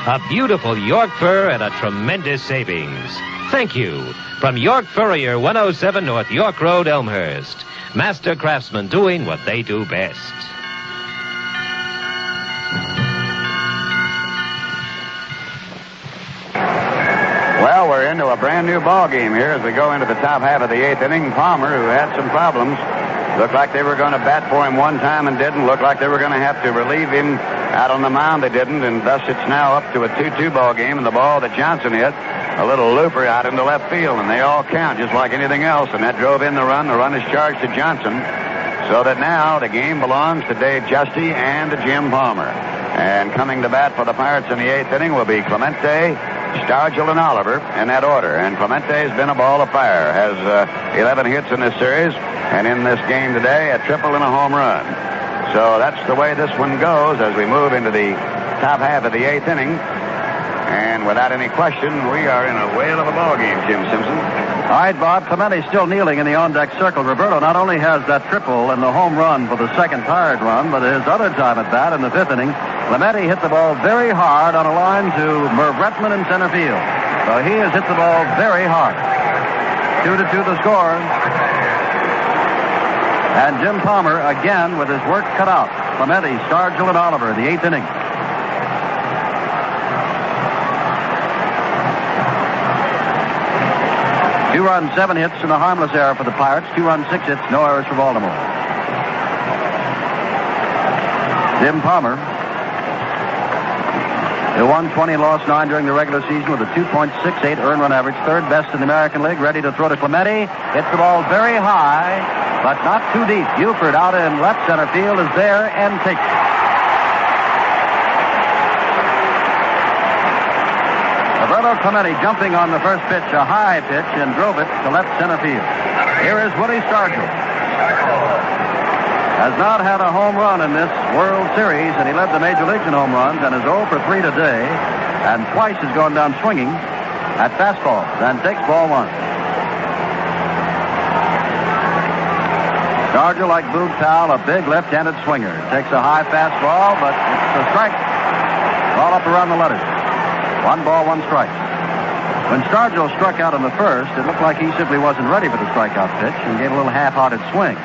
A beautiful York fur at a tremendous savings. Thank you. From York Furrier, 107 North York Road, Elmhurst. Master craftsmen doing what they do best. Well, we're into a brand new ball game here as we go into the top half of the 8th inning. Palmer, who had some problems, looked like they were going to bat for him one time and didn't. Looked like they were going to have to relieve him out on the mound. They didn't, and thus it's now up to a 2-2 ball game. And the ball that Johnson hit, a little looper out into left field, and they all count just like anything else. And that drove in the run. The run is charged to Johnson, so that now the game belongs to Dave Justy and to Jim Palmer. And coming to bat for the Pirates in the 8th inning will be Clementi, Stargell, and Oliver in that order. And Clemente's been a ball of fire, has 11 hits in this series, and in this game today, a triple and a home run. So that's the way this one goes as we move into the top half of the 8th inning. And without any question, we are in a whale of a ball game, Jim Simpson. All right, Bob. Clementi's still kneeling in the on-deck circle. Roberto not only has that triple and the home run for the second Pirate run, but his other time at bat in the 5th inning, Clementi hit the ball very hard on a line to Merv Rettenmund in center field. So he has hit the ball very hard. 2-2 the score. And Jim Palmer again with his work cut out. Clementi, Stargell, and Oliver in the 8th inning. Two-run, 7 hits, and a harmless error for the Pirates. 2-run, 6 hits, no errors for Baltimore. Jim Palmer, who won 20 and lost 9 during the regular season with a 2.68 earned run average, 3rd best in the American League, ready to throw to Clementi. Hits the ball very high, but not too deep. Buford out in left center field is there and takes it. Roberto Clemente jumping on the first pitch, a high pitch, and drove it to left center field. Here is Willie Stargell. Has not had a home run in this World Series, and he led the major leagues in home runs and is 0 for 3 today, and twice has gone down swinging at fastballs and takes ball 1. Stargell, like Boog Powell, a big left-handed swinger. Takes a high fastball, but it's a strike. All up around the letters. 1 ball, 1 strike. When Stargell struck out in the first, it looked like he simply wasn't ready for the strikeout pitch and gave a little half-hearted swing.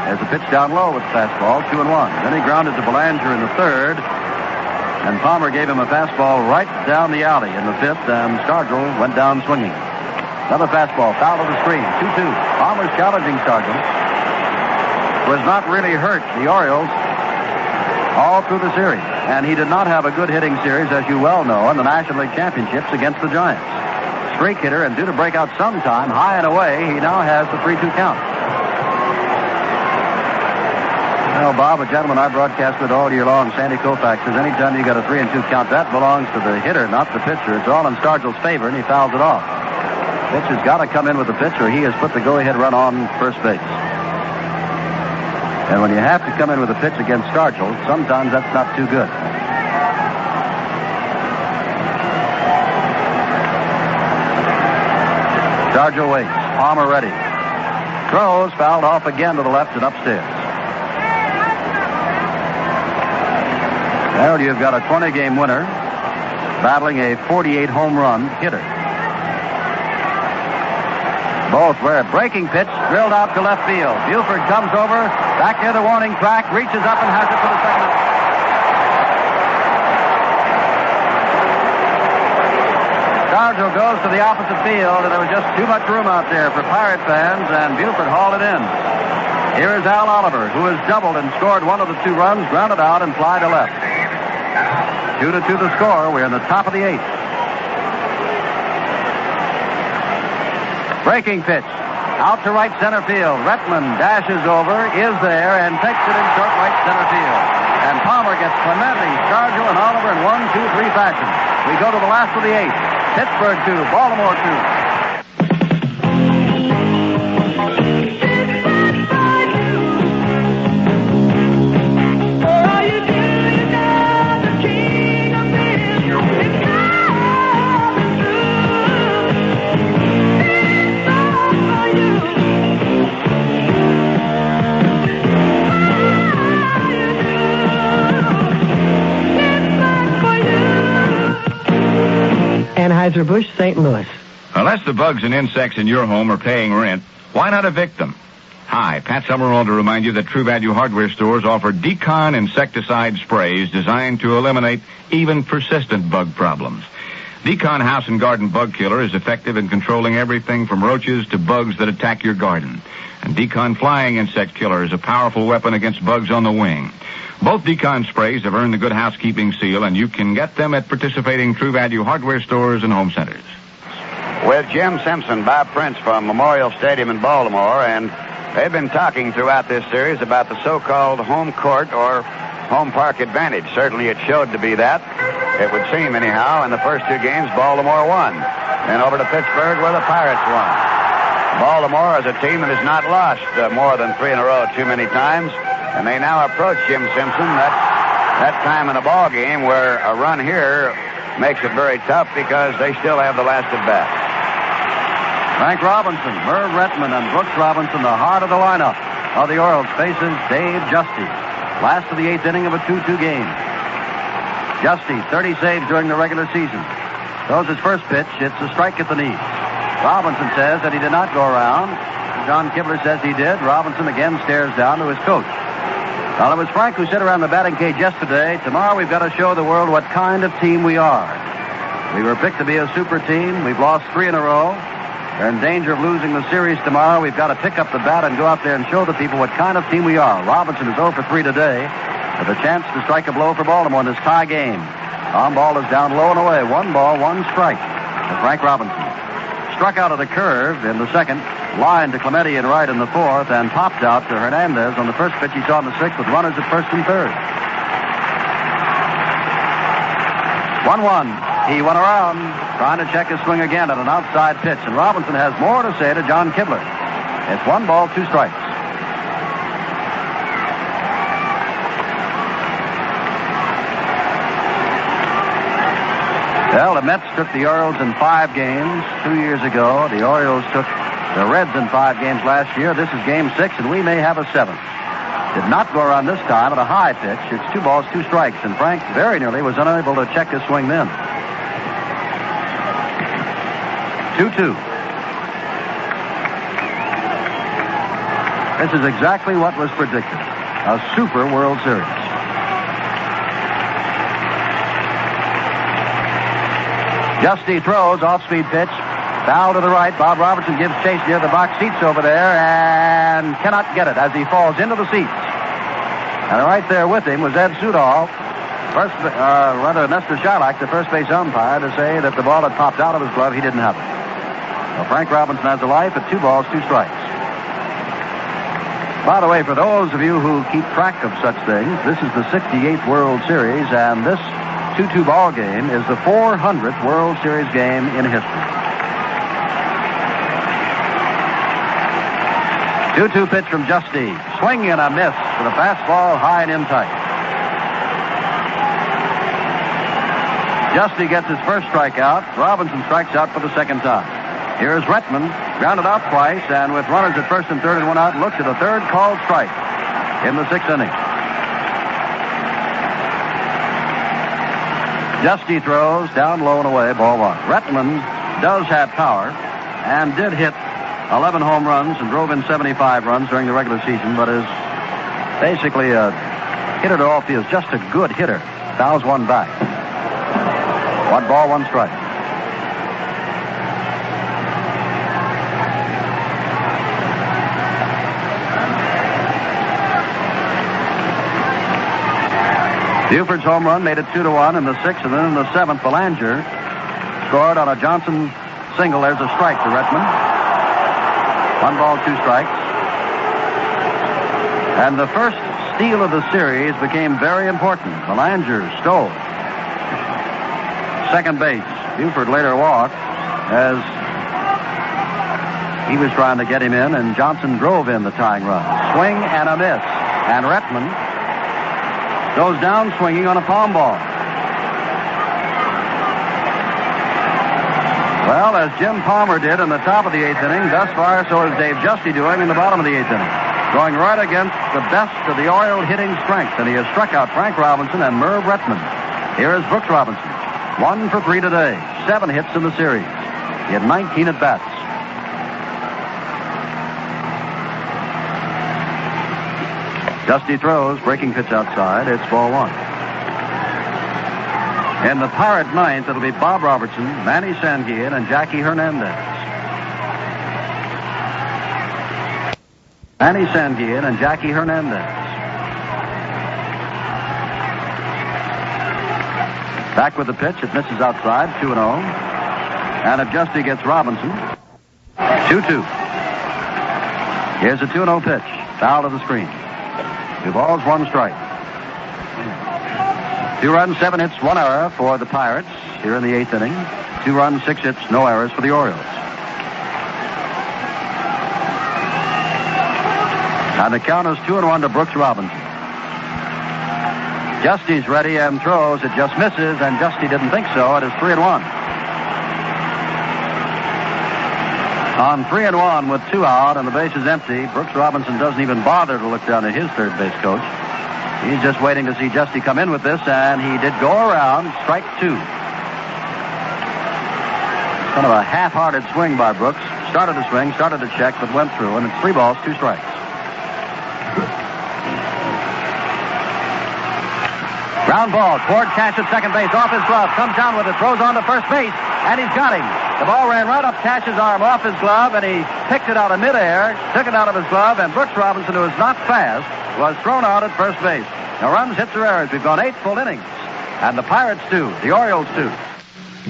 As the pitch down low with the fastball, 2-1. Then he grounded to Belanger in the third, and Palmer gave him a fastball right down the alley in the fifth, and Stargell went down swinging. Another fastball, foul to the screen, 2-2. Palmer's challenging Stargell. Was not really hurt the Orioles all through the series, and he did not have a good hitting series, as you well know, in the National League Championships against the Giants. Streak hitter, and due to break out sometime, high and away, he now has the 3-2 count. Well, Bob, a gentleman I broadcasted all year long, Sandy Koufax, says anytime you got a 3-2 count, that belongs to the hitter, not the pitcher. It's all in Stargell's favor, and he fouls it off. Pitcher's got to come in with the pitch, or he has put the go-ahead run on first base. And when you have to come in with a pitch against Stargell, sometimes that's not too good. Stargell waits. Palmer ready. Throws, fouled off again to the left and upstairs. There you've got a 20-game winner battling a 48 home run hitter. Both were a breaking pitch drilled out to left field. Buford comes over, back near the warning track, reaches up and has it for the second out. Stargell goes to the opposite field, and there was just too much room out there for Pirate fans, and Buford hauled it in. Here is Al Oliver, who has doubled and scored one of the 2 runs, grounded out and fly to left. 2-2 the score. We're in the top of the 8th. Breaking pitch. Out to right center field. Rettenmund dashes over, is there, and takes it in short right center field. And Palmer gets Clementi, Stargell, and Oliver in 1-2-3 fashion. We go to the last of the 8th. Pittsburgh 2, Baltimore 2. Anheuser-Busch, St. Louis. Unless the bugs and insects in your home are paying rent, why not evict them? Hi, Pat Summerall to remind you that True Value hardware stores offer Decon insecticide sprays designed to eliminate even persistent bug problems. Decon House and Garden Bug Killer is effective in controlling everything from roaches to bugs that attack your garden. And Decon Flying Insect Killer is a powerful weapon against bugs on the wing. Both Decon sprays have earned the Good Housekeeping seal, and you can get them at participating True Value hardware stores and home centers. With Jim Simpson, Bob Prince from Memorial Stadium in Baltimore, and they've been talking throughout this series about the so-called home court or home park advantage. Certainly it showed to be that. It would seem, anyhow, in the first 2 games, Baltimore won. Then over to Pittsburgh, where the Pirates won. Baltimore is a team that has not lost more than 3 in a row too many times. And they now approach Jim Simpson that time in a ball game where a run here makes it very tough because they still have the last at bat. Frank Robinson, Merv Rettenmund, and Brooks Robinson, the heart of the lineup of the Orioles, faces Dave Justy. Last of the 8th inning of a 2-2 game. Justy, 30 saves during the regular season. Throws his first pitch. It's a strike at the knees. Robinson says that he did not go around. John Kibler says he did. Robinson again stares down to his coach. Well, it was Frank who said around the batting cage yesterday, tomorrow we've got to show the world what kind of team we are. We were picked to be a super team. We've lost 3 in a row. They're in danger of losing the series tomorrow. We've got to pick up the bat and go out there and show the people what kind of team we are. Robinson is 0 for 3 today with a chance to strike a blow for Baltimore in this tie game. Tom Ball is down low and away. 1 ball, 1 strike for Frank Robinson. Struck out of the curve in the second, lined to Clementi in right in the 4th, and popped out to Hernandez on the first pitch he saw in the 6th with runners at 1st and 3rd. 1-1. He went around trying to check his swing again at an outside pitch, and Robinson has more to say to John Kibler. It's 1 ball, 2 strikes. Well, the Mets took the Orioles in 5 games 2 years ago. The Orioles took the Reds in 5 games last year. This is game 6, and we may have a 7th. Did not go around this time at a high pitch. It's 2 balls, 2 strikes, and Frank very nearly was unable to check his swing then. 2-2. This is exactly what was predicted. A super World Series. Justy throws, off-speed pitch. Foul to the right. Bob Robertson gives chase near the box seats over there and cannot get it as he falls into the seats. And right there with him was Ed Sudol, Nestor Shylock, the first base umpire, to say that the ball had popped out of his glove. He didn't have it. Well, Frank Robinson has a life at 2 balls, 2 strikes. By the way, for those of you who keep track of such things, this is the 68th World Series, and this 2-2 ball game is the 400th World Series game in history. 2-2 pitch from Justy. Swing and a miss with a fastball high and in tight. Justy gets his first strikeout. Robinson strikes out for the second time. Here's Rettenmund, grounded out twice, and with runners at first and third and 1 out, looks at a third called strike in the 6th inning. Justy throws down low and away, ball 1. Rettenmund does have power and did hit 11 home runs and drove in 75 runs during the regular season, but is basically a hitter to all fields, just a good hitter. Fouls one back. 1 ball, 1 strike. Buford's home run made it 2-1 in the 6th, and then in the 7th, Belanger scored on a Johnson single. There's a strike to Rettenmund. 1 ball, 2 strikes. And the first steal of the series became very important. Belanger stole second base. Buford later walked as he was trying to get him in, and Johnson drove in the tying run. Swing and a miss. And Rettenmund goes down swinging on a palm ball. Well, as Jim Palmer did in the top of the 8th inning, thus far, so is Dave Justy doing in the bottom of the 8th inning. Going right against the best of the Oriole hitting strength, and he has struck out Frank Robinson and Merv Rettenmund. Here is Brooks Robinson. 1 for 3 today. 7 hits in the series. He had 19 at-bats. Justy throws, breaking pitch outside. It's ball 1. In the Pirate 9th, it'll be Bob Robertson, Manny Sanguillen, and Jackie Hernandez. Manny Sanguillen and Jackie Hernandez. Back with the pitch. It misses outside. 2-0. And if Justy gets Robinson, 2-2. Here's a 2-0 pitch. Foul to the screen. 2 balls, 1 strike. 2 runs, 7 hits, 1 error for the Pirates here in the 8th inning. 2 runs, 6 hits, no errors for the Orioles. And the count is 2-1 to Brooks Robinson. Justy's ready and throws. It just misses, and Justy didn't think so. It is 3-1. On 3-1 with 2 out and the base is empty, Brooks Robinson doesn't even bother to look down at his third base coach. He's just waiting to see Justy come in with this, and he did go around, strike 2. Kind of a half-hearted swing by Brooks. Started to swing, started to check, but went through, and it's 3 balls, 2 strikes. Ground ball toward Cash at second base, off his glove, comes down with it, throws on to first base, and he's got him. The ball ran right up Cash's arm off his glove, and he picked it out of midair, took it out of his glove, and Brooks Robinson, who is not fast, was thrown out at first base. No runs, hits, or errors. We've gone 8 full innings. And the Pirates 2, the Orioles 2.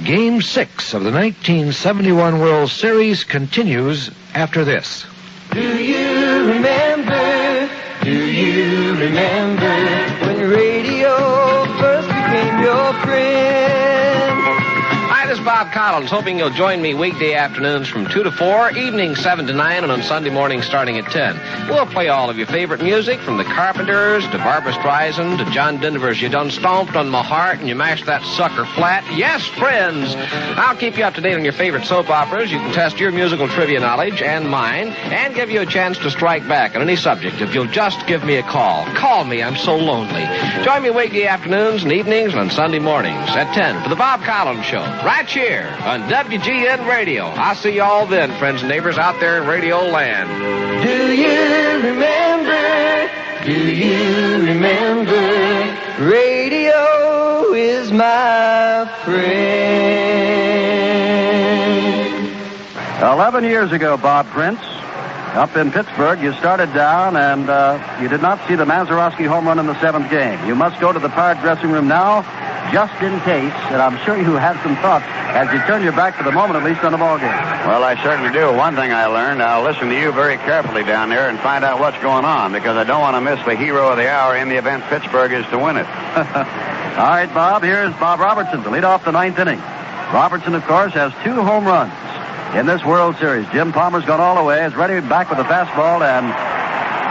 Game 6 of the 1971 World Series continues after this. Do you remember when radio first became your friend? Hi, this is Bob Conn. Collins, hoping you'll join me weekday afternoons from 2 to 4, evenings 7 to 9, and on Sunday mornings starting at 10. We'll play all of your favorite music, from the Carpenters to Barbra Streisand to John Denver's You Done Stomped on My Heart and You Mashed That Sucker Flat. Yes, friends! I'll keep you up to date on your favorite soap operas. You can test your musical trivia knowledge and mine, and give you a chance to strike back on any subject if you'll just give me a call. Call me, I'm so lonely. Join me weekday afternoons and evenings and on Sunday mornings at 10 for the Bob Collins Show, right here on WGN Radio. I'll see you all then, friends and neighbors out there in Radio Land. Do you remember? Do you remember? Radio is my friend. 11 years ago, Bob Prince, up in Pittsburgh, you started down and you did not see the Mazeroski home run in the 7th game. You must go to the Pirate dressing room now, just in case, and I'm sure you had some thoughts as you turn your back for the moment, at least on the ball game. Well, I certainly do. One thing I learned, I'll listen to you very carefully down there and find out what's going on, because I don't want to miss the hero of the hour in the event Pittsburgh is to win it. All right, Bob, here's Bob Robertson to lead off the 9th inning. Robertson, of course, has 2 home runs in this World Series. Jim Palmer's gone all the way, is ready back with a fastball, and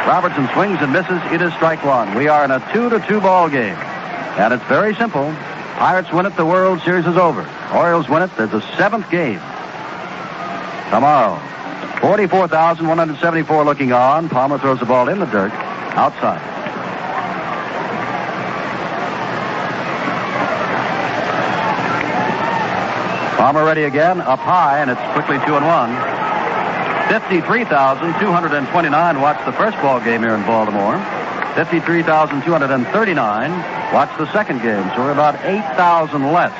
Robertson swings and misses. It is strike one. We are in a 2-2 ball game, and it's very simple. Pirates win it, the World Series is over. Orioles win it, there's a 7th game tomorrow. 44,174 looking on. Palmer throws the ball in the dirt, outside. Palmer ready again, up high, and it's quickly 2-1. 53,229 watched the first ball game here in Baltimore. 53,239 watched the second game, so we're about 8,000 less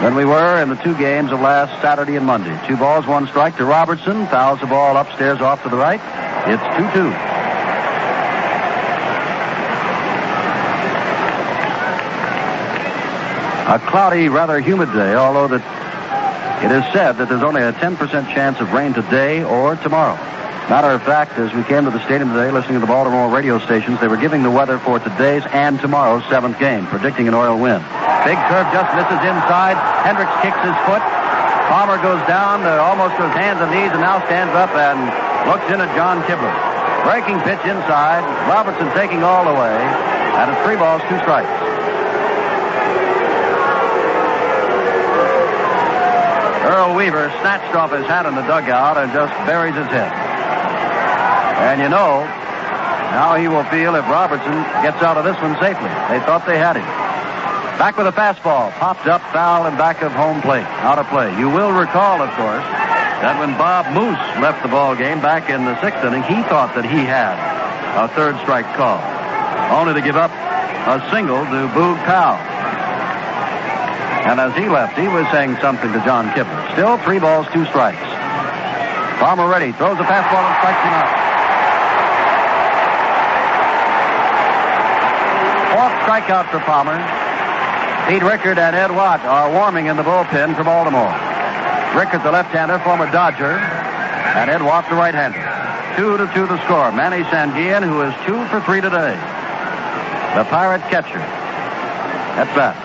than we were in the 2 games of last Saturday and Monday. 2 balls, 1 strike to Robertson. Fouls the ball upstairs off to the right. It's 2-2. A cloudy, rather humid day, although it is said that there's only a 10% chance of rain today or tomorrow. Matter of fact, as we came to the stadium today, listening to the Baltimore radio stations, they were giving the weather for today's and tomorrow's 7th game, predicting an Oriole win. Big curve just misses inside. Hendricks kicks his foot. Palmer goes down almost to his hands and knees, and now stands up and looks in at John Kibler. Breaking pitch inside. Robertson taking all the way, and it's 3 balls, 2 strikes. Earl Weaver snatched off his hat in the dugout and just buries his head. And you know how he will feel if Robertson gets out of this one safely. They thought they had him. Back with a fastball. Popped up, foul, and back of home plate. Out of play. You will recall, of course, that when Bob Moose left the ball game back in the 6th inning, he thought that he had a 3rd strike call, only to give up a single to Boog Powell. And as he left, he was saying something to John Kibler. Still 3 balls, 2 strikes. Palmer ready. Throws a fastball and strikes him out. 4th strikeout for Palmer. Pete Rickard and Ed Watt are warming in the bullpen for Baltimore. Rickard, the left-hander, former Dodger, and Ed Watt, the right-hander. 2-2 the score. Manny Sanguillen, who is 2 for 3 today. The Pirate catcher. At bat.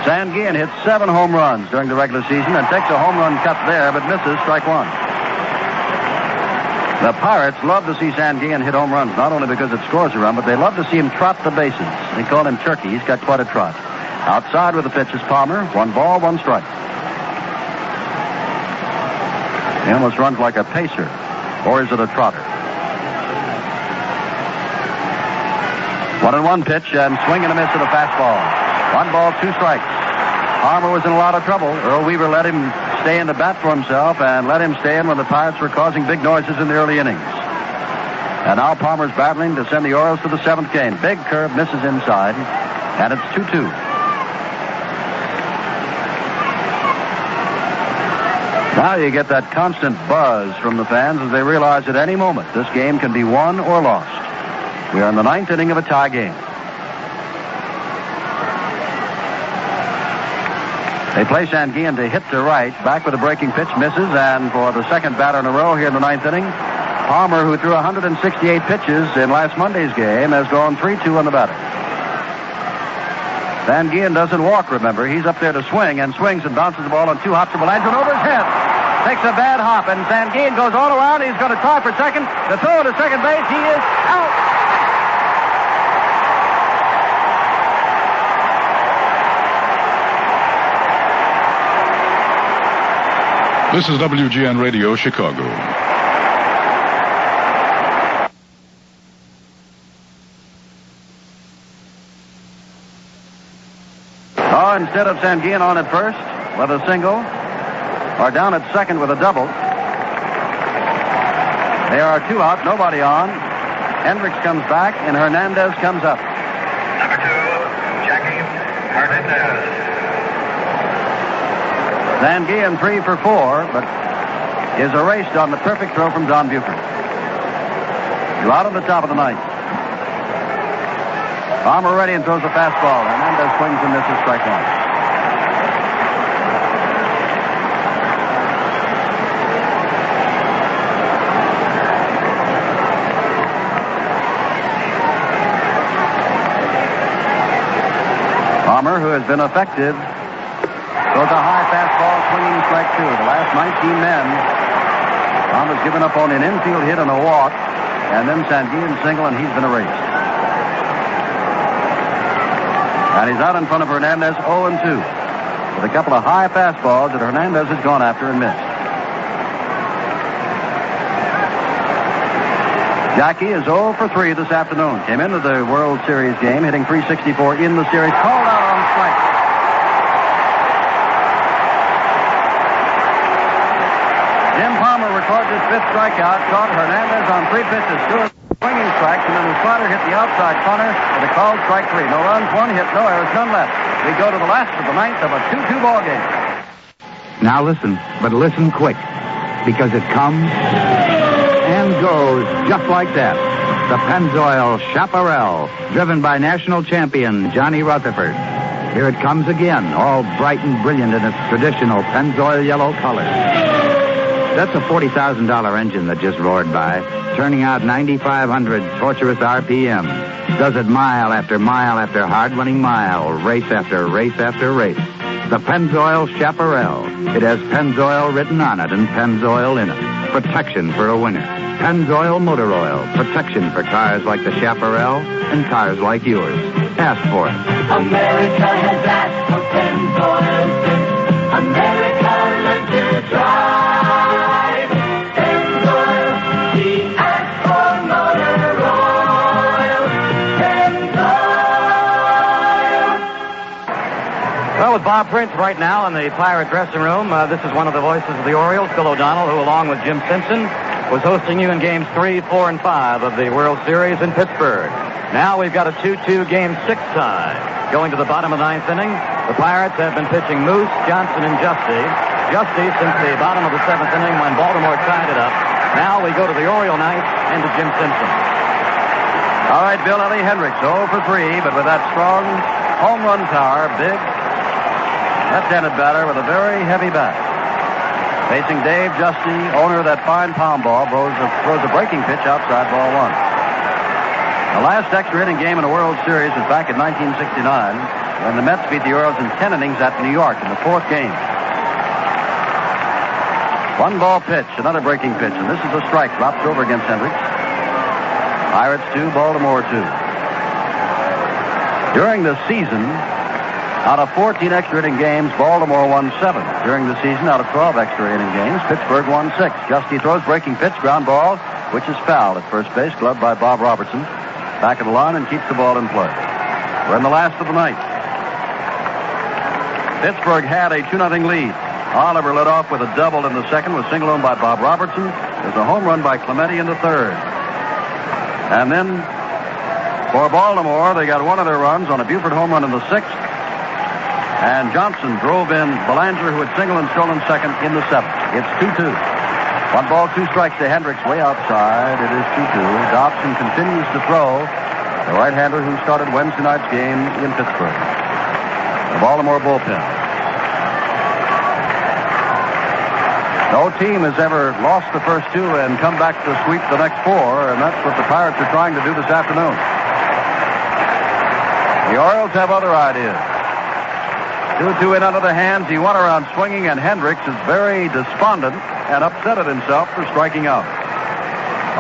Sanguillen hit 7 home runs during the regular season and takes a home run cut there, but misses strike 1. The Pirates love to see Sanguillen hit home runs, not only because it scores a run, but they love to see him trot the bases. They call him Turkey. He's got quite a trot. Outside with the pitch is Palmer. 1 ball, 1 strike. He almost runs like a pacer. Or is it a trotter? 1-1 pitch, and swing and a miss to the fastball. 1 ball, 2 strikes. Palmer was in a lot of trouble. Earl Weaver let him stay in the bat for himself and let him stay in when the Pirates were causing big noises in the early innings. And now Palmer's battling to send the Orioles to the 7th game. Big curve, misses inside, and it's 2-2. Now you get that constant buzz from the fans as they realize at any moment this game can be won or lost. We are in the 9th inning of a tie game. They play Sanguillen to hit to right. Back with a breaking pitch, misses, and for the 2nd batter in a row here in the 9th inning, Palmer, who threw 168 pitches in last Monday's game, has gone 3-2 on the batter. Sanguillen doesn't walk, remember. He's up there to swing, and swings and bounces the ball on 2 hops to Belanger and over his head. Takes a bad hop, and Sanguillen goes all around. He's going to try for second. The throw to second base. He is out. This is WGN Radio, Chicago. Oh, instead of Sanguillen on at first with a single, or down at second with a double. There are 2 out, nobody on. Hendricks comes back, and Hernandez comes up. Number 2, Jackie Hernandez. Sanguillen 3 for 4, but is erased on the perfect throw from Don Buford. 2 out on the top of the 9th. Palmer ready and throws a fastball. Hernandez swings and misses, strike 1. Palmer, who has been effective, throws a high fastball, swinging strike 2. The last 19 men, Tom has given up on an infield hit and a walk, and then Sanguillen single, and he's been erased. And he's out in front of Hernandez 0-2 with a couple of high fastballs that Hernandez has gone after and missed. Jackie is 0 for 3 this afternoon. Came into the World Series game hitting .364 in the series. Called out on strike. Jim Palmer records his 5th strikeout. Caught Hernandez on 3 pitches. 2 swinging strikes, and then the spotter hit the outside corner with a called strike 3. No runs, 1 hit, no errors, none left. We go to the last of the 9th of a 2-2 ball game. Now listen, but listen quick, because it comes and goes just like that. The Pennzoil Chaparral, driven by national champion Johnny Rutherford. Here it comes again, all bright and brilliant in its traditional Pennzoil yellow color. That's a $40,000 engine that just roared by, turning out 9,500 torturous RPM. Does it mile after hard-running mile, race after race after race. The Pennzoil Chaparral. It has Pennzoil written on it and Pennzoil in it. Protection for a winner. Pennzoil Motor Oil. Protection for cars like the Chaparral and cars like yours. Ask for it. America has asked for Pennzoil since America learned to drive. Pennzoil, we ask for motor oil. Pennzoil. Well, with Bob Prince right now in the Pirate dressing room, this is one of the voices of the Orioles, Bill O'Donnell, who, along with Jim Simpson, was hosting you in games 3, 4, and 5 of the World Series in Pittsburgh. Now we've got a 2-2 game 6 tie. Going to the bottom of the 9th inning, the Pirates have been pitching Moose, Johnson, and Justy. Justy since the bottom of the 7th inning when Baltimore tied it up. Now we go to the Oriole ninth and to Jim Simpson. All right, Bill Ellie Hendricks 0 for 3, but with that strong home run power, big left-handed batter with a very heavy bat. Facing Dave Justy, owner of that fine pound ball, throws a breaking pitch outside ball 1. The last extra inning game in the World Series was back in 1969 when the Mets beat the Orioles in 10 innings at New York in the 4th game. 1-ball pitch, another breaking pitch, and this is a strike. Drops over against Hendricks. Pirates 2, Baltimore 2. During the season, out of 14 extra inning games, Baltimore won 7. During the season, out of 12 extra inning games, Pittsburgh won 6. Justy throws breaking pitch, ground ball, which is fouled at first base, gloved by Bob Robertson. Back of the line and keeps the ball in play. We're in the last of the 9th. Pittsburgh had a 2-0 lead. Oliver led off with a double in the 2nd, was singled home by Bob Robertson. There's a home run by Clementi in the 3rd. And then for Baltimore, they got one of their runs on a Buford home run in the 6th. And Johnson drove in Belanger, who had singled and stolen 2nd in the 7th. It's 2-2. 1 ball, 2 strikes to Hendricks way outside. It is 2-2. Dobson continues to throw. The right-hander who started Wednesday night's game in Pittsburgh. The Baltimore bullpen. No team has ever lost the first 2 and come back to sweep the next 4, and that's what the Pirates are trying to do this afternoon. The Orioles have other ideas. 2-2 in under the hands. He went around swinging, and Hendricks is very despondent and upset at himself for striking out.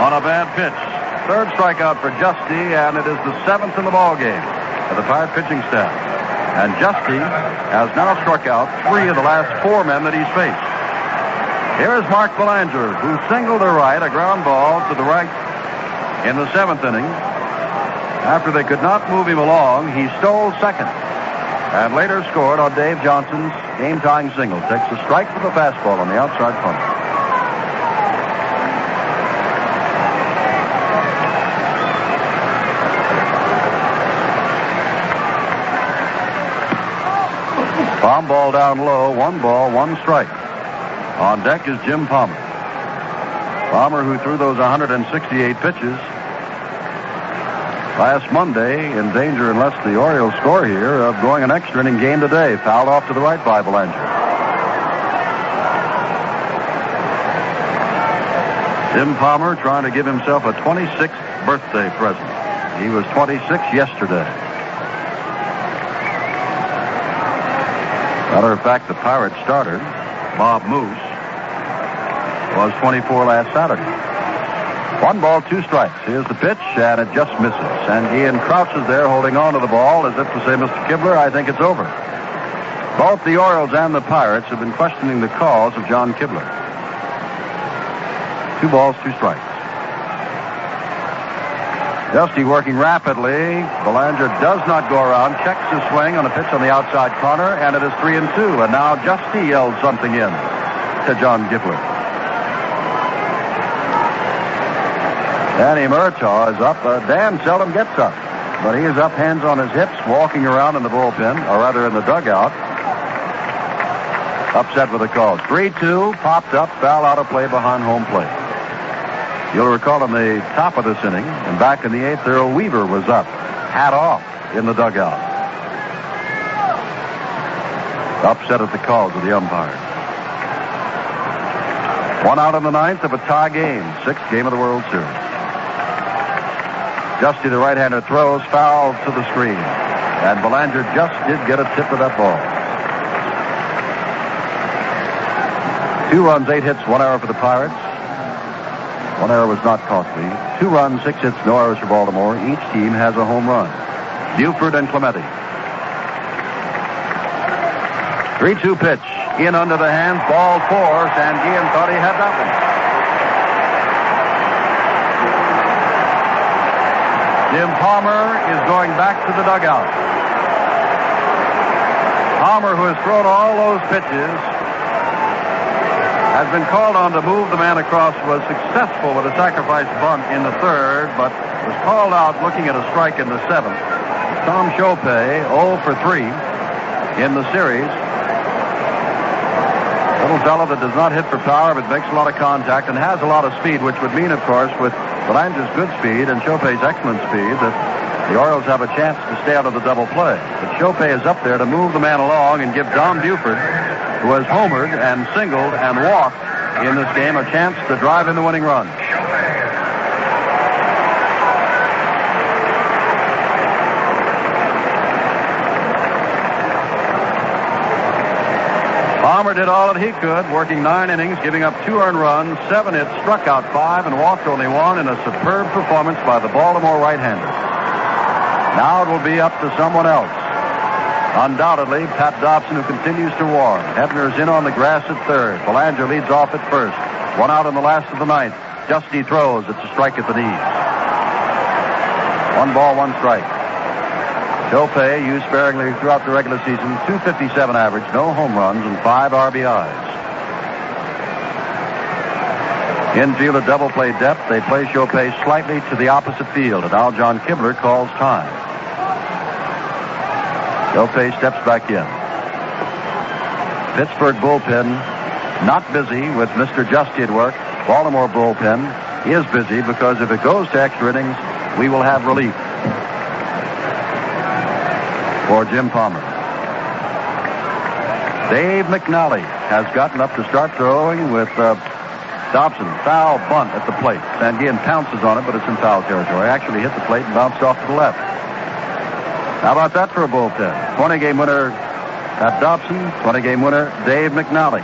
On a bad pitch. Third strikeout for Justy, and it is the 7th in the ball game for the Pirate pitching staff. And Justy has now struck out 3 of the last 4 men that he's faced. Here is Mark Belanger, who singled to right, a ground ball to the right in the 7th inning. After they could not move him along, he stole second and later scored on Dave Johnson's game-tying single. Takes a strike with a fastball on the outside corner. Bomb ball down low, 1 ball, 1 strike. On deck is Jim Palmer. Palmer, who threw those 168 pitches last Monday, in danger unless the Orioles score here of going an extra inning game today. Fouled off to the right by Belanger. Jim Palmer trying to give himself a 26th birthday present. He was 26 yesterday. Matter of fact, the Pirates starter, Bob Moose, was 24 last Saturday. 1 ball, 2 strikes. Here's the pitch, and it just misses. And Ian crouches there holding on to the ball as if to say, Mr. Kibler, I think it's over. Both the Orioles and the Pirates have been questioning the calls of John Kibler. 2 balls, 2 strikes. Justy working rapidly. Belanger does not go around, checks his swing on a pitch on the outside corner, and it is 3-2. And now Justy yells something in to John Kibler. Danny Murtaugh is up. Dan seldom gets up, but he is up, hands on his hips, walking around in the bullpen, or rather in the dugout. Upset with the call. 3-2, popped up, foul out of play behind home plate. You'll recall in the top of this inning, and back in the 8th, Earl Weaver was up, hat off, in the dugout. Upset at the calls of the umpires. 1 out in the 9th of a tie game, 6th game of the World Series. Justy, the right-hander, throws foul to the screen, and Belanger just did get a tip of that ball. 2 runs, 8 hits, 1 error for the Pirates. 1 error was not costly. 2 runs, 6 hits, no errors for Baltimore. Each team has a home run. Buford and Clementi. 3-2 pitch. In under the hands, ball 4. Sanguillen thought he had that one. Jim Palmer is going back to the dugout. Palmer, who has thrown all those pitches, has been called on to move the man across, was successful with a sacrifice bunt in the 3rd, but was called out looking at a strike in the 7th. Tom Chopay, 0 for 3 in the series. Little fellow that does not hit for power, but makes a lot of contact and has a lot of speed, which would mean, of course, with Belanger's good speed and Chopay's excellent speed, that the Orioles have a chance to stay out of the double play. But Chopay is up there to move the man along and give Don Buford, who has homered and singled and walked in this game, a chance to drive in the winning run. Palmer did all that he could, working 9 innings, giving up 2 earned runs, 7 hits, struck out 5, and walked only 1 in a superb performance by the Baltimore right-hander. Now it will be up to someone else. Undoubtedly, Pat Dobson, who continues to warm. Hebner's in on the grass at 3rd. Belanger leads off at 1st. 1 out in the last of the 9th. Justy throws. It's a strike at the knees. 1 ball, 1 strike. Chopay used sparingly throughout the regular season. 257 average, no home runs, and 5 RBIs. Infield at double play depth. They play Chopay slightly to the opposite field, and now John Kibler calls time. Chopay steps back in. Pittsburgh bullpen not busy with Mr. Justy at work. Baltimore bullpen is busy because if it goes to extra innings, we will have relief for Jim Palmer. Dave McNally has gotten up to start throwing with Dobson. Foul bunt at the plate. Sanguillen pounces on it, but it's in foul territory. Actually hit the plate and bounced off to the left. How about that for a bullpen? 20-game winner Pat Dobson, 20-game winner Dave McNally,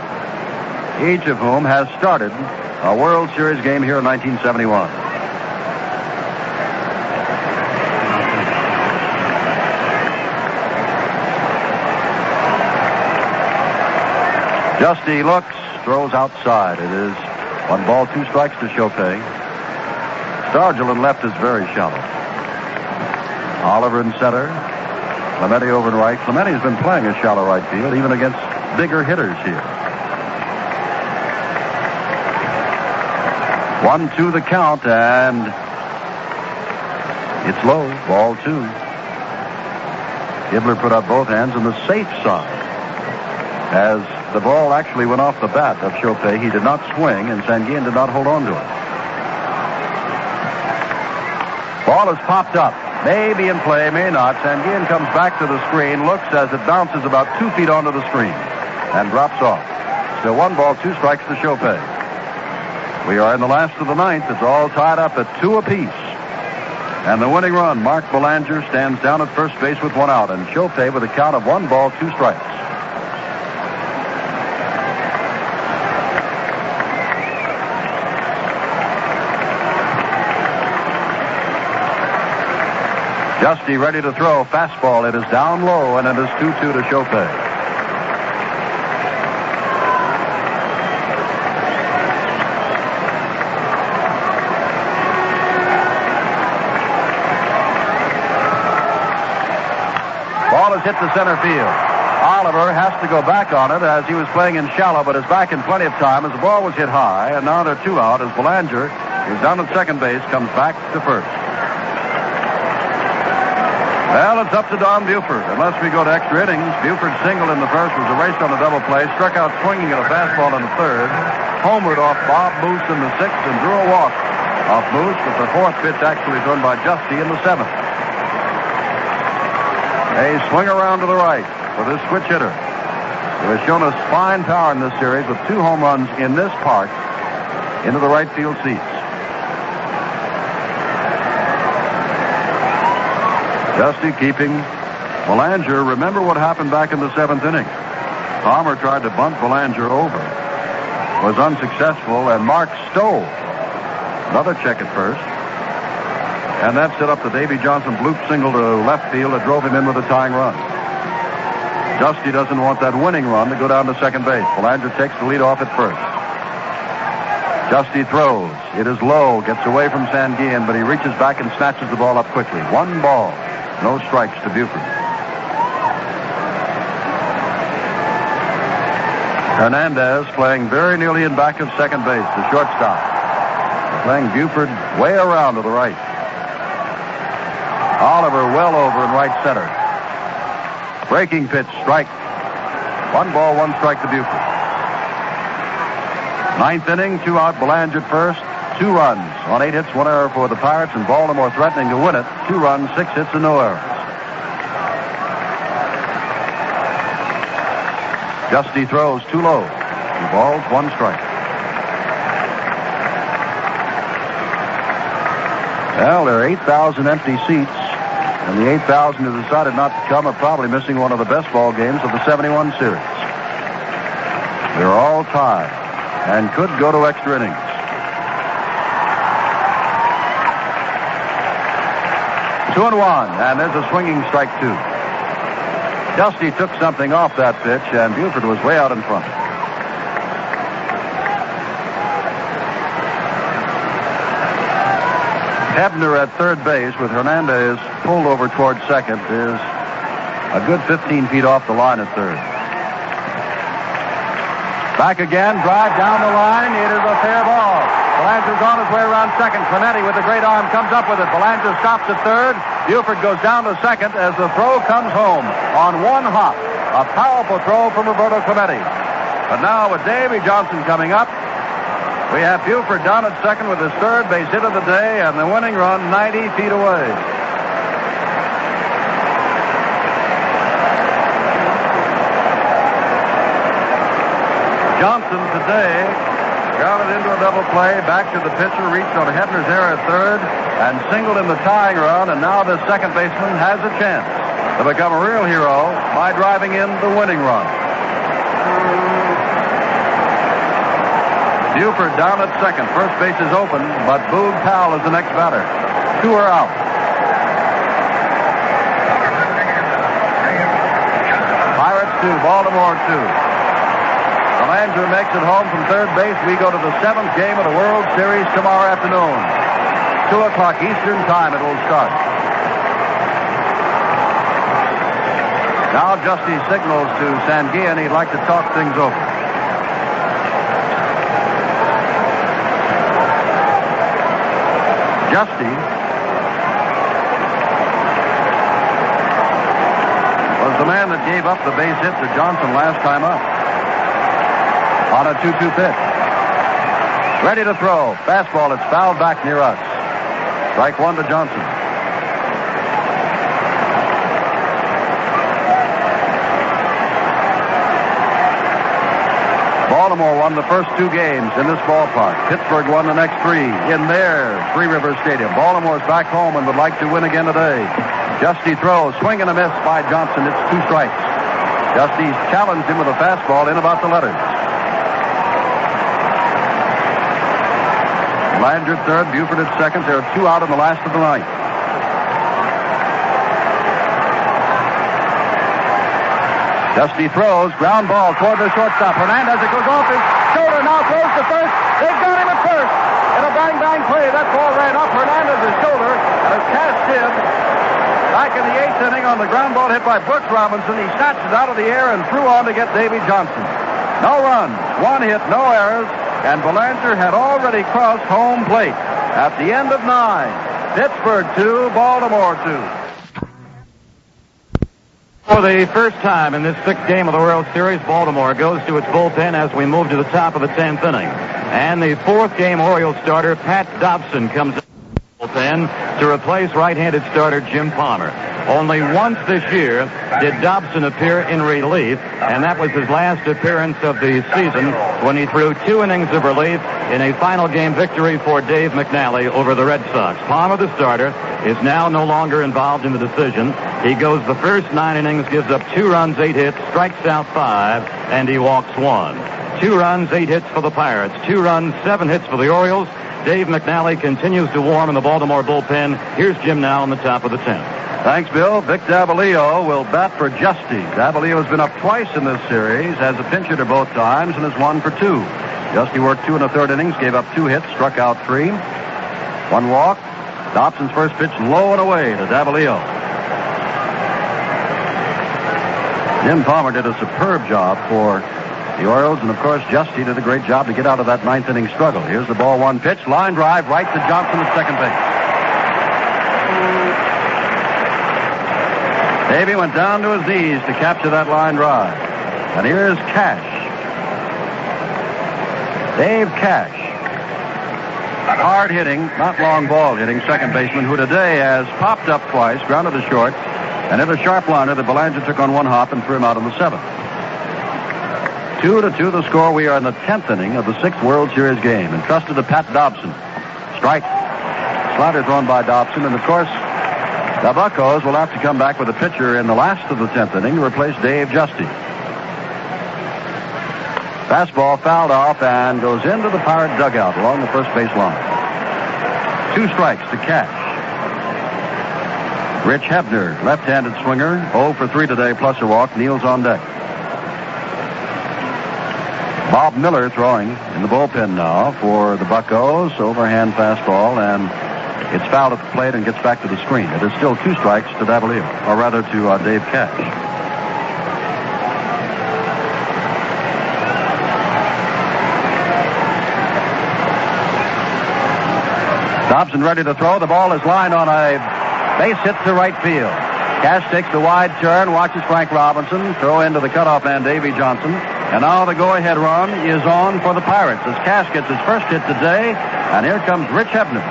each of whom has started a World Series game here in 1971. Justy looks, throws outside. It is 1 ball, 2 strikes to Chopin. Stargell in left is very shallow. Oliver in center. Clementi over in right. Clementi has been playing a shallow right field, even against bigger hitters here. 1-2 the count, and it's low. Ball 2. Hebner put up both hands on the safe side. As the ball actually went off the bat of Chopin, he did not swing, and Sanguillen did not hold on to it. Ball has popped up. May be in play, may not. Sanguillen comes back to the screen, looks as it bounces about 2 feet onto the screen, and drops off. Still 1 ball, 2 strikes to Chopin. We are in the last of the 9th. It's all tied up at 2 apiece. And the winning run, Mark Belanger, stands down at first base with 1 out, and Chopin with a count of 1 ball, 2 strikes. Justy ready to throw. Fastball. It is down low, and it is 2-2 to Chopin. Ball is hit to center field. Oliver has to go back on it as he was playing in shallow, but is back in plenty of time as the ball was hit high, and now they're 2 out as Belanger, who's down at second base, comes back to first. Well, it's up to Don Buford. Unless we go to extra innings, Buford singled in the first, was erased on a double play, struck out swinging at a fastball in the third, homered off Bob Moose in the 6th, and drew a walk off Moose, with the 4th pitch actually thrown by Justy in the 7th. A swing around to the right for this switch hitter, who has shown us fine power in this series with 2 home runs in this park into the right field seats. Justy keeping Belanger. Remember what happened back in the 7th inning. Palmer tried to bunt Belanger over. Was unsuccessful, and Mark stole another check at first. And that set up the Davey Johnson bloop single to left field that drove him in with a tying run. Justy doesn't want that winning run to go down to second base. Belanger takes the lead off at first. Justy throws. It is low. Gets away from Sanguillen, but he reaches back and snatches the ball up quickly. 1 ball. No strikes to Buford. Hernandez playing very nearly in back of second base, the shortstop. Playing Buford way around to the right. Oliver well over in right center. Breaking pitch, strike. 1 ball, 1 strike to Buford. 9th inning, 2 out, Belanger first. 2 runs on 8 hits, 1 error for the Pirates, and Baltimore threatening to win it. 2 runs, 6 hits, and no errors. Justy throws 2 low. 2 balls, 1 strike. Well, there are 8,000 empty seats, and the 8,000 who decided not to come are probably missing one of the best ball games of the 71 series. They're all tied and could go to extra innings. Two and one, and there's a swinging strike 2. Justy took something off that pitch, and Buford was way out in front. Hebner at third base with Hernandez pulled over towards second is a good 15 feet off the line at third. Back again, drive down the line. It is a fair ball. Belanger's on his way around second. Clementi with a great arm comes up with it. Belanger stops at third. Buford goes down to second as the throw comes home on 1 hop. A powerful throw from Roberto Clemente. But now with Davey Johnson coming up, we have Buford down at second with his third base hit of the day and the winning run 90 feet away. Johnson today grounded into a double play, back to the pitcher, reached on Hebner's error at third, and singled in the tying run, and now the second baseman has a chance. to become a real hero by driving in the winning run. Buford down at second. First base is open, but Boog Powell is the next batter. 2 are out. Pirates 2, Baltimore 2. Belanger makes it home from third base. We go to the 7th game of the World Series tomorrow afternoon. 2 o'clock Eastern time it will start. Now Justy signals to Sanguillen he'd like to talk things over. Justy was the man that gave up the base hit to Johnson last time up on a 2-2 pitch. Ready to throw. Fastball, it's fouled back near us. Strike 1 to Johnson. Baltimore won the first 2 games in this ballpark. Pittsburgh won the next 3 in their Three Rivers Stadium. Baltimore's back home and would like to win again today. Justy throws, swing and a miss by Johnson. It's 2 strikes. Justy challenged him with a fastball in about the letters. Belanger at third, Buford at second. There are 2 out in the last of the ninth. Justy throws, ground ball toward the shortstop. Hernandez, it goes off his shoulder, now throws to first. They've got him at first. In a bang-bang play, that ball ran up Hernandez's shoulder and is cast in. Back in the 8th inning on the ground ball hit by Brooks Robinson, he snatched it out of the air and threw on to get Davey Johnson. No runs, 1 hit, no errors, and Belanger had already crossed home plate. At the end of 9, Pittsburgh 2, Baltimore 2. For the first time in this 6th game of the World Series, Baltimore goes to its bullpen as we move to the top of the 10th inning. And the 4th game Orioles starter, Pat Dobson, comes in the bullpen to replace right-handed starter Jim Palmer. Only once this year did Dobson appear in relief, and that was his last appearance of the season when he threw 2 innings of relief in a final game victory for Dave McNally over the Red Sox. Palmer, the starter, is now no longer involved in the decision. He goes the first 9 innings, gives up 2 runs, 8 hits, strikes out 5, and he walks 1. 2 runs, 8 hits for the Pirates. 2 runs, 7 hits for the Orioles. Dave McNally continues to warm in the Baltimore bullpen. Here's Jim now on the top of the 10th. Thanks, Bill. Vic Davalillo will bat for Justy. Davalillo has been up twice in this series, has a pinch hitter both times, and has 1 for 2. Justy worked 2 1/3 innings, gave up 2 hits, struck out 3. 1 walk. Dobson's first pitch low and away to Davalillo. Jim Palmer did a superb job for the Orioles, and of course Justy did a great job to get out of that 9th inning struggle. Here's the ball, 1 pitch, line drive right to Johnson at second base. Davey went down to his knees to capture that line drive. And here's Cash. Dave Cash. Hard hitting, not long ball hitting second baseman who today has popped up twice, grounded to short, and hit a sharp liner that Belanger took on 1 hop and threw him out in the 7th. 2-2 the score. We are in the 10th inning of the 6th World Series game, entrusted to Pat Dobson. Strike. Slider thrown by Dobson, and of course, the Buccos will have to come back with a pitcher in the last of the 10th inning to replace Dave Justy. Fastball fouled off and goes into the Pirate dugout along the first base line. 2 strikes to Cash. Rich Hebner, left-handed swinger, 0 for 3 today, plus a walk, kneels on deck. Bob Miller throwing in the bullpen now for the Buccos. Overhand fastball, and it's fouled at the plate and gets back to the screen. It is still 2 strikes to Davalillo, or rather to Dave Cash. Dobson ready to throw. The ball is lined on a base hit to right field. Cash takes the wide turn, watches Frank Robinson throw into the cutoff man Davey Johnson. And now the go-ahead run is on for the Pirates as Cash gets his first hit today. And here comes Rich Hebner.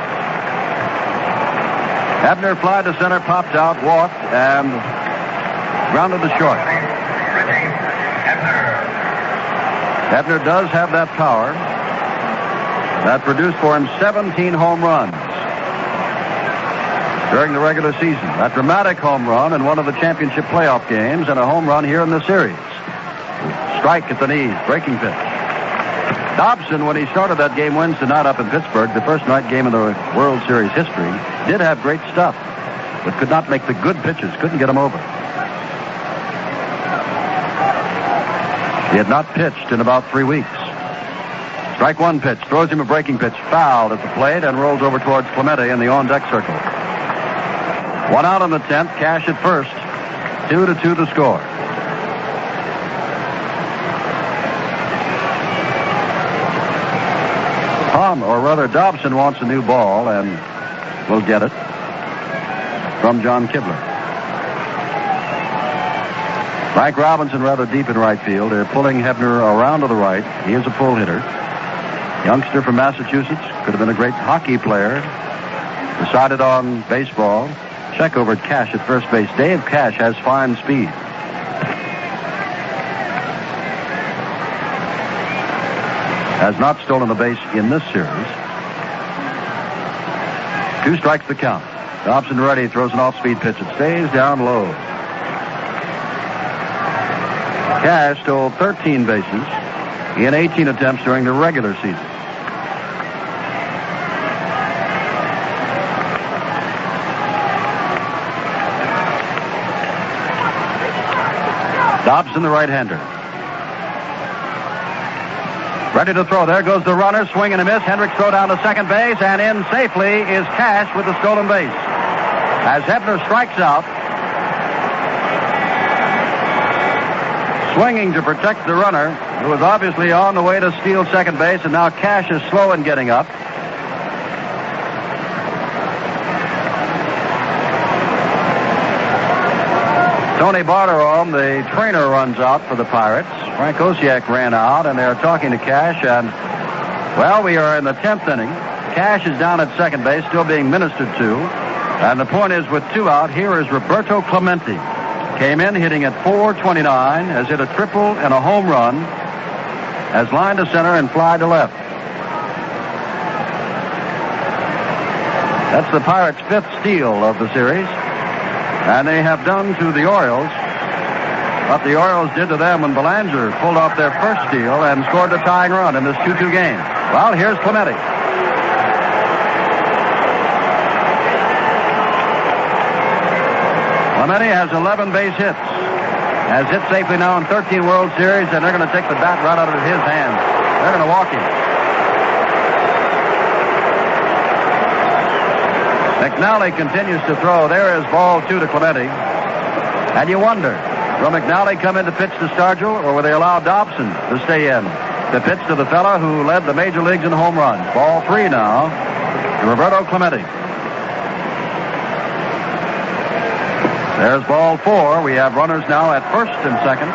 Hebner fly to center, popped out, walked, and grounded to short. Hebner does have that power that produced for him 17 home runs. during the regular season. That dramatic home run in one of the championship playoff games and a home run here in the series. Strike at the knees, breaking pitch. Dobson, when he started that game Wednesday night up in Pittsburgh, the first night game in the World Series history, did have great stuff, but could not make the good pitches, couldn't get them over. He had not pitched in about 3 weeks. Strike one pitch, throws him a breaking pitch, fouled at the plate, and rolls over towards Clementi in the on-deck circle. One out in the 10th, Cash at first. 2-2 the score. Dobson wants a new ball, and will get it from John Kibler. Frank Robinson rather deep in right field. They're pulling Hebner around to the right. He is a pull hitter. Youngster from Massachusetts. Could have been a great hockey player. Decided on baseball. Check over at Cash at first base. Dave Cash has fine speed. Has not stolen a base in this series. 2 strikes the count. Dobson ready, throws an off-speed pitch. It stays down low. Cash stole 13 bases in 18 attempts during the regular season. Dobson, the right-hander. Ready to throw. There goes the runner. Swing and a miss. Hendricks throw down to second base, and in safely is Cash with the stolen base. As Hebner strikes out, swinging to protect the runner, who was obviously on the way to steal second base, and now Cash is slow in getting up. Tony Barterom, the trainer, runs out for the Pirates. Frank Osiak ran out, and they're talking to Cash, and, well, we are in the 10th inning. Cash is down at second base, still being ministered to. And the point is, with 2 out, here is Roberto Clemente. Came in hitting at .429, has hit a triple and a home run, has lined to center and fly to left. That's the Pirates' 5th steal of the series. And they have done to the Orioles what the Orioles did to them when Belanger pulled off their first steal and scored the tying run in this 2-2 game. Well, here's Clementi. Clementi has 11 base hits. Has hit safely now in 13 World Series, and they're going to take the bat right out of his hands. They're going to walk him. McNally continues to throw. There is ball 2 to Clementi. And you wonder, will McNally come in to pitch to Stargell, or will they allow Dobson to stay in to pitch to the fella who led the major leagues in home runs? Ball 3 now to Roberto Clemente. There's ball 4. We have runners now at first and second.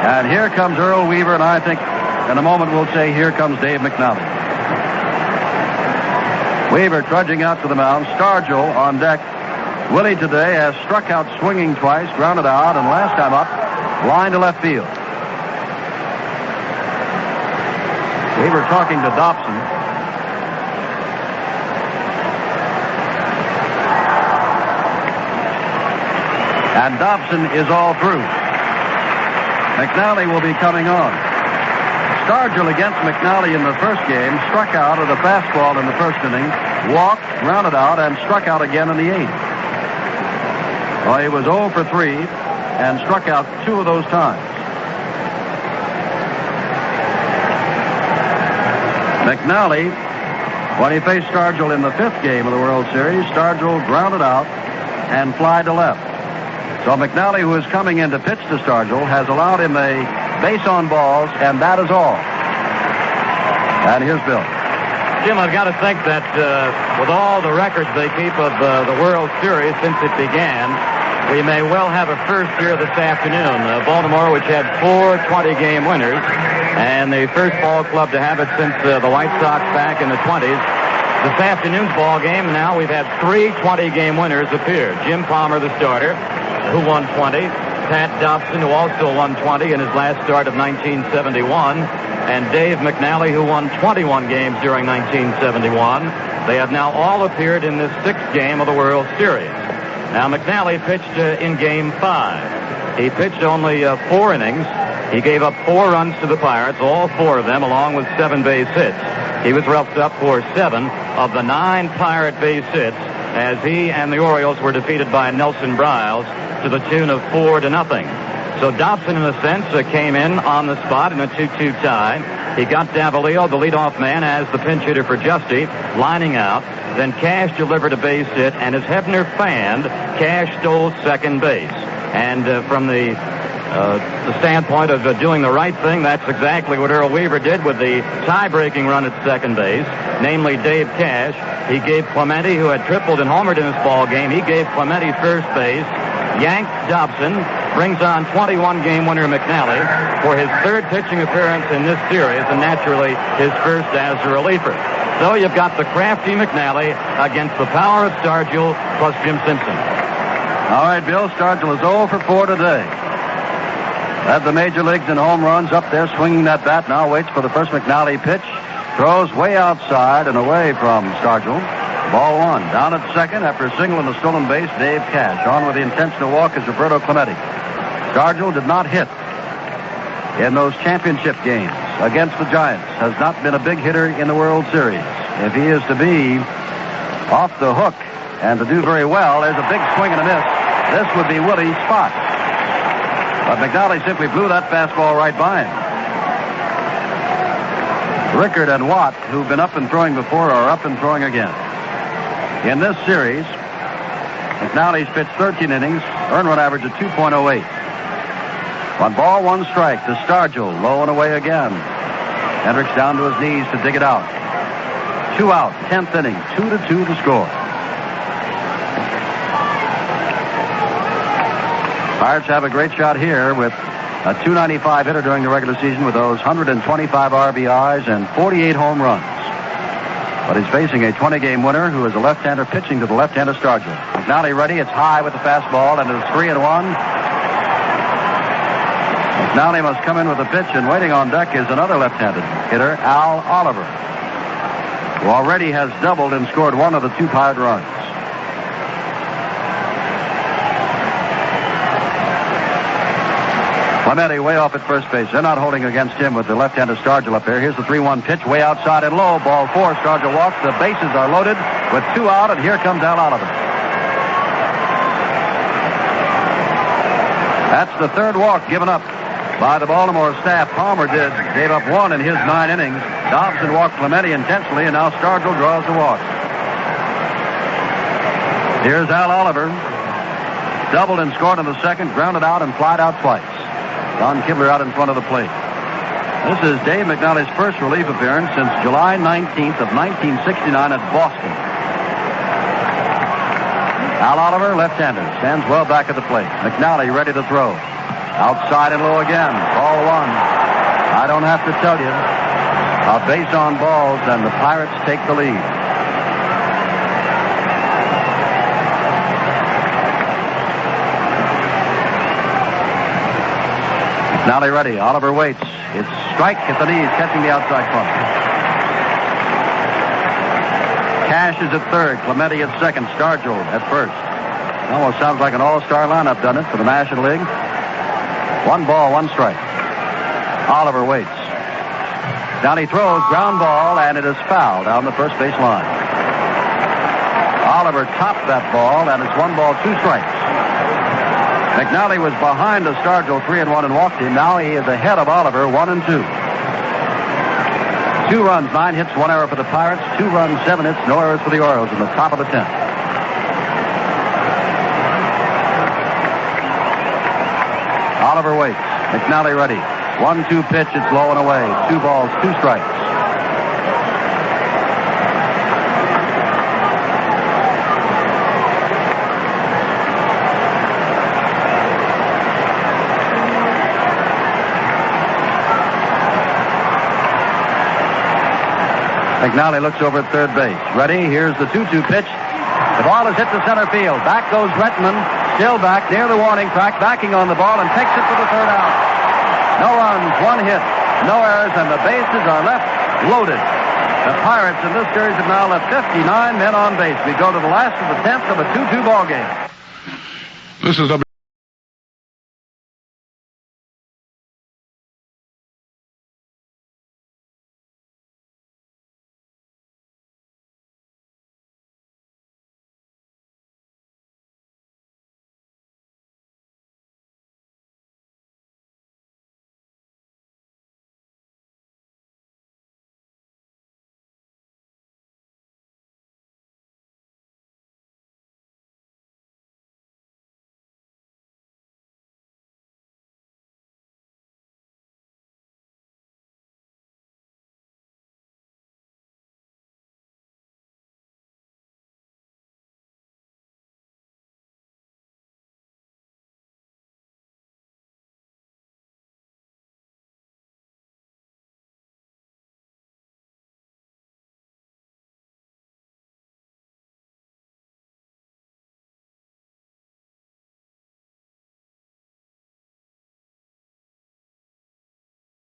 And here comes Earl Weaver, and I think in a moment we'll say here comes Dave McNally. Weaver trudging out to the mound. Stargell on deck. Willie today has struck out swinging twice, grounded out, and last time up, line to left field. Weaver talking to Dobson. And Dobson is all through. McNally will be coming on. Stargell against McNally in the first game struck out at a fastball in the first inning, walked, grounded out, and struck out again in the 8th. Well, he was 0 for 3 and struck out 2 of those times. McNally, when he faced Stargell in the 5th game of the World Series, Stargell grounded out and fly to left. So McNally, who is coming in to pitch to Stargell, has allowed him a base on balls, and that is all. And here's Bill. Jim, I've got to think that with all the records they keep of the World Series since it began, we may well have a first here this afternoon. Baltimore, which had 4 20-game winners, and the first ball club to have it since the White Sox back in the 20s. This afternoon's ball game, now we've had 3 20-game winners appear. Jim Palmer, the starter, who won 20. Pat Dobson, who also won 20 in his last start of 1971, and Dave McNally, who won 21 games during 1971. They have now all appeared in this 6th game of the World Series. Now, McNally pitched in Game 5. He pitched only 4 innings. He gave up 4 runs to the Pirates, all 4 of them, along with 7 base hits. He was roughed up for 7 of the 9 Pirate base hits as he and the Orioles were defeated by Nelson Briles to the tune of 4-0. So Dobson, in a sense, came in on the spot in a 2-2 tie. He got Davalillo, the leadoff man, as the pinch hitter for Justy, lining out. Then Cash delivered a base hit, and as Hebner fanned, Cash stole second base. And from the standpoint of doing the right thing, that's exactly what Earl Weaver did with the tie-breaking run at second base, namely Dave Cash. He gave Clementi, who had tripled and homered in this ball game, he gave Clementi first base, yanked Dobson, brings on 21-game winner McNally for his 3rd pitching appearance in this series, and naturally his first as a reliever. So you've got the crafty McNally against the power of Stargell plus Jim Simpson. All right, Bill, Stargell is 0 for 4 today. Led the major leagues in home runs, up there swinging that bat. Now waits for the first McNally pitch. Throws way outside and away from Stargell. Ball 1. Down at second after a single and a stolen base, Dave Cash. On with the intentional walk is Roberto Clemente. Stargell did not hit in those championship games against the Giants. Has not been a big hitter in the World Series. If he is to be off the hook and to do very well, there's a big swing and a miss. This would be Willie's spot. But McNally simply blew that fastball right by him. Rickard and Watt, who've been up and throwing before, are up and throwing again. In this series, McNally's pitched 13 innings, earned run average of 2.08. 1 ball, 1 strike to Stargell, low and away again. Hendricks down to his knees to dig it out. 2 out, 10th inning, 2-2 the score. Pirates have a great shot here with a .295 hitter during the regular season with those 125 RBIs and 48 home runs. But he's facing a 20-game winner who is a left-hander pitching to the left-hander Stargell. McNally ready. It's high with the fastball, and it's 3-1. McNally must come in with a pitch, and waiting on deck is another left-handed hitter, Al Oliver, who already has doubled and scored 1 of the 2 Pirate runs. Clementi way off at first base. They're not holding against him with the left-handed Stargell up there. Here's the 3-1 pitch, way outside and low. Ball 4. Stargell walks. The bases are loaded with 2 out, and here comes Al Oliver. That's the 3rd walk given up by the Baltimore staff. Palmer gave up 1 in his 9 innings. Dobson walked Clementi intensely, and now Stargell draws the walk. Here's Al Oliver. Doubled and scored in the 2nd, grounded out and flied out twice. Don Kibler out in front of the plate. This is Dave McNally's first relief appearance since July 19th of 1969 at Boston. Al Oliver, left-hander, stands well back at the plate. McNally ready to throw. Outside and low again. Ball 1. I don't have to tell you. A base on balls, and the Pirates take the lead. McNally ready. Oliver waits. It's strike at the knees, catching the outside corner. Cash is at 3rd. Clementi at 2nd. Stargell at 1st. Almost sounds like an all-star lineup, doesn't it, for the National League? 1 ball, 1 strike. Oliver waits. Down he throws, ground ball, and it is foul down the first base line. Oliver topped that ball, and it's 1 ball, 2 strikes. McNally was behind the Stargell 3-1 and walked him. Now he is ahead of Oliver 1-2. 2 runs, 9 hits, 1 error for the Pirates. 2 runs, 7 hits, no errors for the Orioles in the top of the 10th. Oliver waits. McNally ready. 1-2 pitch. It's low and away. 2 balls, 2 strikes. McNally looks over at 3rd base. Ready? Here's the 2-2 pitch. The ball is hit to center field. Back goes Rettenmund. still back near the warning track, backing on the ball, and takes it for the third out. No runs, one hit, no errors, and the bases are left loaded. The Pirates in this series have now left 59 men on base. We go to the last of the 10th of a 2-2 ball game. This is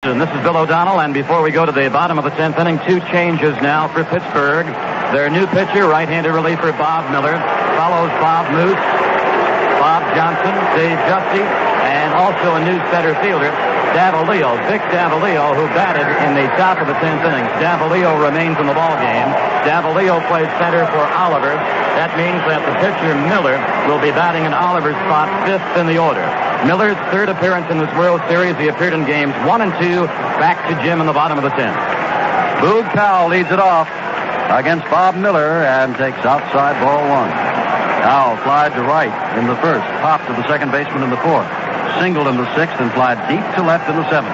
And this is Bill O'Donnell, and before we go to the bottom of the 10th inning, 2 changes now for Pittsburgh. Their new pitcher, right-handed reliever Bob Miller, follows Bob Moose, Bob Johnson, Dave Justy, and also a new center fielder, Davalillo, Vic Davalillo, who batted in the top of the 10th inning. Davalillo remains in the ball game. Davalillo plays center for Oliver. That means that the pitcher, Miller, will be batting in Oliver's spot 5th in the order. Miller's 3rd appearance in this World Series. He appeared in games 1 and 2. Back to Jim in the bottom of the 10th. Boog Powell leads it off against Bob Miller and takes outside ball 1. Powell flied to right in the 1st, popped to the second baseman in the 4th, singled in the 6th, and flied deep to left in the 7th.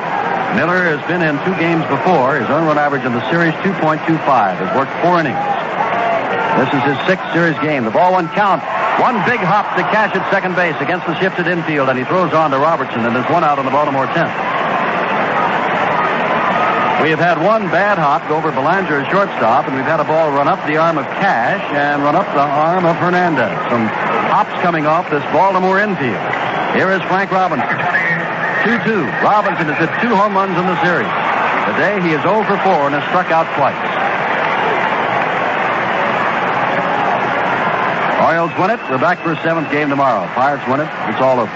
Miller has been in 2 games before. His earned run average in the series, 2.25. Has worked 4 innings. This is his 6th series game. The ball 1 count. One big hop to Cash at second base against the shifted infield, and he throws on to Robertson, and there's 1 out on the Baltimore 10th. We have had 1 bad hop go over Belanger at shortstop, and we've had a ball run up the arm of Cash and run up the arm of Hernandez. Some hops coming off this Baltimore infield. Here is Frank Robinson. 2-2. Robinson has hit 2 home runs in the series. Today he is 0 for 4 and has struck out twice. Orioles win it. We're back for a 7th game tomorrow. Pirates win it. It's all over.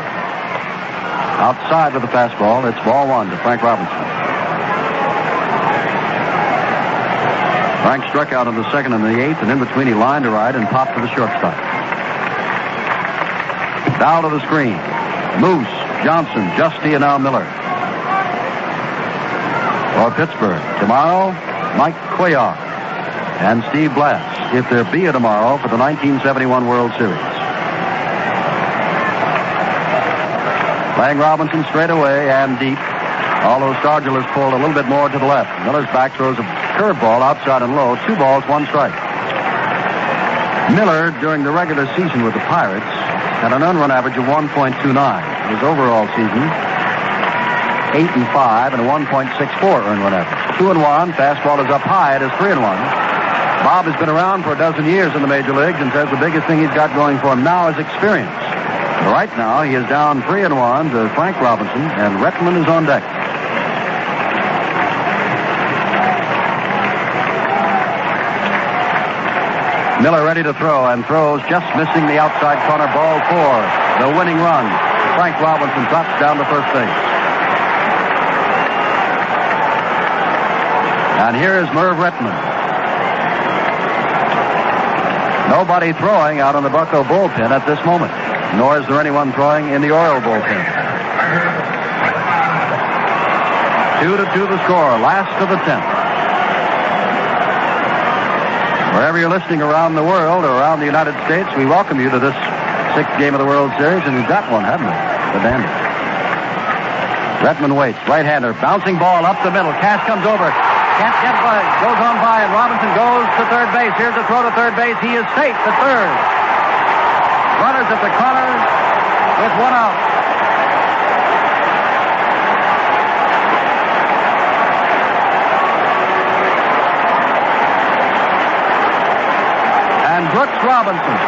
Outside with the fastball. It's ball 1 to Frank Robinson. Frank struck out in the 2nd and the 8th, and in between he lined to right and popped to the shortstop. Down to the screen. Moose, Johnson, Justy, and now Miller. For Pittsburgh, tomorrow, Mike Cuellar and Steve Blass, if there be a tomorrow for the 1971 World Series. Playing Robinson straight away and deep, although Stargell has pulled a little bit more to the left. Miller's back throws a curveball outside and low. 2 balls, 1 strike. Miller, during the regular season with the Pirates, had an earned run average of 1.29. His overall season, 8-5 and a 1.64 earned run average. 2-1. Fastball is up high. It is 3-1. Bob has been around for a dozen years in the major leagues and says the biggest thing he's got going for him now is experience. But right now, he is down 3-1 to Frank Robinson, and Rettenmund is on deck. Miller ready to throw, and throws, just missing the outside corner. Ball 4, the winning run. Frank Robinson drops down to first base. And here is Merv Rettenmund. Nobody throwing out on the Bucco bullpen at this moment, nor is there anyone throwing in the Oriole bullpen. 2-2 the score, last of the 10th. Wherever you're listening around the world or around the United States, we welcome you to this 6th game of the World Series, and we've got one, haven't we? The dandy. Rettenmund waits, right-hander, bouncing ball up the middle. Cash comes over, can't get by, goes on by, and Robinson goes to third base. Here's a throw to third base. He is safe at third. Runners at the corner with 1 out. Brooks Robinson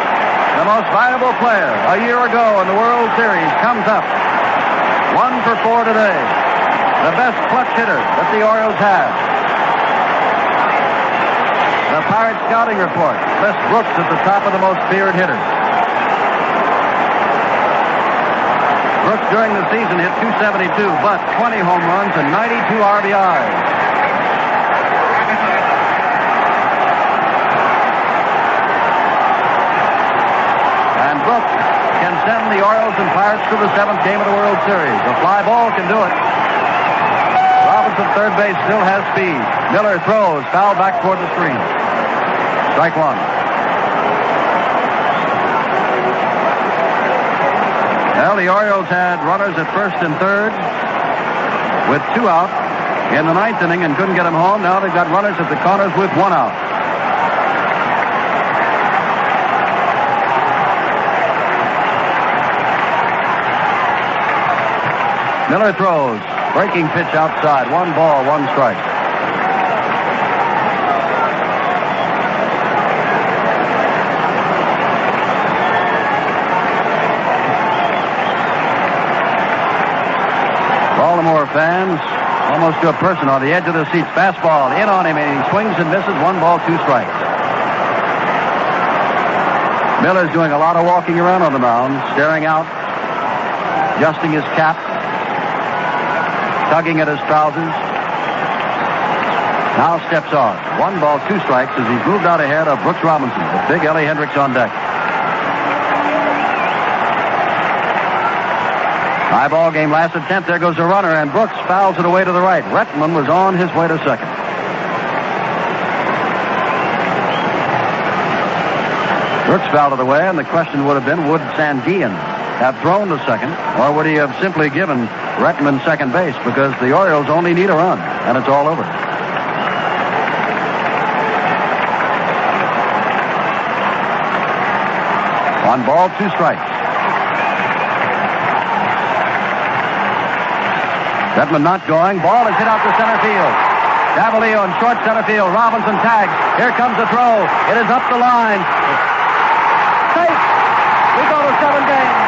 the most valuable player a year ago in the World Series, comes up. 1 for 4 today. The best clutch hitter that the Orioles have. The Pirate scouting report lists Brooks at the top of the most feared hitters. Brooks during the season hit .272, but 20 home runs and 92 RBIs. And Brooks can send the Orioles and Pirates to the 7th game of the World Series. A fly ball can do it. Robinson, third base, still has speed. Miller throws, foul back toward the screen. Strike one. Well, the Orioles had runners at first and third with 2 out in the 9th inning and couldn't get them home. Now they've got runners at the corners with 1 out. Miller throws. Breaking pitch outside. 1 ball, 1 strike. Baltimore fans, almost to a person, on the edge of their seats. Fastball in on him, and he swings and misses. 1 ball, 2 strikes. Miller's doing a lot of walking around on the mound, staring out, adjusting his cap, tugging at his trousers. Now steps on. 1 ball, 2 strikes as he's moved out ahead of Brooks Robinson with big Ellie Hendricks on deck. High ball game, last at 10th. There goes a runner, and Brooks fouls it away to the right. Rettenmund was on his way to second. Brooks fouled it away, and the question would have been, would Sanguillen have thrown to second, or would he have simply given Rettenmund second base? Because the Orioles only need a run, and it's all over. One ball, 2 strikes. Rettenmund not going. Ball is hit out to center field. Davellio in short center field. Robinson tags. Here comes the throw. It is up the line. Safe. We go to 7 games.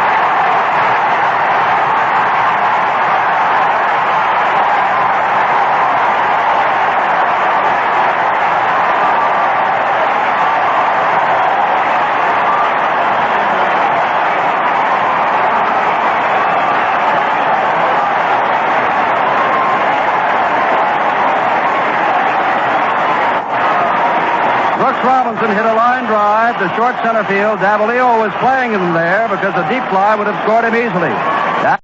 Robinson hit a line drive to short center field. Davellio was playing him there because a deep fly would have scored him easily.